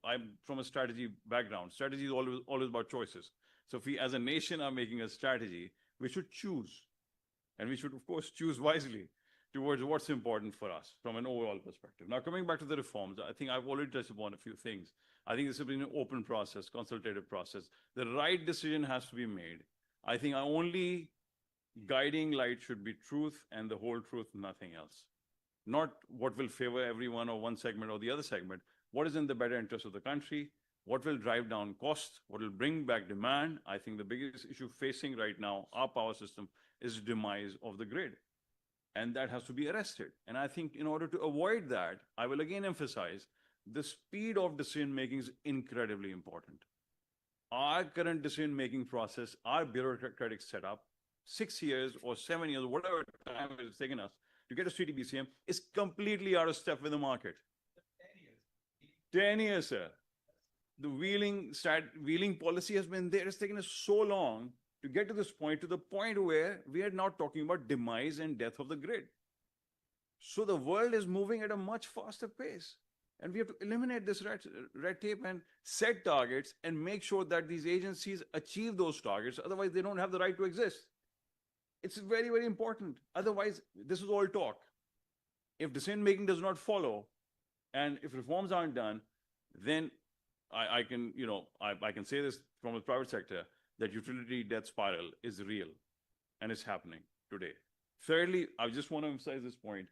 I'm from a strategy background. Strategy is always about choices. So if we as a nation are making a strategy, we should choose. And we should, of course, choose wisely towards what's important for us from an overall perspective. Now, coming back to the reforms, I think I've already touched upon a few things. I think this has been an open process, consultative process. The right decision has to be made. I think our only guiding light should be truth and the whole truth, nothing else. Not what will favor everyone or one segment or the other segment. What is in the better interest of the country? What will drive down costs? What will bring back demand? I think the biggest issue facing right now, our power system, is demise of the grid. And that has to be arrested. And I think in order to avoid that, I will again emphasize the speed of decision-making is incredibly important. Our current decision-making process, our bureaucratic setup, 6 years or 7 years, whatever time it has taken us to get a CTBCM, is completely out of step with the market. 10 years, sir. The wheeling policy has been there. It's taken us so long to get to this point, to the point where we are now talking about demise and death of the grid. So the world is moving at a much faster pace. And we have to eliminate this red tape and set targets and make sure that these agencies achieve those targets. Otherwise, they don't have the right to exist. It's very, very important. Otherwise, this is all talk. If decision-making does not follow, and if reforms aren't done, then I can say this from the private sector, that utility death spiral is real and it's happening today. Thirdly, I just want to emphasize this point.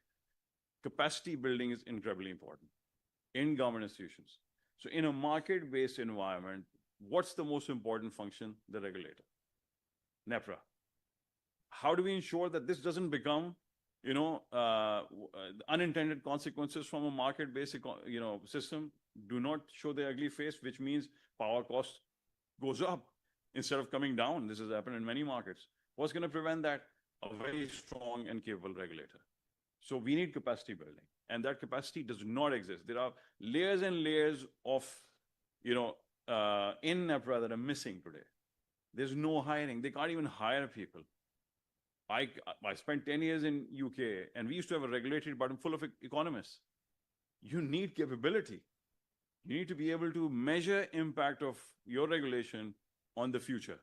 Capacity building is incredibly important in government institutions. So in a market-based environment, what's the most important function? The regulator, NEPRA. How do we ensure that this doesn't become, unintended consequences from a market-based, system do not show the ugly face, which means power cost goes up instead of coming down. This has happened in many markets. What's going to prevent that? A very strong and capable regulator. So we need capacity building, and that capacity does not exist. There are layers and layers of, in NEPRA that are missing today. There's no hiring. They can't even hire people. I spent 10 years in UK, and we used to have a regulatory department full of economists. You need capability. You need to be able to measure impact of your regulation on the future,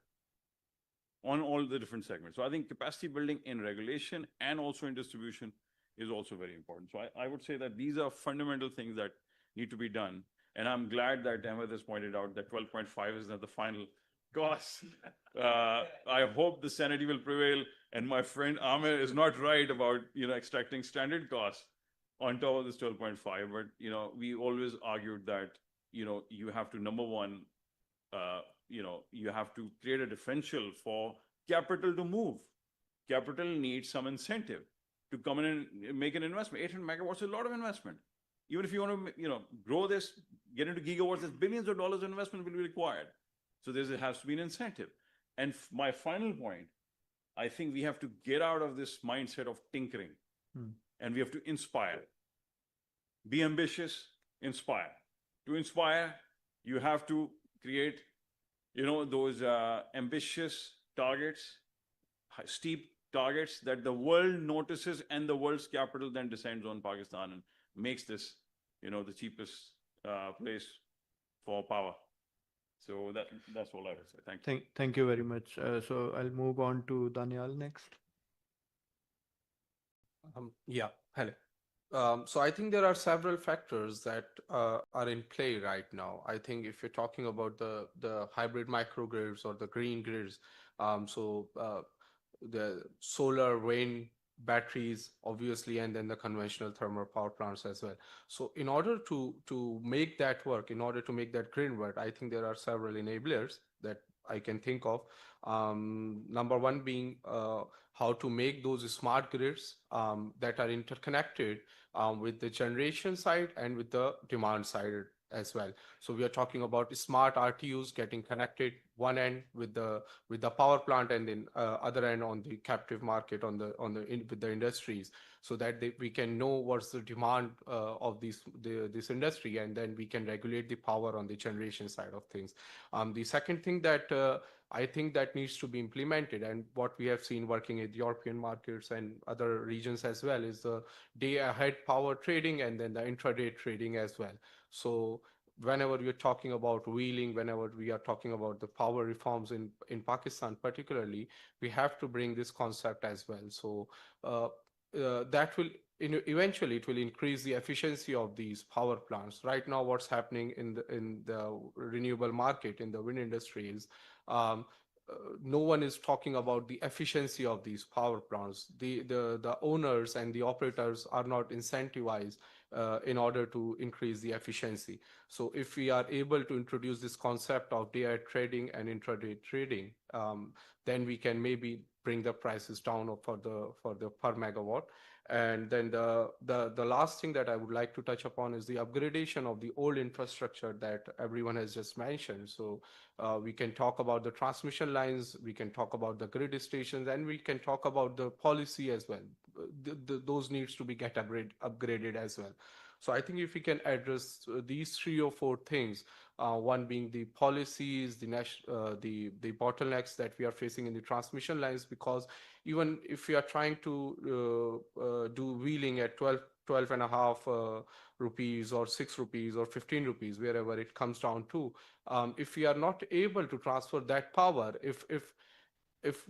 on all the different segments. So I think capacity building in regulation and also in distribution is also very important. So I would say that these are fundamental things that need to be done. And I'm glad that Ahmed has pointed out that 12.5 is not the final cost. I hope the sanity will prevail. And my friend Amir is not right about, extracting standard costs on top of this 12.5. But, we always argued that, you have to, number one, you have to create a differential for capital to move. Capital needs some incentive to come in and make an investment. 800 megawatts is a lot of investment. Even if you want to, grow this, get into gigawatts, there's billions of dollars of investment will be required. So there has to be an incentive. And my final point, I think we have to get out of this mindset of tinkering, and we have to inspire. Be ambitious, inspire. To inspire, you have to create, those ambitious targets, steep targets that the world notices, and the world's capital then descends on Pakistan and makes this, the cheapest place for power. So that's all I would say. Thank you. Thank you very much. So I'll move on to Daniel next. Hello. So I think there are several factors that are in play right now. I think if you're talking about the hybrid microgrids or the green grids, the solar, wind, batteries, obviously, and then the conventional thermal power plants as well. So in order to make that work, in order to make that grid work, I think there are several enablers that I can think of. Number one being how to make those smart grids that are interconnected with the generation side and with the demand side as well. So we are talking about smart RTUs getting connected one end with the power plant, and then other end on the captive market with the industries, so that we can know what's the demand of this industry, and then we can regulate the power on the generation side of things. The second thing that I think that needs to be implemented, and what we have seen working in European markets and other regions as well, is the day ahead power trading and then the intraday trading as well. So whenever we're talking about wheeling, whenever we are talking about the power reforms in Pakistan particularly, we have to bring this concept as well. So that will eventually it will increase the efficiency of these power plants. Right now, what's happening in the renewable market, in the wind industry is no one is talking about the efficiency of these power plants. The owners and the operators are not incentivized in order to increase the efficiency. So if we are able to introduce this concept of day-ahead trading and intraday trading, then we can maybe bring the prices down for the per megawatt. And then the last thing that I would like to touch upon is the upgradation of the old infrastructure that everyone has just mentioned. So we can talk about the transmission lines, we can talk about the grid stations, and we can talk about the policy as well. Those needs to be upgraded as well. So I think if we can address these 3 or 4 things, one being the policies, the bottlenecks that we are facing in the transmission lines, because even if we are trying to do wheeling at 12 and a half rupees or 6 rupees or 15 rupees, wherever it comes down to, if we are not able to transfer that power, if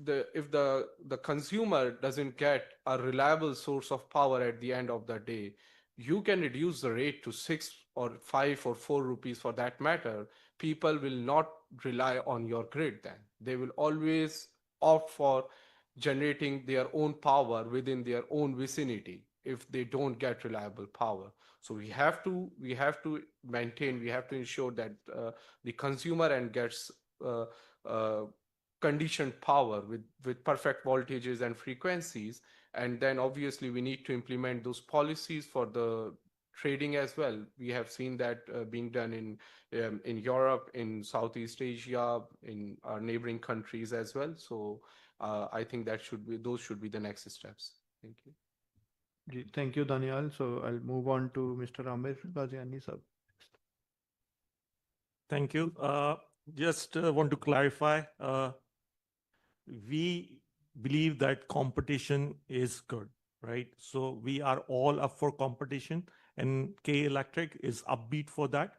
the consumer doesn't get a reliable source of power at the end of the day, you can reduce the rate to 6 or 5 or 4 rupees for that matter. People will not rely on your grid then. They will always opt for generating their own power within their own vicinity if they don't get reliable power. So we have to maintain, we have to ensure that the consumer and gets conditioned power with perfect voltages and frequencies. And then obviously we need to implement those policies for the trading as well. We have seen that being done in Europe, in Southeast Asia, in our neighboring countries as well. So I think those should be the next steps. Thank you. Thank you, Daniel. So I'll move on to Mr. Amir Ghaziani sir. Thank you. Just want to clarify. We believe that competition is good, right? So we are all up for competition, and K Electric is upbeat for that.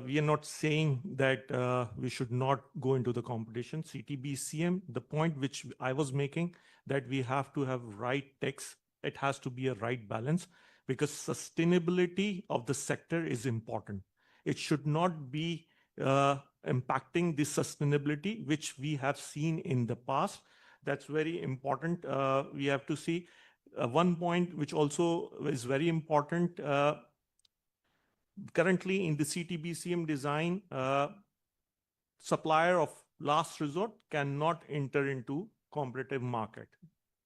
We are not saying that we should not go into the competition. CTBCM, the point which I was making, that we have to have right techs. It has to be a right balance, because sustainability of the sector is important. It should not be impacting the sustainability which we have seen in the past. That's very important. We have to see one point which also is very important. Currently in the CTBCM design, supplier of last resort cannot enter into competitive market.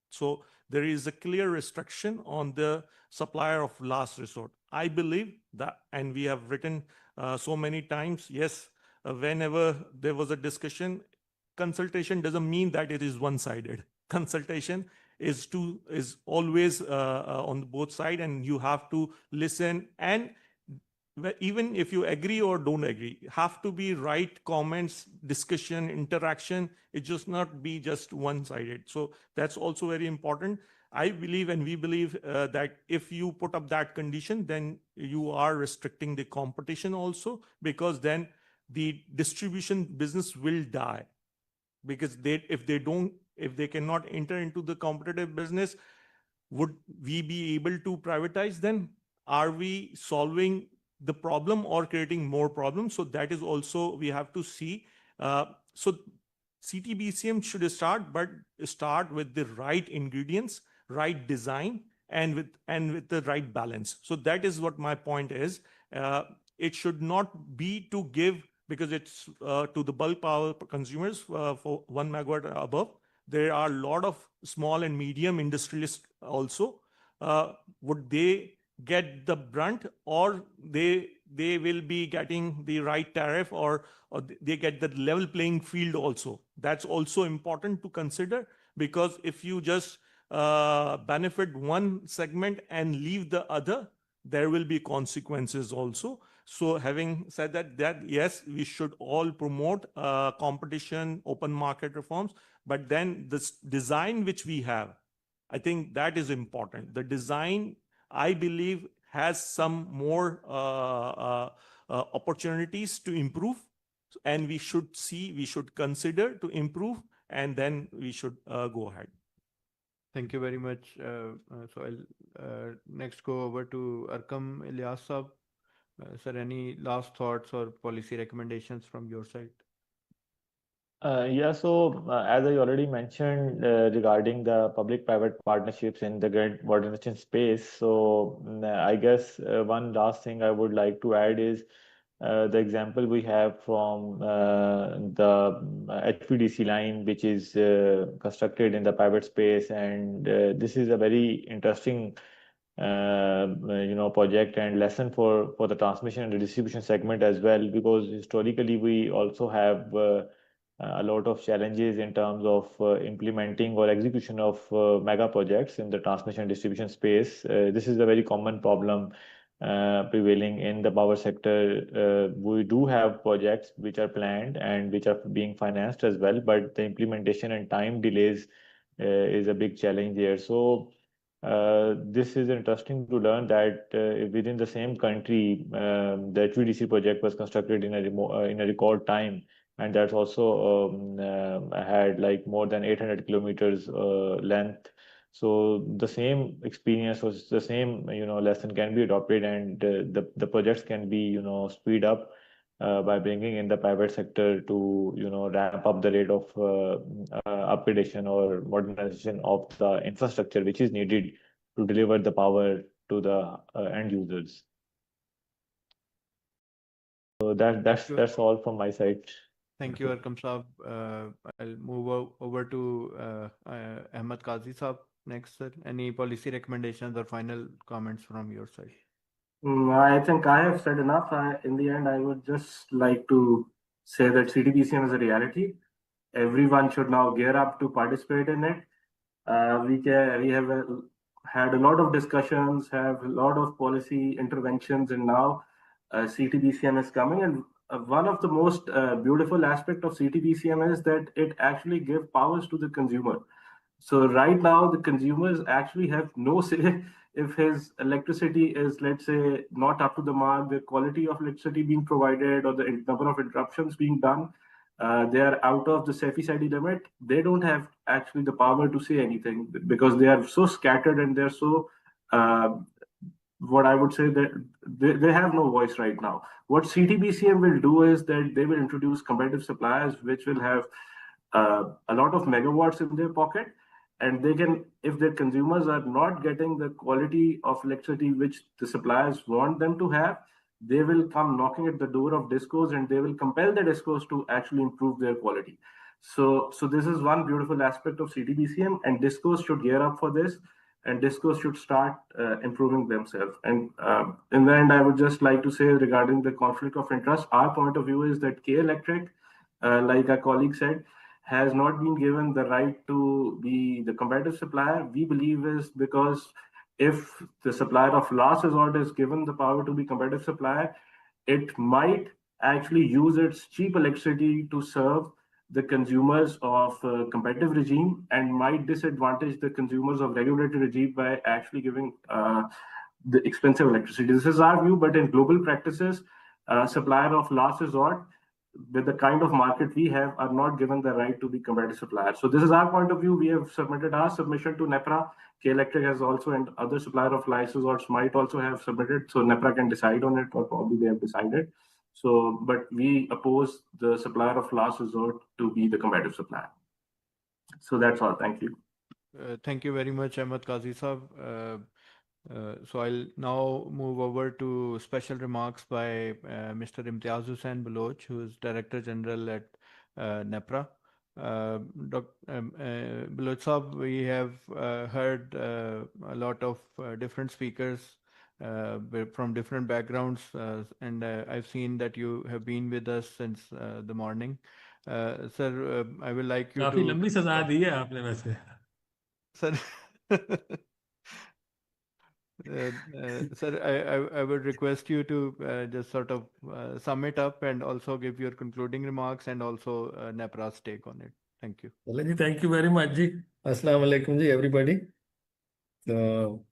So there is a clear restriction on the supplier of last resort. I believe that, and we have written so many times, yes, whenever there was a discussion, consultation doesn't mean that it is one-sided. Consultation is always on both sides, and you have to listen. And even if you agree or don't agree, have to be right comments, discussion, interaction. It just not be just one-sided. So that's also very important. I believe, and we believe that if you put up that condition, then you are restricting the competition also, because then the distribution business will die. Because if they cannot enter into the competitive business, would we be able to privatize them? Are we solving the problem or creating more problems? So that is also we have to see. So CTBCM should start with the right ingredients, right design, and with the right balance. So that is what my point is. It should not be to give, because it's to the bulk power consumers for 1 megawatt above. There are a lot of small and medium industrialists also. Would they get the brunt, or they will be getting the right tariff, or they get the level playing field also? That's also important to consider, because if you just benefit one segment and leave the other, there will be consequences also. So having said that yes, we should all promote competition, open market reforms, but then this design which we have, I think that is important. The design, I believe, has some more opportunities to improve, and we should consider to improve, and then we should go ahead. Thank you very much. So I'll next go over to Arkam Ilyas Saab. Sir, any last thoughts or policy recommendations from your side? Yeah, so as I already mentioned regarding the public-private partnerships in the grid modernization space, so I guess one last thing I would like to add is the example we have from the HVDC line, which is constructed in the private space, and this is a very interesting project and lesson for the transmission and the distribution segment as well, because historically we also have a lot of challenges in terms of implementing or execution of mega projects in the transmission and distribution space. This is a very common problem prevailing in the power sector. We do have projects which are planned and which are being financed as well, but the implementation and time delays is a big challenge there. So this is interesting to learn that within the same country, the HVDC project was constructed in a record time, and that's also had like more than 800 kilometers length. So the same experience was the same, lesson can be adopted, and the projects can be, speed up by bringing in the private sector to, ramp up the rate of upgradation or modernization of the infrastructure which is needed to deliver the power to the end users. So that's all from my side. Thank you, Arkam Saab. I'll move over to Ahmed Qazi Saab next, sir. Any policy recommendations or final comments from your side? I think I have said enough. In the end, I would just like to say that CTBCM is a reality. Everyone should now gear up to participate in it. We have had a lot of discussions, have a lot of policy interventions, and now CTBCM is coming. And one of the most beautiful aspect of CTBCM is that it actually gives powers to the consumer. So right now, the consumers actually have no say if his electricity is, let's say, not up to the mark, the quality of electricity being provided, or the number of interruptions being done. They are out of the SEFI limit. They don't have actually the power to say anything because they are so scattered and they're so, what I would say, that they have no voice right now. What CTBCM will do is that they will introduce competitive suppliers which will have a lot of megawatts in their pocket, and they can, if their consumers are not getting the quality of electricity which the suppliers want them to have, they will come knocking at the door of discos and they will compel the discos to actually improve their quality. So this is one beautiful aspect of CTBCM, and discos should gear up for this, and discos should start improving themselves. And in the end, I would just like to say regarding the conflict of interest, our point of view is that K Electric, like our colleague said, has not been given the right to be the competitive supplier. We believe is because if the supplier of last resort is given the power to be competitive supplier, it might actually use its cheap electricity to serve the consumers of competitive regime and might disadvantage the consumers of regulated regime by actually giving the expensive electricity. This is our view, but in global practices, supplier of last resort with the kind of market we have are not given the right to be competitive suppliers. So this is our point of view. We have submitted our submission to NEPRA. K Electric has also, and other supplier of last resorts might also have submitted. So NEPRA can decide on it, or probably they have decided. So, but we oppose the supplier of last resort to be the competitive supplier. So that's all. Thank you. Thank you very much, Ahmed Qazi Saab. So I'll now move over to special remarks by Mr. Imtiaz Hussain Baloch, who is Director General at NEPRA. Baloch Saab, we have heard a lot of different speakers from different backgrounds, and I've seen that you have been with us since the morning. Sir, I will like you to... काफी लंबी सजा दी है आपने वैसे. Sir, sir, I would request you to just sort of sum it up and also give your concluding remarks and also NEPRA's take on it. Thank you. Thank you very much, ji. Assalamu alaikum, ji, everybody. So,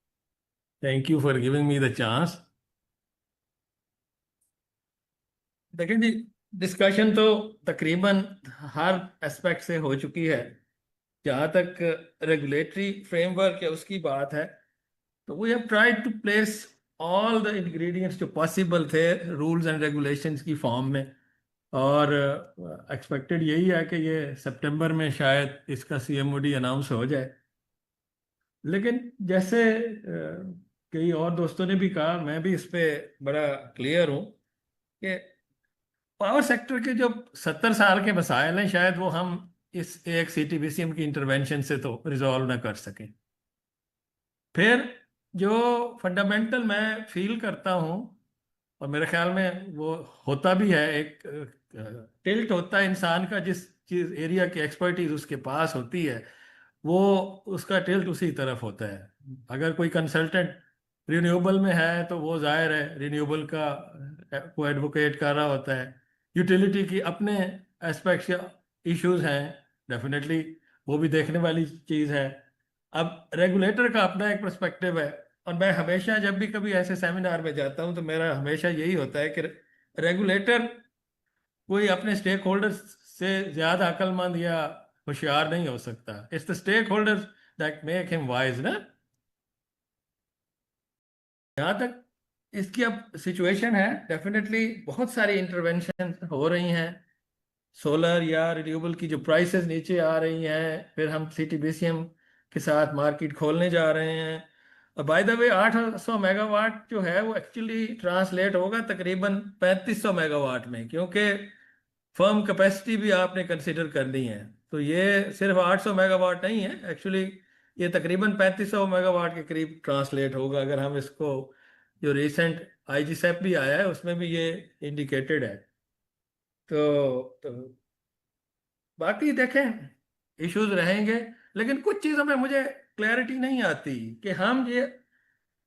thank you for giving me the chance. دیکھیں جی discussion تو تقریباً ہر aspect سے ہو چکی ہے. جہاں تک regulatory frame work ہے اس کی بات ہے تو we have tried to place all the ingredients جو پاسبل تھے رولز اینڈ ریگولیشنز کی فارم میں, اور ایکسپیکٹڈ یہی ہے کہ یہ سپٹمبر میں شاید اس کا CMOD اناؤنس ہو جائے. لیکن جیسے کئی اور دوستوں نے بھی کہا, میں بھی اس پہ بڑا کلیئر ہوں کہ پاور سیکٹر کے جو 70 سال کے مسائل ہیں شاید وہ ہم اس ایک CTBCM کی انٹرونشن سے تو ریزالو نہ کر سکیں. پھر جو فنڈامنٹل میں فیل کرتا ہوں, اور میرے خیال میں وہ ہوتا بھی ہے, ایک ٹلٹ ہوتا ہے انسان کا, جس چیز ایریا کی ایکسپرٹیز اس کے پاس ہوتی ہے وہ اس کا ٹلٹ اسی طرف ہوتا ہے. اگر کوئی کنسلٹنٹ رینیوبل میں ہے تو وہ ظاہر ہے رینیوبل کا کو ایڈوکیٹ کر رہا ہوتا ہے. یوٹیلیٹی کی اپنے اسپیکٹس یا ایشوز ہیں, ڈیفینیٹلی وہ بھی دیکھنے والی چیز ہے. اب ریگولیٹر کا اپنا ایک پرسپیکٹو ہے, اور میں ہمیشہ جب بھی کبھی ایسے سیمینار میں جاتا ہوں تو میرا ہمیشہ یہی ہوتا ہے کہ ریگولیٹر کوئی اپنے سٹیک ہولڈر سے زیادہ عقل مند یا ہوشیار نہیں ہو سکتا. It's the stakeholder that make him wise نا. جہاں تک اس کی اب سچویشن ہے, ڈیفینیٹلی بہت ساری انٹرونشن ہو رہی ہیں. سولر یا رینیوبل کی جو پرائسز نیچے آ رہی ہیں, پھر ہم CTBCM کے ساتھ مارکیٹ کھولنے جا رہے ہیں. By the way 800 mega what جو ہے وہ ایکچولی ٹرانسلیٹ ہوگا تقریباً 3500 میگا واٹ میں, کیونکہ فرم کیپیسٹی بھی آپ نے کنسیڈر کرنی ہے. تو یہ صرف 800 میگا واٹ نہیں ہے, ایکچولی یہ تقریباً 3500 میگا واٹ کے قریب ٹرانسلیٹ ہوگا, اگر ہم اس کو جو ریسنٹ IG سیپ بھی آیا ہے اس میں بھی یہ انڈیکیٹڈ ہے. تو باقی دیکھیں ایشوز رہیں گے, لیکن کچھ چیزوں میں مجھے کلیئرٹی نہیں آتی کہ ہم یہ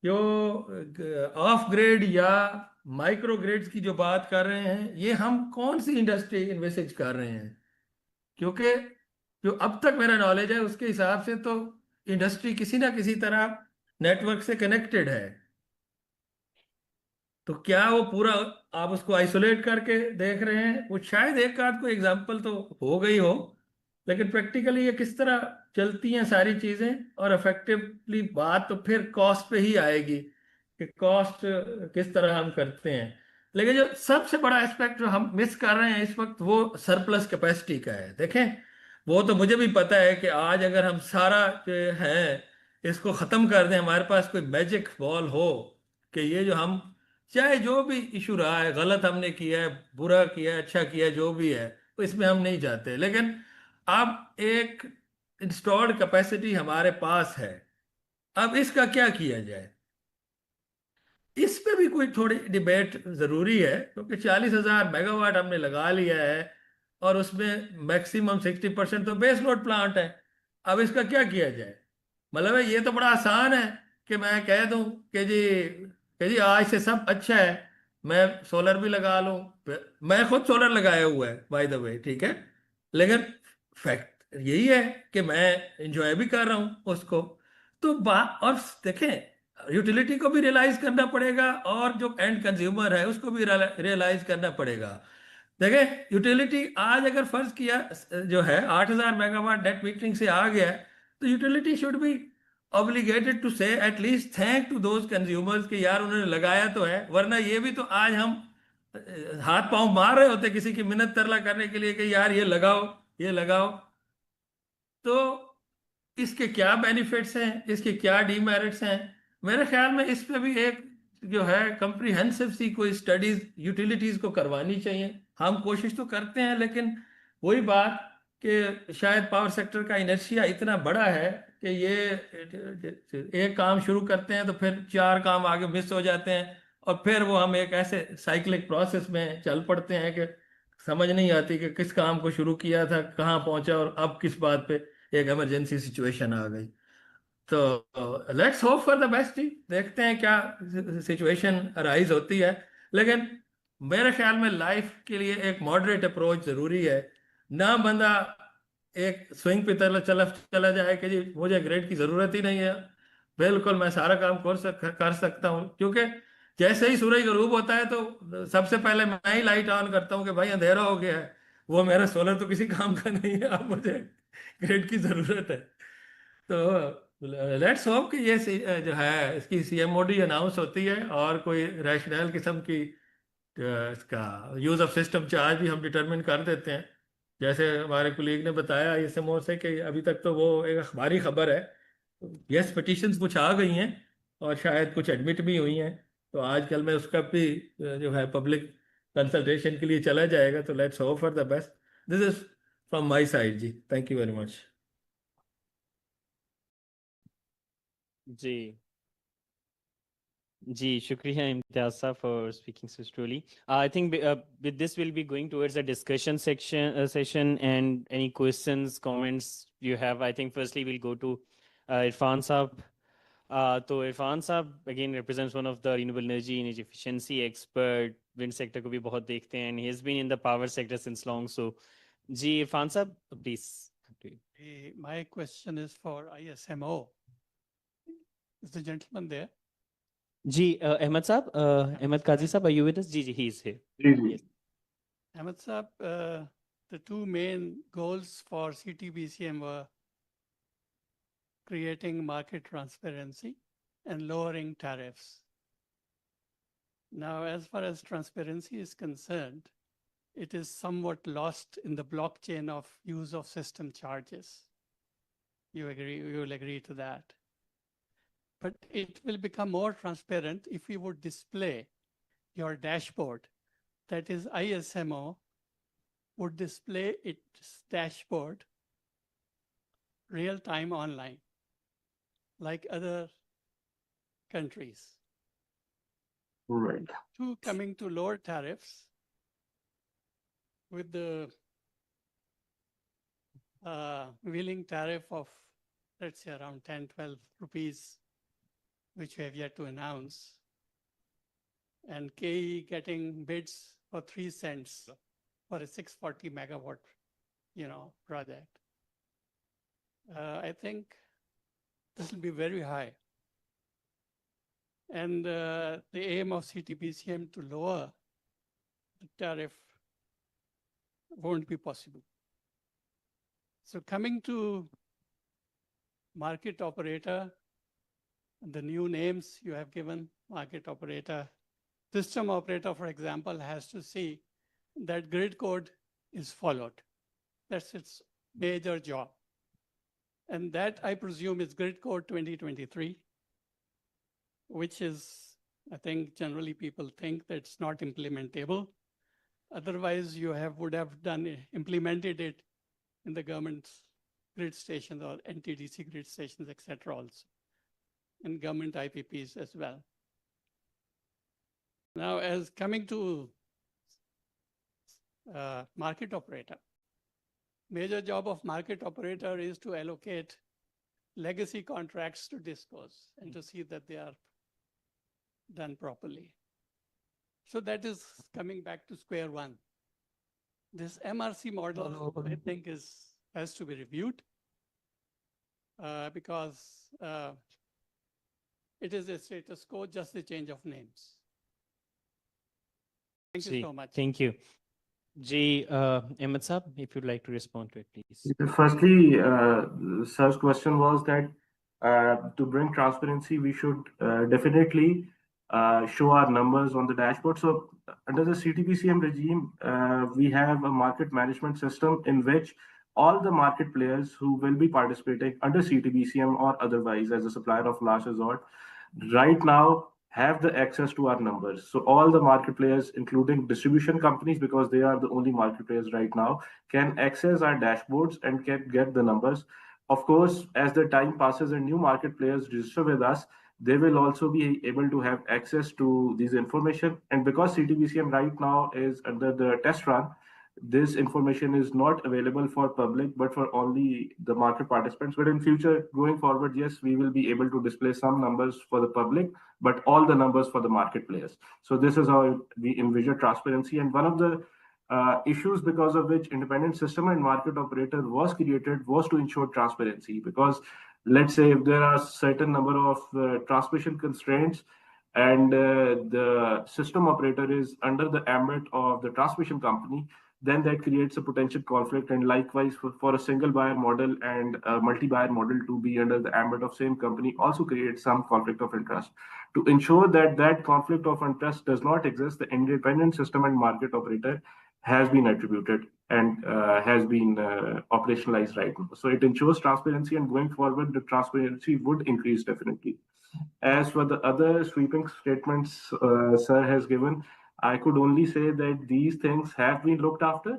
جو آف گریڈ یا مائکرو گریڈز کی جو بات کر رہے ہیں یہ ہم کون سی انڈسٹری انویسج کر رہے ہیں. کیونکہ جو اب تک میرا نالج ہے اس کے حساب سے تو انڈسٹری کسی نہ کسی طرح نیٹورک سے کنیکٹڈ ہے. تو کیا وہ پورا آپ اس کو آئسولیٹ کر کے دیکھ رہے ہیں؟ وہ شاید ایک آدھ کوئی ایگزامپل تو ہو گئی ہو, لیکن پریکٹیکلی یہ کس طرح چلتی ہیں ساری چیزیں, اور افیکٹولی بات تو پھر کاسٹ پہ ہی آئے گی کہ کاسٹ کس طرح ہم کرتے ہیں. لیکن جو سب سے بڑا اسپیکٹ جو ہم مس کر رہے ہیں اس وقت وہ سرپلس کیپیسٹی کا ہے. دیکھیں وہ تو مجھے بھی پتا ہے کہ آج اگر ہم سارا جو ہے اس کو ختم کر دیں, ہمارے پاس کوئی میجک بال ہو کہ یہ جو ہم چاہے جو بھی ایشو رہا ہے, غلط ہم نے کیا ہے, برا کیا ہے, اچھا کیا ہے, جو بھی ہے اس میں ہم نہیں جاتے, لیکن اب ایک انسٹالڈ کیپیسٹی ہمارے پاس ہے, اب اس کا کیا کیا جائے؟ اس پہ بھی کوئی تھوڑی ڈیبیٹ ضروری ہے, کیونکہ 40,000 میگا واٹ ہم نے لگا لیا ہے اور اس میں میکسیمم 60% تو بیس لوڈ پلانٹ ہے. اب اس کا کیا کیا جائے؟ مطلب یہ تو بڑا آسان ہے کہ میں کہہ دوں کہ جی آج سے سب اچھا ہے, میں سولر بھی لگا لوں. میں خود سولر لگایا ہوا ہے بائی دا وے, ٹھیک ہے, لیکن فیکٹ یہی ہے کہ میں انجوائے بھی کر رہا ہوں اس کو. تو اور دیکھیں یوٹیلیٹی کو بھی ریلائز کرنا پڑے گا, اور جو اینڈ کنزیومر ہے اس کو بھی ریلائز کرنا پڑے گا. دیکھیں یوٹیلیٹی آج اگر فرض کیا جو ہے 8,000 میگا واٹ نیٹ میٹرنگ سے آ گیا ہے, تو utility should be obligated to say at least thank to those consumers کہ یار انہوں نے لگایا تو ہے, ورنہ یہ بھی تو آج ہم ہاتھ پاؤں مار رہے ہوتے کسی کی منت ترلا کرنے کے لیے کہ یار یہ لگاؤ یہ لگاؤ. تو اس کے کیا بینیفٹس ہیں, اس کے کیا ڈی میرٹس ہیں؟ میرے خیال میں اس پہ بھی ایک جو ہے کمپریہنسو سی کوئی اسٹڈیز یوٹیلیٹیز کو کروانی چاہیے. ہم کوشش تو کرتے ہیں, لیکن وہی بات کہ شاید پاور سیکٹر کا انرشیا اتنا بڑا ہے کہ یہ ایک کام شروع کرتے ہیں تو پھر 4 کام آگے مس ہو جاتے ہیں, اور پھر وہ ہم ایک ایسے سائیکلک پروسیس میں چل پڑتے ہیں کہ سمجھ نہیں آتی کہ کس کام کو شروع کیا تھا, کہاں پہنچا, اور اب کس بات پہ ایک ایمرجنسی سچویشن آ گئی. تو let's hope for the best. دیکھتے ہیں کیا سچویشن ارائز ہوتی ہے, لیکن میرے خیال میں لائف کے لیے ایک ماڈریٹ اپروچ ضروری ہے. نہ بندہ ایک سوئنگ پہ چلا جائے کہ جی مجھے گریڈ کی ضرورت ہی نہیں ہے, بالکل میں سارا کام کر سکتا ہوں, کیونکہ जैसे ही सूरज गरूब होता है तो सबसे पहले मैं ही लाइट ऑन करता हूँ कि भाई अंधेरा हो गया है। वो मेरा सोलर तो किसी काम का नहीं है, अब मुझे ग्रिड की जरूरत है। तो लेट्स होप कि ये जो है इसकी CMOD अनाउंस होती है और कोई रैशनल किस्म की इसका यूज ऑफ सिस्टम चार्ज भी हम डिटरमिन कर देते हैं। जैसे हमारे कुलीग ने बताया ISMO से कि अभी तक तो वो एक अखबारी खबर है। यस, पिटिशंस कुछ आ गई हैं और शायद कुछ एडमिट भी हुई हैं, तो आजकल में उसका भी जो है पब्लिक कंसल्टेशन के लिए चला जाएगा। तो let's hope for the best. This is from my side जी, थैंक यू वेरी मच। जी जी, शुक्रिया इम्तियाज साहब for speaking so truly. I think with this we'll be going towards the discussion session and any questions, comments you have. I think firstly we'll go to Irfan साहब. तो इरफान साहब again represents one of the renewable energy efficiency expert. Wind sector को भी बहुत देखते हैं and he has been in the power sector since long. So जी इरफान साहब please. My question is for ISMO. Is the gentleman there? जी अहमद साहब, अहमद काजी साहब, are you with us? Ji he is here. Yes. Ahmed Saab, the two main goals for CTBCM were creating market transparency and lowering tariffs. Now, as far as transparency is concerned, it is somewhat lost in the blockchain of use of system charges. You will agree to that. But it will become more transparent if we would display your dashboard. That is, ISMO would display its dashboard real time online, like other countries. Right. Coming to lower tariffs, with the wheeling tariff of, let's say, around 10, 12 rupees, which we have yet to announce, and KE getting bids for 3 cents for a 640 megawatt, project. I think this will be very high. And the aim of CTBCM to lower the tariff won't be possible. So coming to market operator, the new names you have given, market operator, system operator, for example, has to see that grid code is followed. That's its major job. And that, I presume, is grid code 2023, which is, I think, generally people think that it's not implementable. Otherwise, you would have implemented it in the government's grid stations or NTDC grid stations, etc. also, and government IPPs as well. Now, as coming to market operator, major job of market operator is to allocate legacy contracts to DISCOs and to see that they are done properly. So that is coming back to square one. This MRC model, I think, has to be reviewed because it is a status quo, just the change of names. Thank you so much. Thank you. Ji, Ahmed Saab, if you'd like to respond to it, please. Firstly, sir's question was that to bring transparency, we should definitely show our numbers on the dashboard. So under the CTBCM regime, we have a market management system in which all the market players who will be participating under CTBCM or otherwise as a supplier of last resort, right now have the access to our numbers. So all the market players, including distribution companies, because they are the only market players right now, can access our dashboards and can get the numbers. Of course, as the time passes and new market players register with us, they will also be able to have access to this information. And because CTBCM right now is under the test run, this information is not available for public, but for only the market participants. But in future, going forward, yes, we will be able to display some numbers for the public, but all the numbers for the market players. So this is how we envision transparency. And one of the issues because of which independent system and market operator was created was to ensure transparency. Because let's say if there are certain number of transmission constraints and the system operator is under the ambit of the transmission company, then that creates a potential conflict. And likewise, for a single buyer model and a multi-buyer model to be under the ambit of same company also creates some conflict of interest. To ensure that that conflict of interest does not exist, the independent system and market operator has been attributed and has been operationalized right now. So it ensures transparency, and going forward, the transparency would increase definitely. As for the other sweeping statements Sir has given, I could only say that these things have been looked after.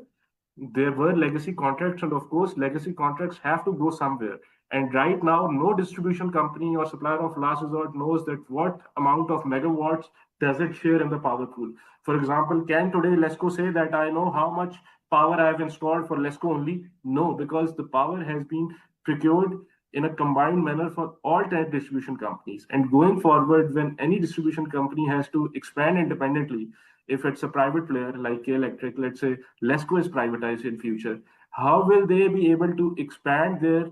There were legacy contracts, and of course, legacy contracts have to go somewhere. And right now, no distribution company or supplier of last resort knows that what amount of megawatts does it share in the power pool. For example, can today LESCO say that I know how much power I have installed for LESCO only? No, because the power has been procured in a combined manner for all 10 distribution companies. And going forward, when any distribution company has to expand independently, if it's a private player like K Electric, let's say LESCO is privatized in future, how will they be able to expand their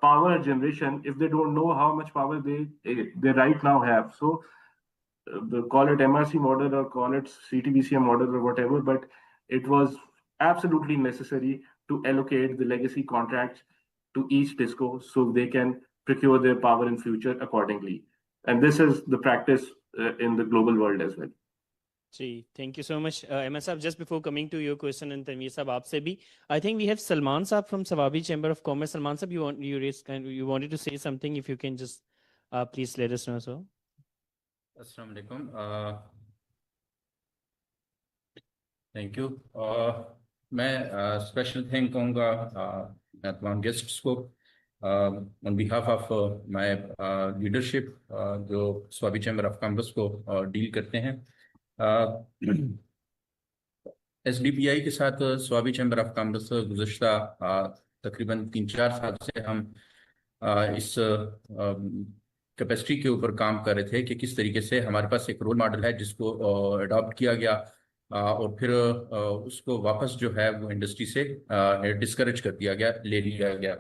power generation if they don't know how much power they right now have? So call it MRC model or call it CTBCM model or whatever, but it was absolutely necessary to allocate the legacy contracts to each disco so they can procure their power in future accordingly. And this is the practice in the global world as well. Ji, thank you so much. MS साहब, just before coming to your question and Tanveer साहब आपसे भी, I think we have Salman साहब from Sawabi Chamber of Commerce. Salman साहब, you wanted to say something, if you can just please let us know. So Assalamu alaikum. Thank you. मैं special thank कहूँगा तमाम guests को on behalf of my leadership जो Swabi chamber of commerce को deal करते हैं. SDPI के साथ स्वाबी चैम्बर ऑफ कॉमर्स गुज़श्ता तकरीबन 3-4 साल से हम इस कैपेसिटी के ऊपर काम कर रहे थे कि किस तरीके से हमारे पास एक रोल मॉडल है जिसको अडॉप्ट किया गया और फिर उसको वापस जो है वो इंडस्ट्री से डिस्करेज कर दिया गया, ले लिया गया.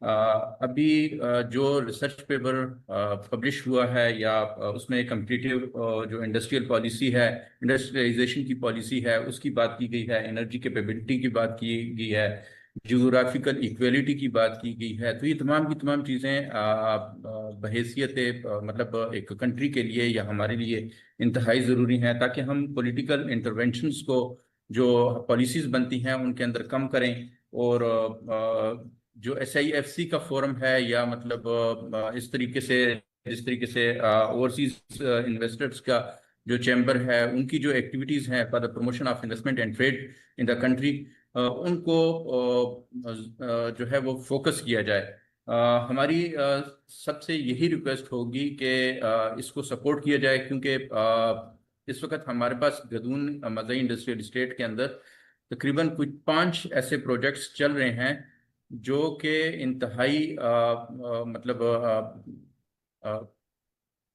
अभी जो रिसर्च पेपर पब्लिश हुआ है या उसमें कम्पिटिटिव जो इंडस्ट्रियल पॉलिसी है, इंडस्ट्रियलाइजेशन की पॉलिसी है, उसकी बात की गई है, एनर्जी कैपेबिलिटी की बात की गई है, जियोग्राफिकल इक्वेलिटी की बात की गई है. तो ये तमाम की तमाम चीज़ें बहैसियत मतलब एक कंट्री के लिए या हमारे लिए इंतहाई ज़रूरी हैं ताकि हम पॉलिटिकल इंटरवेंशंस को जो पॉलिसीज़ बनती हैं उनके अंदर कम करें. और जो SIFC का फोरम है या मतलब इस तरीके से जिस तरीके से ओवरसीज इन्वेस्टर्स का जो चैम्बर है उनकी जो एक्टिविटीज़ हैं for the promotion of investment and trade in the country, उनको जो है वो फोकस किया जाए. हमारी सबसे यही रिक्वेस्ट होगी कि इसको सपोर्ट किया जाए क्योंकि इस वक्त हमारे पास गदून मज़ई इंडस्ट्रियल इस्टेट के अंदर तकरीबन कुछ 5 ऐसे प्रोजेक्ट्स चल रहे हैं जो कि इंतहाई मतलब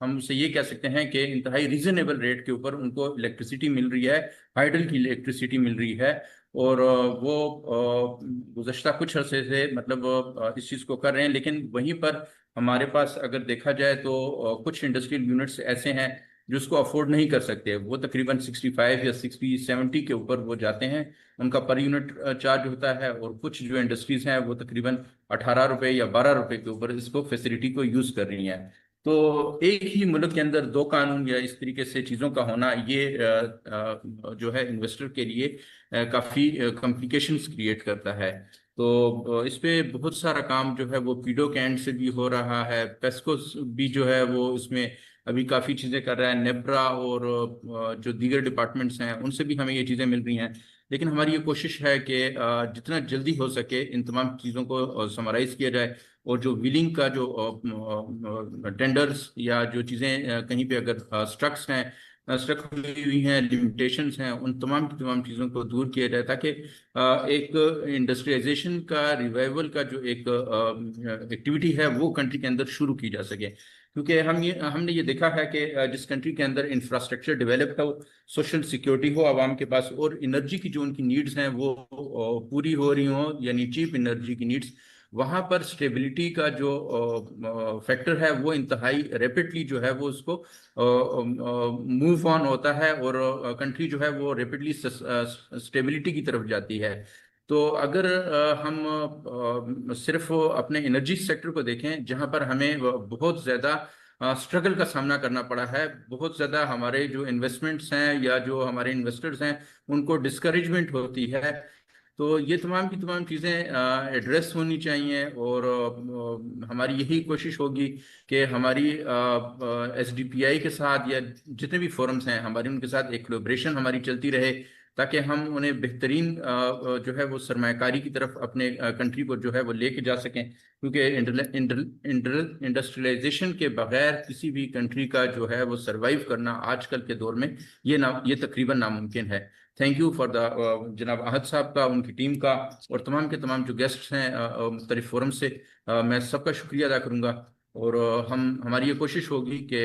हम उसे ये कह सकते हैं कि इंतहाई रीजनेबल रेट के ऊपर उनको इलेक्ट्रिसिटी मिल रही है, हाइडल की इलेक्ट्रिसिटी मिल रही है. और वो गुज़श्ता कुछ अरसे से मतलब इस चीज़ को कर रहे हैं. लेकिन वहीं पर हमारे पास अगर देखा जाए तो कुछ इंडस्ट्रियल यूनिट्स ऐसे हैं जो उसको अफोर्ड नहीं कर सकते. वो तकरीबन 65 या 60-70 के ऊपर वो जाते हैं, उनका पर यूनिट चार्ज होता है. और कुछ जो इंडस्ट्रीज़ हैं वो तकरीबन 18 रुपये या 12 रुपये के ऊपर इसको फैसिलिटी को यूज़ कर रही हैं. तो एक ही मुल्क के अंदर 2 कानून या इस तरीके से चीज़ों का होना ये जो है इन्वेस्टर के लिए काफ़ी कॉम्प्लिकेशंस क्रिएट करता है. तो इस पे बहुत सारा काम जो है वो पीडो के एंड से भी हो रहा है, पेस्को भी जो है वो इसमें अभी काफ़ी चीज़ें कर रहा है, नेब्रा और जो दीगर डिपार्टमेंट्स हैं उनसे भी हमें ये चीज़ें मिल रही हैं. लेकिन हमारी ये कोशिश है कि जितना जल्दी हो सके इन तमाम चीज़ों को समराइज़ किया जाए और जो विलिंग का जो टेंडर्स या जो चीज़ें कहीं पे अगर स्ट्रक्स हैं, स्ट्रक हुई हैं, लिमिटेशंस हैं, उन तमाम की तमाम चीज़ों को दूर किया जाए ताकि एक इंडस्ट्रियलाइजेशन का रिवाइवल का जो एक एक्टिविटी है वो कंट्री के अंदर शुरू की जा सके. क्योंकि हमने ये देखा है कि जिस कंट्री के अंदर इंफ्रास्ट्रक्चर डेवलप्ड हो, सोशल सिक्योरिटी हो आवाम के पास, और एनर्जी की जो उनकी नीड्स हैं वो पूरी हो रही हों, यानी चीप एनर्जी की नीड्स, तो उन तमाम की तमाम चीज़ों को दूर किया जाता है ताकि एक इंडस्ट्रियलाइजेशन का रिवाइवल का जो एक एक्टिविटी है वो कंट्री के अंदर शुरू की जा सके. क्योंकि हमने ये देखा है कि जिस कंट्री के अंदर इंफ्रास्ट्रक्चर डेवलप्ड हो, सोशल सिक्योरिटी हो आवाम के पास, और एनर्जी की जो उनकी नीड्स वहाँ पर स्टेबिलिटी का जो फैक्टर है वो इंतहाई रैपिडली जो है वो उसको मूव ऑन होता है और कंट्री जो है वो रैपिडली स्टेबिलिटी की तरफ जाती है। तो अगर हम सिर्फ अपने एनर्जी सेक्टर को देखें, जहां पर हमें बहुत ज़्यादा स्ट्रगल का सामना करना पड़ा है, बहुत ज़्यादा हमारे जो इन्वेस्टमेंट्स हैं या जो हमारे इन्वेस्टर्स हैं उनको डिस्करेजमेंट होती है, तो ये तमाम की तमाम चीज़ें एड्रेस होनी चाहिए। और हमारी यही कोशिश होगी कि हमारी SDPI के साथ या जितने भी फोरम्स हैं हमारी, उनके साथ एक कोलैबोरेशन हमारी चलती रहे, ताकि हम उन्हें बेहतरीन जो है वो सरमायाकारी की तरफ अपने कंट्री को जो है वो लेके जा सकें, क्योंकि इंडस्ट्रियलाइजेशन के बगैर किसी भी कंट्री का जो है वो सरवाइव करना आजकल के दौर में ये तकरीबन नामुमकिन है। थैंक यू फॉर द जनाब आहद साहब का, उनकी टीम का और तमाम के तमाम जो गेस्ट्स हैं मुख्तलिफ फोरम से, मैं सबका शुक्रिया अदा करूँगा। और हमारी ये कोशिश होगी कि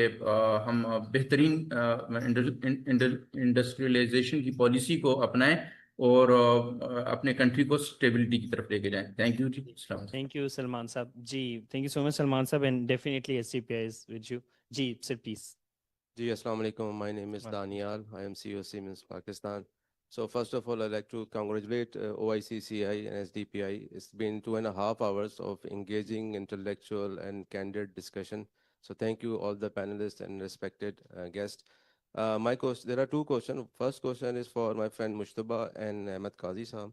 हम बेहतरीन इंडस्ट्रियलाइजेशन की पॉलिसी को अपनाएं और अपने कंट्री को स्टेबिलिटी की तरफ लेके जाएं। Thank you ji. Thank you, Salman Sab. Ji, thank you so much, Salman Sab, and definitely SCPI is with you. Ji, sir, please. Ji, Assalamu alaikum. My name is Daniel. I am CEO Siemens Pakistan. So first of all, I'd like to congratulate OICCI and SDPI. It's been 2.5 hours of engaging, intellectual, and candid discussion. So thank you all the panelists and respected guests. There are two questions. First question is for my friend Mushtaba and Ahmed Qazi Saab.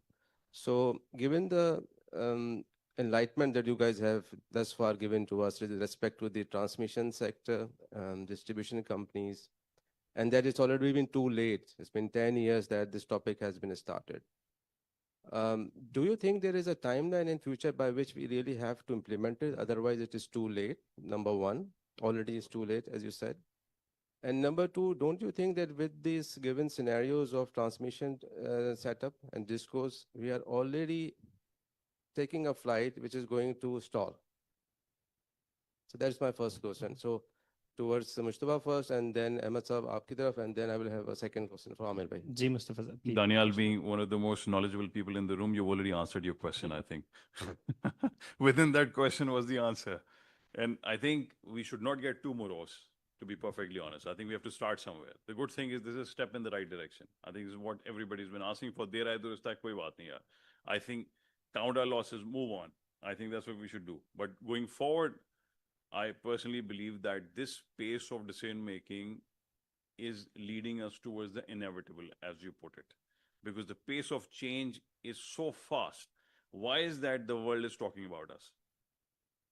So given the enlightenment that you guys have thus far given to us with respect to the transmission sector, distribution companies, and that it's already been too late. It's been 10 years that this topic has been started. Do you think there is a timeline in future by which we really have to implement it? Otherwise, it is too late. Number one, already it's too late, as you said. And number two, don't you think that with these given scenarios of transmission setup and discourse, we are already taking a flight which is going to stall? So that's my first question. So towards Mustafa first, and then Ahmed Saab, aapki taraf, and then I will have a second question for Amir bhai. Ji, Mustafa Saab, please. Daniel, being one of the most knowledgeable people in the room, you've already answered your question, I think. Within that question was the answer. And I think we should not get too morose, to be perfectly honest. I think we have to start somewhere. The good thing is this is a step in the right direction. I think this is what everybody's been asking for. Der aaye durust tak koi baat nahi hai. I think count our losses, move on. I think that's what we should do. But going forward, I personally believe that this pace of decision making is leading us towards the inevitable, as you put it, because the pace of change is so fast. Why is that the world is talking about us?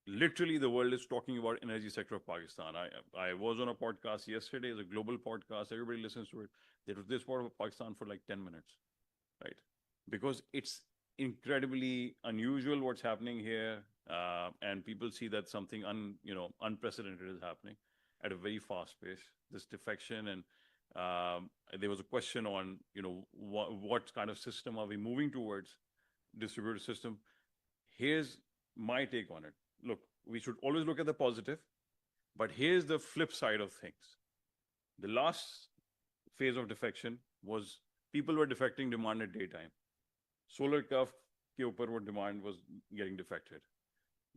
Literally, the world is talking about energy sector of Pakistan. I was on a podcast yesterday, it's a global podcast. Everybody listens to it. There was this part of Pakistan for like 10 minutes, right? Because it's incredibly unusual what's happening here. And people see that something unprecedented is happening at a very fast pace. This defection, and there was a question on what kind of system are we moving towards, distributed system. Here's my take on it. Look, we should always look at the positive, but here's the flip side of things. The last phase of defection was people were defecting demand at daytime. Solar curve ke upar what demand was getting defected.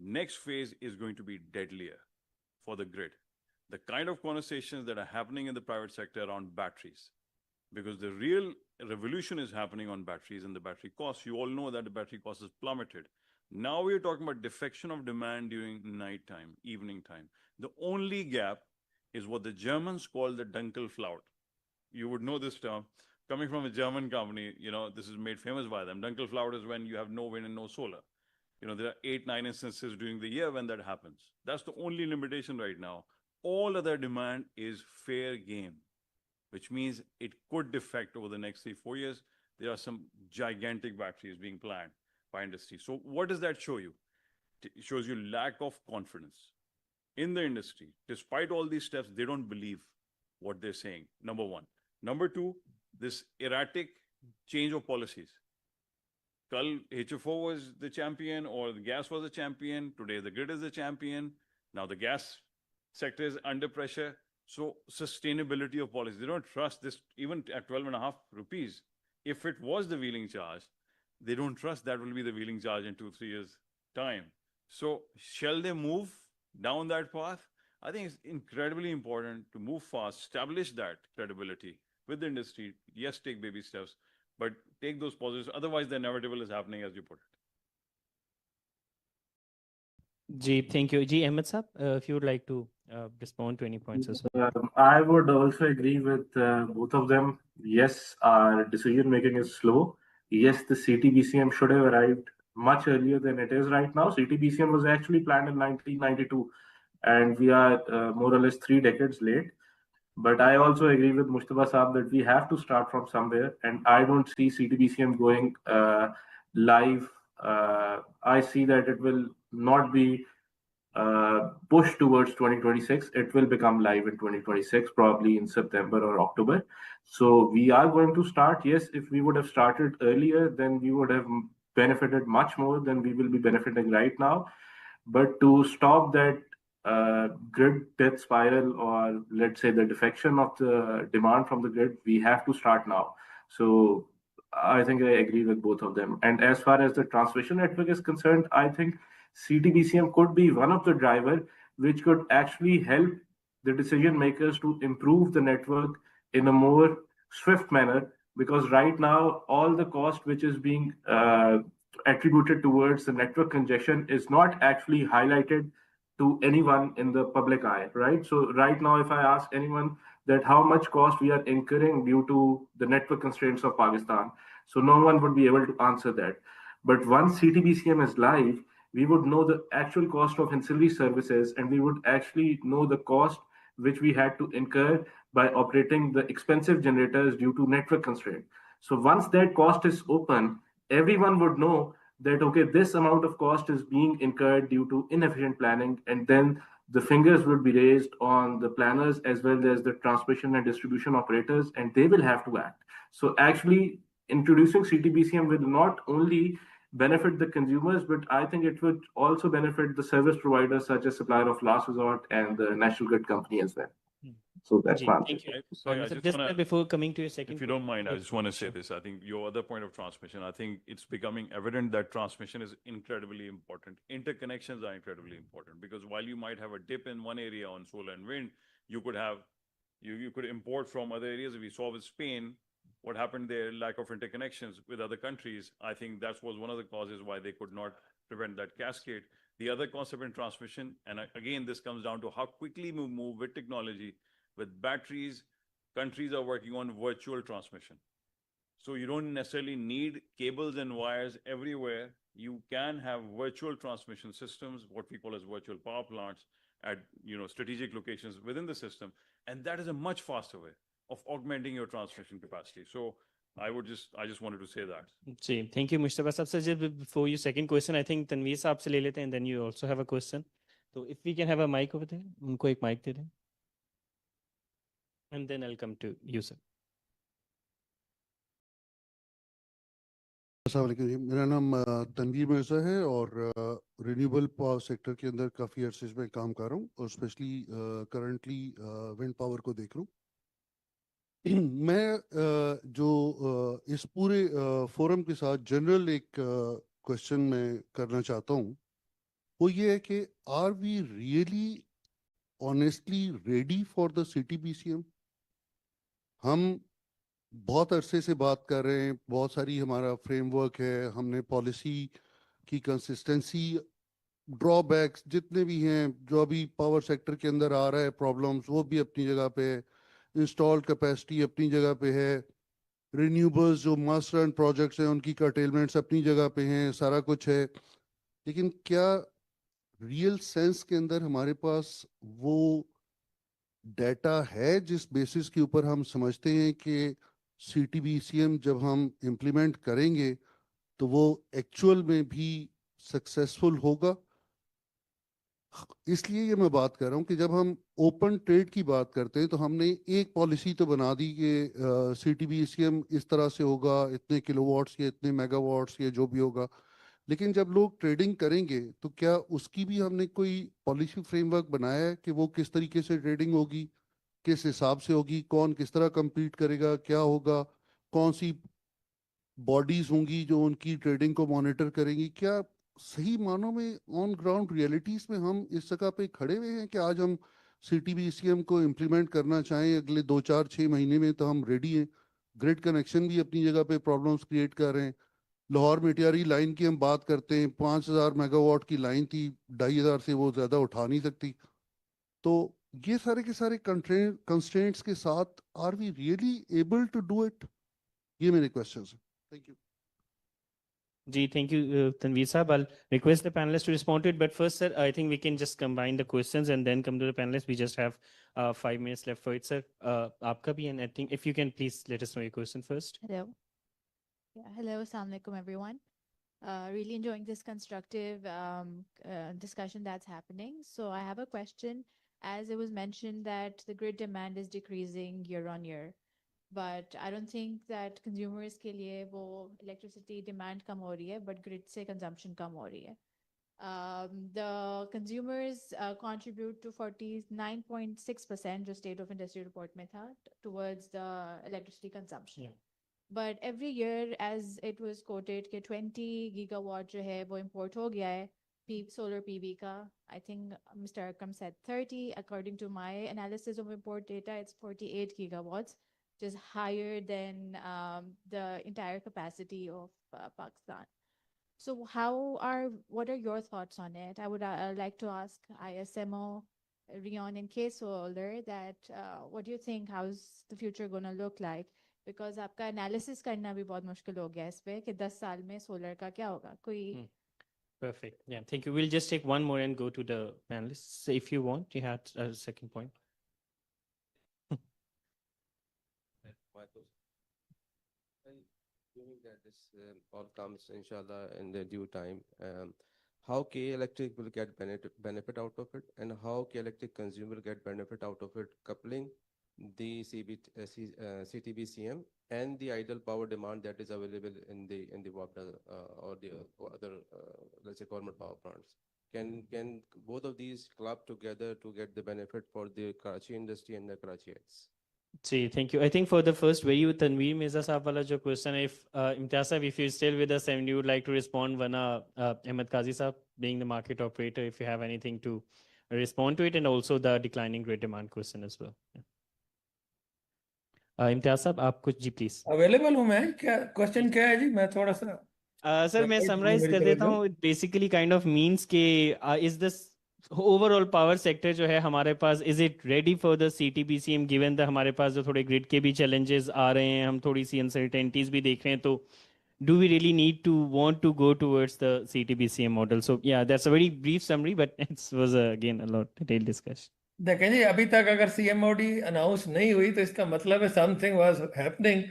Next phase is going to be deadlier for the grid. The kind of conversations that are happening in the private sector around batteries, because the real revolution is happening on batteries and the battery costs. You all know that the battery cost has plummeted. Now we're talking about defection of demand during nighttime, evening time. The only gap is what the Germans call the Dunkelflaut. You would know this term. Coming from a German company, this is made famous by them. Dunkelflaut is when you have no wind and no solar. There are 8-9 instances during the year when that happens. That's the only limitation right now. All other demand is fair game, which means it could defect over the next 3-4 years. There are some gigantic batteries being planned by industry. So what does that show you? It shows you lack of confidence in the industry. Despite all these steps, they don't believe what they're saying, number one. Number two, this erratic change of policies. Kal HFO was the champion, or the gas was the champion. Today the grid is the champion. Now the gas sector is under pressure. So sustainability of policy, they don't trust this even at 12.5 rupees. If it was the wheeling charge, they don't trust that will be the wheeling charge in 2-3 years time. So shall they move down that path? I think it's incredibly important to move fast, establish that credibility with the industry. Yes, take baby steps, but take those positives. Otherwise, the inevitable is happening, as you put it. Ji, thank you. Ji, Ahmed Sab, if you would like to respond to any points as well. I would also agree with both of them. Yes, our decision making is slow. Yes, the CTBCM should have arrived much earlier than it is right now. CTBCM was actually planned in 1992, and we are more or less 3 decades late. But I also agree with Mustafa Saab that we have to start from somewhere, and I don't see CTBCM going live. I see that it will not be push towards 2026. It will become live in 2026, probably in September or October. So we are going to start. Yes, if we would have started earlier, then we would have benefited much more than we will be benefiting right now. But to stop that grid death spiral, or let's say the defection of the demand from the grid, we have to start now. So I think I agree with both of them. And as far as the transmission network is concerned, I think CTBCM could be one of the driver which could actually help the decision makers to improve the network in a more swift manner, because right now all the cost which is being attributed towards the network congestion is not actually highlighted to anyone in the public eye, right? So right now, if I ask anyone that how much cost we are incurring due to the network constraints of Pakistan, so no one would be able to answer that. But once CTBCM is live, we would know the actual cost of ancillary services, and we would actually know the cost which we had to incur by operating the expensive generators due to network constraint. So once that cost is open, everyone would know that, okay, this amount of cost is being incurred due to inefficient planning, and then the fingers would be raised on the planners as well as the transmission and distribution operators, and they will have to act. So actually, introducing CTBCM will not only benefit the consumers, but I think it would also benefit the service providers such as supplier of last resort and the national grid company as well. So that's Ji, my answer. thank you. Sorry, I Sir, just just wanna- before coming to your second If you don't mind, I question- just want to say this. I think your other point of transmission, I think it's becoming evident that transmission is incredibly important. Interconnections are incredibly important, because while you might have a dip in one area on solar and wind, you could have, you could import from other areas. We saw with Spain, what happened there, lack of interconnections with other countries. I think that was one of the causes why they could not prevent that cascade. The other concept in transmission, and again, this comes down to how quickly we move with technology. With batteries, countries are working on virtual transmission. So you don't necessarily need cables and wires everywhere. You can have virtual transmission systems, what we call as virtual power plants, at strategic locations within the system. And that is a much faster way of augmenting your transmission capacity. So I just wanted to say that. Ji, thank you, Mustafa Sab. Sir, just before your second question, I think Tanveer Saab से ले लेते हैं, and then you also have a question. So if we can have a mic over there, उनको एक mic दे दें. And then I'll come to you, sir. अस्सलाम वालेकुम जी, मेरा नाम तनवीर मिर्ज़ा है और रिन्यूएबल पावर सेक्टर के अंदर काफ़ी अरसे से मैं काम कर रहा हूँ और स्पेशली करंटली विंड पावर को देख रहा हूँ। मैं जो इस पूरे फोरम के साथ जनरल एक क्वेश्चन मैं करना चाहता हूँ, वो ये है कि are we really honestly ready for the CTBCM? हम बहुत अरसे से बात कर रहे हैं, बहुत सारी हमारा फ्रेमवर्क है, हमने पॉलिसी की कंसिस्टेंसी, ड्रॉबैक्स जितने भी हैं जो अभी पावर सेक्टर के अंदर आ रहा है, प्रॉब्लम्स, वो भी अपनी जगह पे है, इंस्टॉल्ड कैपेसिटी अपनी जगह पे है, रिन्यूएबल्स जो मास्टर एंड प्रोजेक्ट्स हैं उनकी कर्टेलमेंट्स अपनी जगह पे हैं, सारा कुछ है। लेकिन क्या रियल सेंस के अंदर हमारे पास वो डेटा है जिस बेसिस के ऊपर हम समझते हैं कि CTBCM जब हम इम्प्लीमेंट करेंगे तो वो एक्चुअल में भी सक्सेसफुल होगा? इसलिए ये मैं बात कर रहा हूँ कि जब हम ओपन ट्रेड की बात करते हैं तो हमने एक पॉलिसी तो बना दी कि CTBCM इस तरह से होगा, इतने किलोवाट्स या इतने मेगावाट्स या जो भी होगा, लेकिन जब लोग ट्रेडिंग करेंगे तो क्या उसकी भी हमने कोई पॉलिसी फ्रेमवर्क बनाया है कि वो किस तरीके से ट्रेडिंग होगी, किस हिसाब से होगी, कौन किस तरह कम्पीट करेगा, क्या होगा, कौन सी बॉडीज होंगी जो उनकी ट्रेडिंग को मॉनिटर करेंगी? क्या सही मानों में ऑन ग्राउंड रियलिटीज में हम इस जगह पे खड़े हुए हैं कि आज हम CTBCM को इम्प्लीमेंट करना चाहें अगले 2 4 6 महीने में, तो हम रेडी हैं। ग्रिड कनेक्शन भी अपनी जगह पे प्रॉब्लम्स क्रिएट कर रहे हैं। लाहौर मेटियारी लाइन की हम बात करते हैं, 5,000 मेगावाट की लाइन थी, 2,500 से वो ज़्यादा उठा नहीं सकती। तो ये सारे के सारे कंस्ट्रेंट्स के साथ are we really able to do it? ये मेरे क्वेश्चंस हैं। Thank you Ji, thank you, Tanveer Saab. I'll request the panelists to respond to it. But first, sir, I think we can just combine the questions and then come to the panelists. We just have 5 minutes left for it, sir. Aapka bhi, and I think if you can please let us know your question first. Hello. Yeah, hello, assalamu alaikum, everyone. Really enjoying this constructive discussion that's happening. So I have a question. As it was mentioned that the grid demand is decreasing year on year, but I don't think that consumers के लिए वो electricity demand कम हो रही है, but grid से consumption कम हो रही है. The consumers contribute to 49.6% जो State of Industry report में था towards the electricity consumption. Yeah. But every year, as it was quoted, कि 20 gigawatt जो है वो import हो गया है solar PV का. I think Mr. Akram said 30. According to my analysis of import data, it's 48 gigawatts, which is higher than the entire capacity of Pakistan. So what are your thoughts on it? I would like to ask ISMO, Rion and case holder that what do you think, how's the future going to look like? Because आपका analysis करना भी बहुत मुश्किल हो गया इस पे कि 10 साल में सोलर का क्या होगा कोई. Perfect. Yeah, thank you. We'll just take one more and go to the panelists. So if you want, you had a second point. Assuming that this all comes, inshallah, in the due time, how K Electric will get benefit out of it, and how K Electric consumer get benefit out of it, coupling the CTBCM and the idle power demand that is available in the water or the other let's say government power plants. Can both of these club together to get the benefit for the Karachi industry and the Karachiites? See, thank you. I think for the first, very Tanveer Mirza Saab wala jo question, if Imtiaz Saab, if you're still with us and you would like to respond, Vana Ahmed Qazi Saab, being the market operator, if you have anything to respond to it, and also the declining grid demand question as well. Yeah. Imtiaz साहब आप कुछ जी please. Available हूं मैं. क्या question क्या है जी? मैं थोड़ा सा सर मैं समराइज कर देता हूँ. बेसिकली काइंड ऑफ मींस के is this overall power sector जो है हमारे पास, is it ready for the CTBCM given the हमारे पास जो थोड़े ग्रिड के भी चैलेंजेस आ रहे हैं, हम थोड़ी सी अनसर्टेनिटीज भी देख रहे हैं, तो do we really need to want to go towards the CTBCM model? So yeah, that's a very brief summary, but it was again a lot detailed discussion. देखें जी, अभी तक अगर CMOD अनाउंस नहीं हुई तो इसका मतलब है something was happening.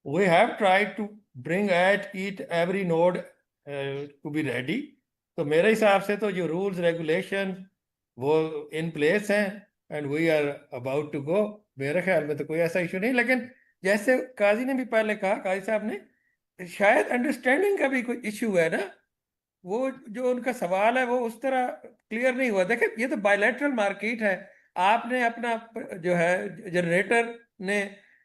We have tried to bring at it every node to be ready. तो मेरे हिसाब से तो जो रूल्स रेगुलेशन वो इन प्लेस हैं and we are about to go. मेरे ख्याल में तो कोई ऐसा इशू नहीं. लेकिन जैसे काजी ने भी पहले कहा, काजी साहब ने, शायद अंडरस्टैंडिंग का भी कोई इशू है ना. वो जो उनका सवाल है वो उस तरह क्लियर नहीं हुआ. देखें, ये तो बायलैटरल मार्केट है. आपने अपना जो है जनरेटर ने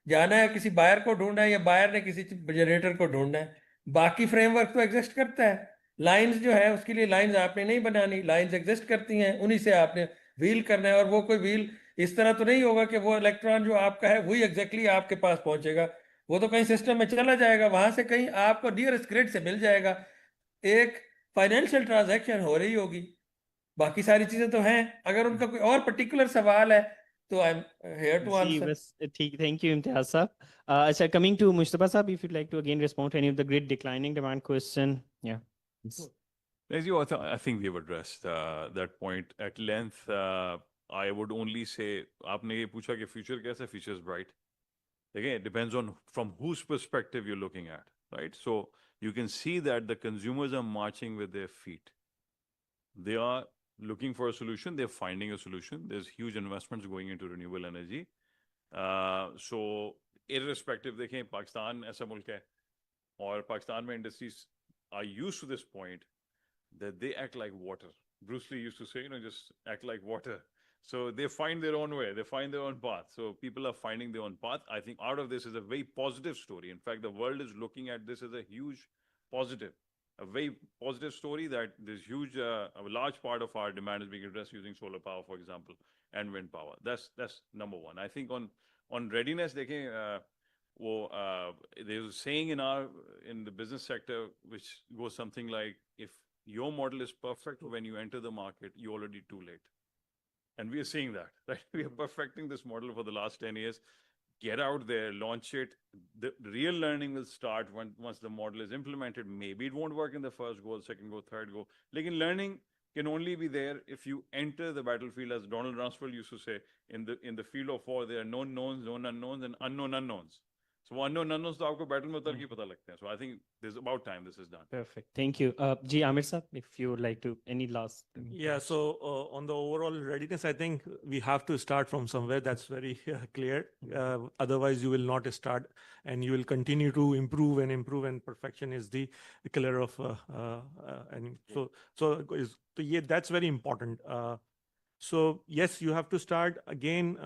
जाना है, किसी बायर को ढूंढना है, या बायर ने किसी जनरेटर को ढूंढना है. बाकी फ्रेमवर्क तो एग्जिस्ट करता है. लाइंस जो है उसके लिए लाइंस आपने नहीं बनानी, लाइंस एग्जिस्ट करती हैं, उन्हीं से आपने व्हील करना है. और वो कोई व्हील इस तरह तो नहीं होगा कि वो इलेक्ट्रॉन जो आपका है वही एग्जैक्टली आपके पास पहुंचेगा. वो तो कहीं सिस्टम में चला जाएगा, वहां से कहीं आपको नियरेस्ट ग्रिड से मिल जाएगा. एक फाइनेंशियल ट्रांजैक्शन हो रही होगी, बाकी सारी चीजें तो हैं. अगर उनका कोई और पर्टिकुलर सवाल है तो I am here to answer. बस ठीक, थैंक यू इम्तियाज साहब. अच्छा, कमिंग टू मुस्तफा साहब, if you'd like to again respond to any of the grid declining demand question. Yeah. As you, I think we have addressed that point at length. I would only say, आपने ये पूछा कि future कैसा? Future is bright. Again, it depends on from whose perspective you're looking at, right? So you can see that the consumers are marching with their feet. They are looking for a solution. They're finding a solution. There's huge investments going into renewable energy. So irrespective, देखें पाकिस्तान ऐसा मुल्क है और पाकिस्तान में industries are used to this point that they act like water. Bruce Lee used to say, just act like water. So they find their own way. They find their own path. So people are finding their own path. I think out of this is a very positive story. In fact, the world is looking at this as a huge positive. a very positive story that there's huge, a large part of our demand is being addressed using solar power, for example, and wind power. That's number one. I think on readiness, there's a saying in the business sector which goes something like, if your model is perfect when you enter the market, you're already too late. And we are seeing that, right? We are perfecting this model for the last 10 years. Get out there, launch it. The real learning will start once the model is implemented. Maybe it won't work in the first go, second go, third go. Like, learning can only be there if you enter the battlefield, as Donald Rumsfeld used to say, in the field of war, there are known knowns, known unknowns, and unknown unknowns. So unknown unknowns to aapko battle mein utar ke pata lagte hain. So I think there's about time this is done. Perfect. Thank you. Ji Amir sir, if you would like to, any last? Yeah, so on the overall readiness, I think we have to start from somewhere. That's very clear. Otherwise, you will not start, and you will continue to improve, and perfection is the killer of. That's very important. So yes, you have to start again.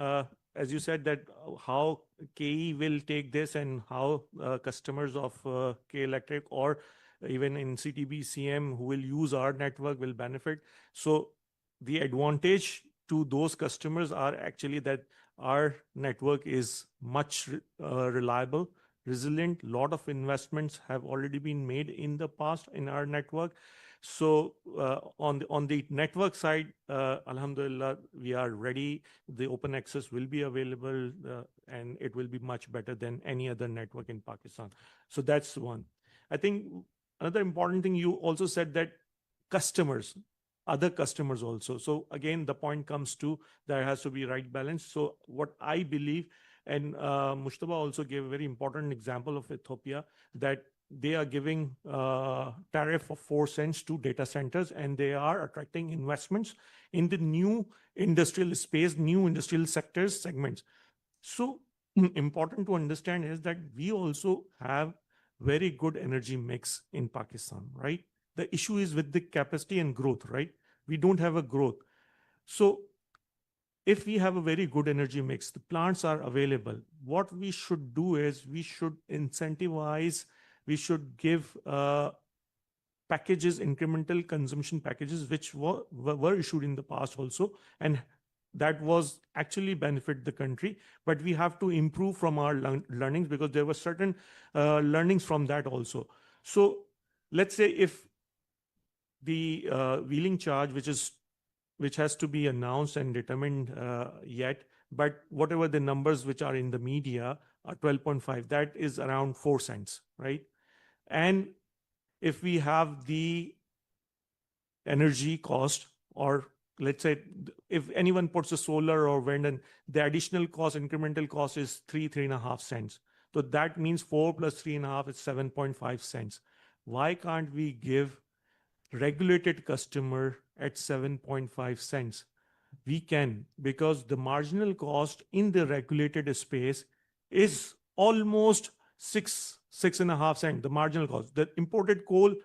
As you said, that how KE will take this and how customers of K Electric or even in CTBCM who will use our network will benefit. So the advantage to those customers are actually that our network is much reliable, resilient. Lot of investments have already been made in the past in our network. So on the network side, Alhamdulillah, we are ready. The open access will be available and it will be much better than any other network in Pakistan. So that's one. I think another important thing, you also said that customers, other customers also. So again, the point comes to there has to be right balance. So what I believe, and Mushtaba also gave a very important example of Ethiopia, that they are giving tariff of 4 cents to data centers, and they are attracting investments in the new industrial space, new industrial sectors, segments. So important to understand is that we also have very good energy mix in Pakistan, right? The issue is with the capacity and growth, right? We don't have a growth. So if we have a very good energy mix, the plants are available. What we should do is we should incentivize, we should give packages, incremental consumption packages, which were issued in the past also. And that was actually benefit the country. But we have to improve from our learnings, because there were certain learnings from that also. So let's say if the wheeling charge, which has to be announced and determined yet, but whatever the numbers which are in the media are 12.5, that is around 4 cents, right? And if we have the energy cost, or let's say if anyone puts a solar or wind, and the additional cost, incremental cost is 3.5 cents. So that means 4 plus 3.5 is 7.5 cents. Why can't we give regulated customer at 7.5 cents? We can, because the marginal cost in the regulated space is almost 6.5 cents, the marginal cost. The imported coal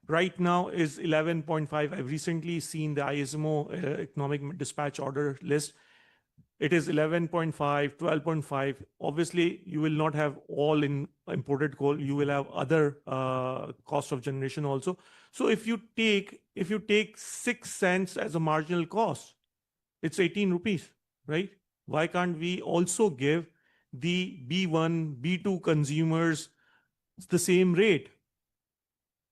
right now is 11.5. I've recently seen the ISMO economic dispatch order list. It is 11.5, 12.5. Obviously, you will not have all in imported coal. You will have other cost of generation also. So if you take 6 cents as a marginal cost, it's 18 rupees, right? Why can't we also give the B1, B2 consumers the same rate?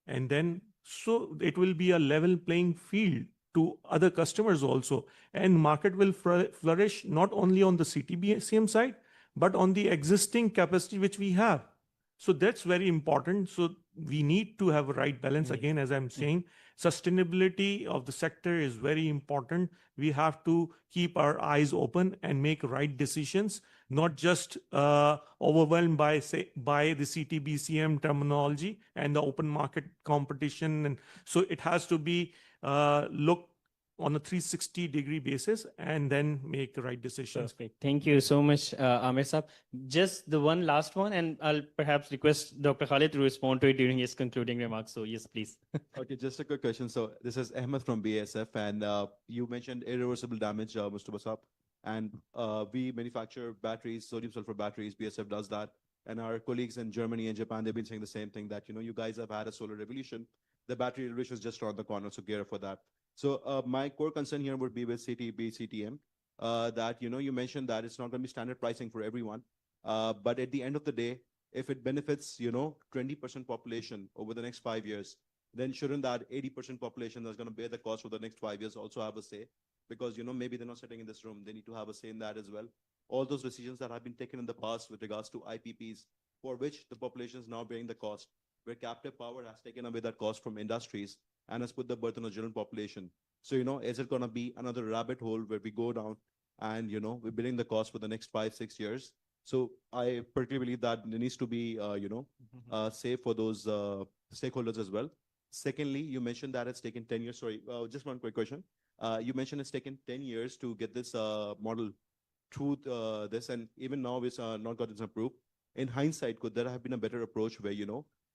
And then, so it will be a level playing field to other customers also. And market will flourish not only on the CTBCM side, but on the existing capacity which we have. So that's very important. So we need to have a right balance. Again, as I'm saying, sustainability of the sector is very important. We have to keep our eyes open and make right decisions, not just overwhelmed by the CTBCM terminology and the open market competition. And so it has to be looked on a 360-degree basis and then make the right decisions. Perfect. Thank you so much, Amir Saab. Just the one last one, and I'll perhaps request Dr. Khalid to respond to it during his concluding remarks. So yes, please. Okay, just a quick question. So this is Ahmed from BASF, and you mentioned irreversible damage, Mr. Basab. And we manufacture batteries, sodium sulfur batteries. BASF does that. And our colleagues in Germany and Japan, they've been saying the same thing, that, you know, you guys have had a solar revolution, the battery renovation is just around the corner, so gear up for that. So my core concern here would be with CTB, CTM, that, you mentioned that it's not going to be standard pricing for everyone. But at the end of the day, if it benefits, 20% population over the next 5 years, then shouldn't that 80% population that's going to bear the cost for the next 5 years also have a say? Because, maybe they're not sitting in this room. They need to have a say in that as well. All those decisions that have been taken in the past with regards to IPPs, for which the population is now bearing the cost, where captive power has taken away that cost from industries and has put the burden on the general population. So, is it going to be another rabbit hole where we go down and, we're bearing the cost for the next 5-6 years? So I particularly believe that there needs to be, safe for those stakeholders as well. Secondly, you mentioned that it's taken 10 years. Sorry, just one quick question. You mentioned it's taken 10 years to get this model through this, and even now it's not got this approved. In hindsight, could there have been a better approach where,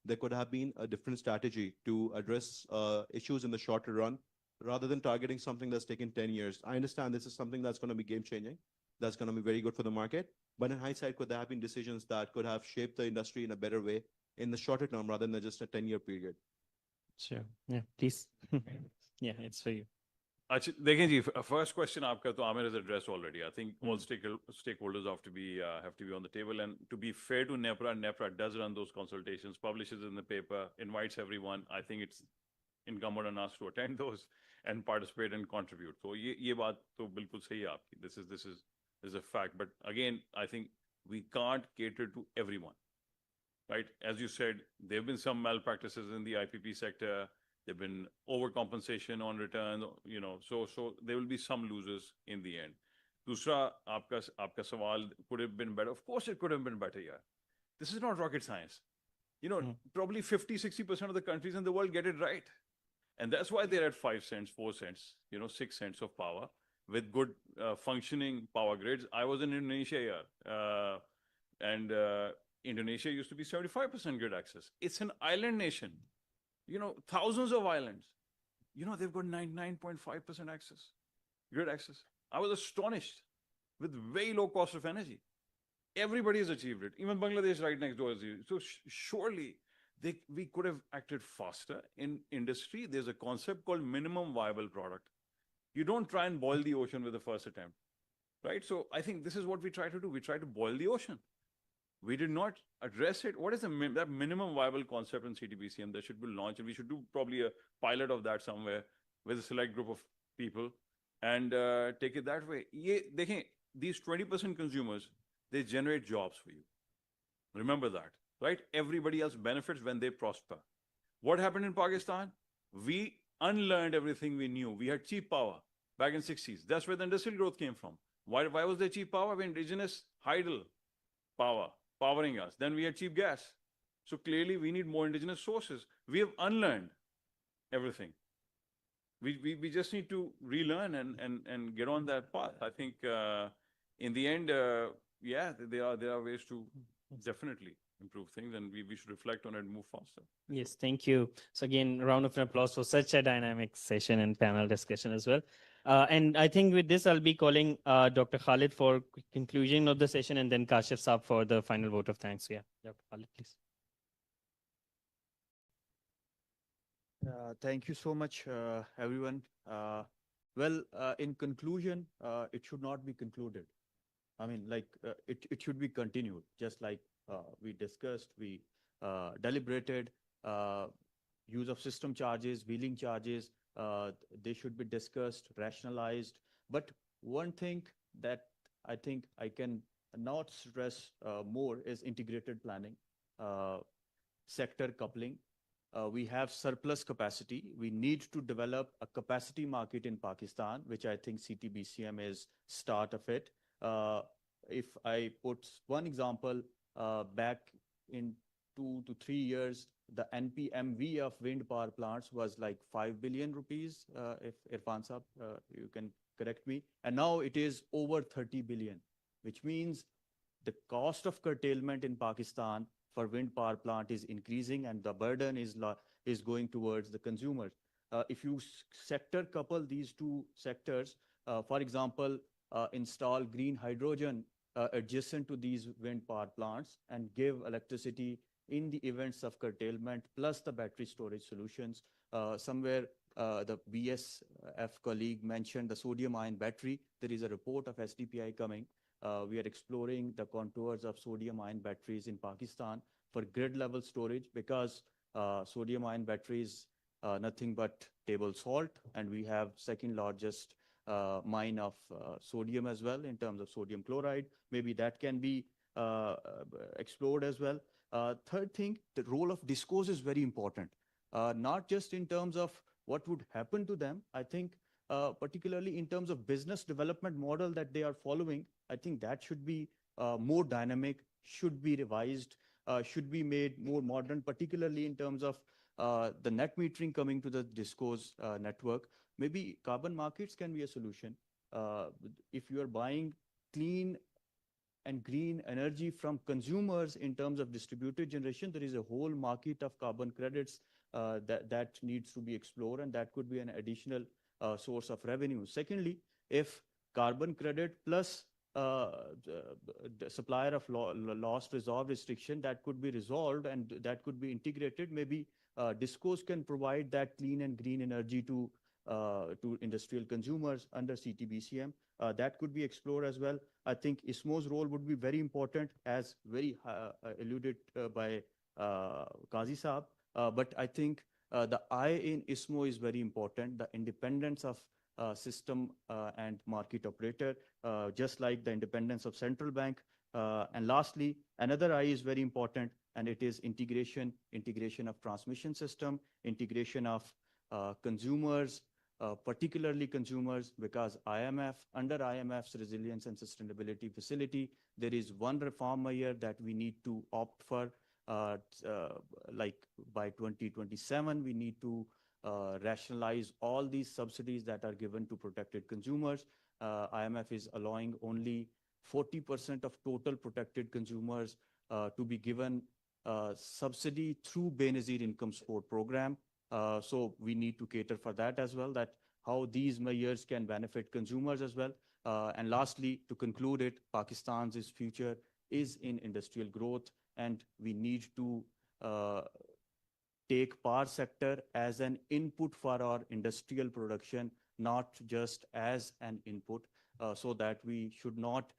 there could have been a different strategy to address issues in the shorter run rather than targeting something that's taken 10 years? I understand this is something that's going to be game changing, that's going to be very good for the market. But in hindsight, could there have been decisions that could have shaped the industry in a better way in the shorter term rather than just a 10-year period? Sure. Yeah, please. Yeah, it's for you. Actually, देखें जी, first question आपका तो Amir has addressed already. I think all stakeholders have to be on the table. And to be fair to NEPRA does run those consultations, publishes in the paper, invites everyone. I think it's incumbent on us to attend those and participate and contribute. So ये बात तो बिल्कुल सही है आपकी. This is a fact. But again, I think we can't cater to everyone, right? As you said, there have been some malpractices in the IPP sector. There've been overcompensation on return, so there will be some losers in the end. Dusra, aapka sawal, could it have been better? Of course it could have been better, yeah. This is not rocket science. Probably 50-60% of the countries in the world get it right. And that's why they're at 5 cents, 4 cents, 6 cents of power with good functioning power grids. I was in Indonesia here, and Indonesia used to be 75% grid access. It's an island nation. Thousands of islands. They've got 99.5% access, grid access. I was astonished with very low cost of energy. Everybody has achieved it. Even Bangladesh right next door is. So surely we could have acted faster. In industry, there's a concept called minimum viable product. You don't try and boil the ocean with the first attempt, right? So I think this is what we try to do. We try to boil the ocean. We did not address it. What is that minimum viable concept in CTBCM that should be launched? And we should do probably a pilot of that somewhere with a select group of people and take it that way. These 20% consumers, they generate jobs for you. Remember that, right? Everybody else benefits when they prosper. What happened in Pakistan? We unlearned everything we knew. We had cheap power back in the 60s. That's where the industrial growth came from. Why was there cheap power? We indigenous hydel power powering us. Then we had cheap gas. So clearly we need more indigenous sources. We have unlearned everything. We just need to relearn and get on that path. I think in the end, there are ways to definitely improve things, and we should reflect on it and move faster. Yes, thank you. So again, round of applause for such a dynamic session and panel discussion as well. And I think with this, I'll be calling Dr. Khalid for conclusion of the session, and then Kashif Saab for the final vote of thanks. Yeah, Dr. Khalid, please. Thank you so much, everyone. In conclusion, it should not be concluded. I mean, it should be continued, just like we discussed, we deliberated, use of system charges, wheeling charges, they should be discussed, rationalized. But one thing that I think I can not stress more is integrated planning, sector coupling. We have surplus capacity. We need to develop a capacity market in Pakistan, which I think CTBCM is start of it. If I put one example, back in 2 to 3 years, the NPMV of wind power plants was like 5 billion rupees. If Irfan Saab, you can correct me. And now it is over 30 billion, which means the cost of curtailment in Pakistan for wind power plant is increasing, and the burden is going towards the consumers. If you sector couple these two sectors, for example, install green hydrogen adjacent to these wind power plants and give electricity in the events of curtailment, plus the battery storage solutions, Somewhere the BSF colleague mentioned the sodium-ion battery. There is a report of SDPI coming. We are exploring the contours of sodium-ion batteries in Pakistan for grid-level storage because sodium-ion batteries nothing but table salt, and we have second largest mine of sodium as well in terms of sodium chloride. Maybe that can be explored as well. Third thing, the role of discos is very important, not just in terms of what would happen to them. I think particularly in terms of business development model that they are following, I think that should be more dynamic, should be revised, should be made more modern, particularly in terms of the net metering coming to the discos network. Maybe carbon markets can be a solution. If you are buying clean and green energy from consumers in terms of distributed generation, there is a whole market of carbon credits that needs to be explored, and that could be an additional source of revenue. Secondly, if carbon credit plus the supplier of lost resolve restriction that could be resolved and that could be integrated, maybe discos can provide that clean and green energy to industrial consumers under CTBCM. That could be explored as well. I think ISMO's role would be very important, as very alluded by Qazi Saab. But I think the I in ISMO is very important, the independence of system and market operator, just like the independence of central bank. And lastly, another I is very important, and it is integration of transmission system, integration of consumers, particularly consumers, because under IMF's resilience and sustainability facility, there is one reform a year that we need to opt for. Like by 2027, we need to rationalize all these subsidies that are given to protected consumers. IMF is allowing only 40% of total protected consumers to be given subsidy through Benazir Income Support Program. So we need to cater for that as well, that how these measures can benefit consumers as well. And lastly, to conclude it, Pakistan's future is in industrial growth, and we need to take power sector as an input for our industrial production, not just as an input, so that we should not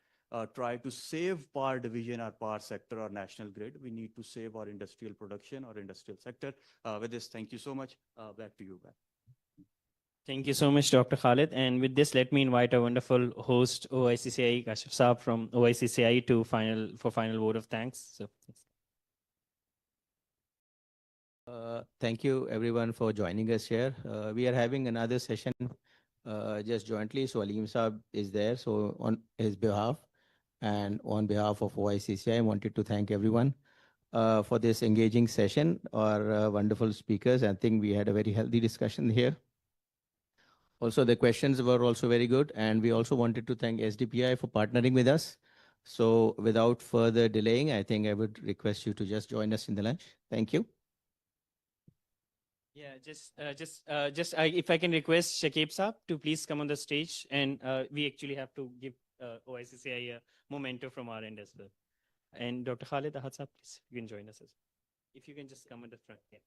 try to save power division or power sector or national grid. We need to save our industrial production or industrial sector. With this, thank you so much. Back to you, Ben. Thank you so much, Dr. Khalid. And with this, let me invite our wonderful host, OICCI Kashif Saab from OICCI for final vote of thanks. So, thank you everyone for joining us here. We are having another session just jointly. So Aleem Saab is there. So on his behalf and on behalf of OICCI, I wanted to thank everyone for this engaging session. Our wonderful speakers. I think we had a very healthy discussion here. Also, the questions were also very good. And we also wanted to thank SDPI for partnering with us. So without further delaying, I think I would request you to just join us in the lunch. Thank you. Yeah, just if I can request Shakib Saab to please come on the stage, and we actually have to give OICCI a memento from our end as well. And Dr. Khalid Ahad Saab, please, you can join us as well. If you can just come at the front. Yeah.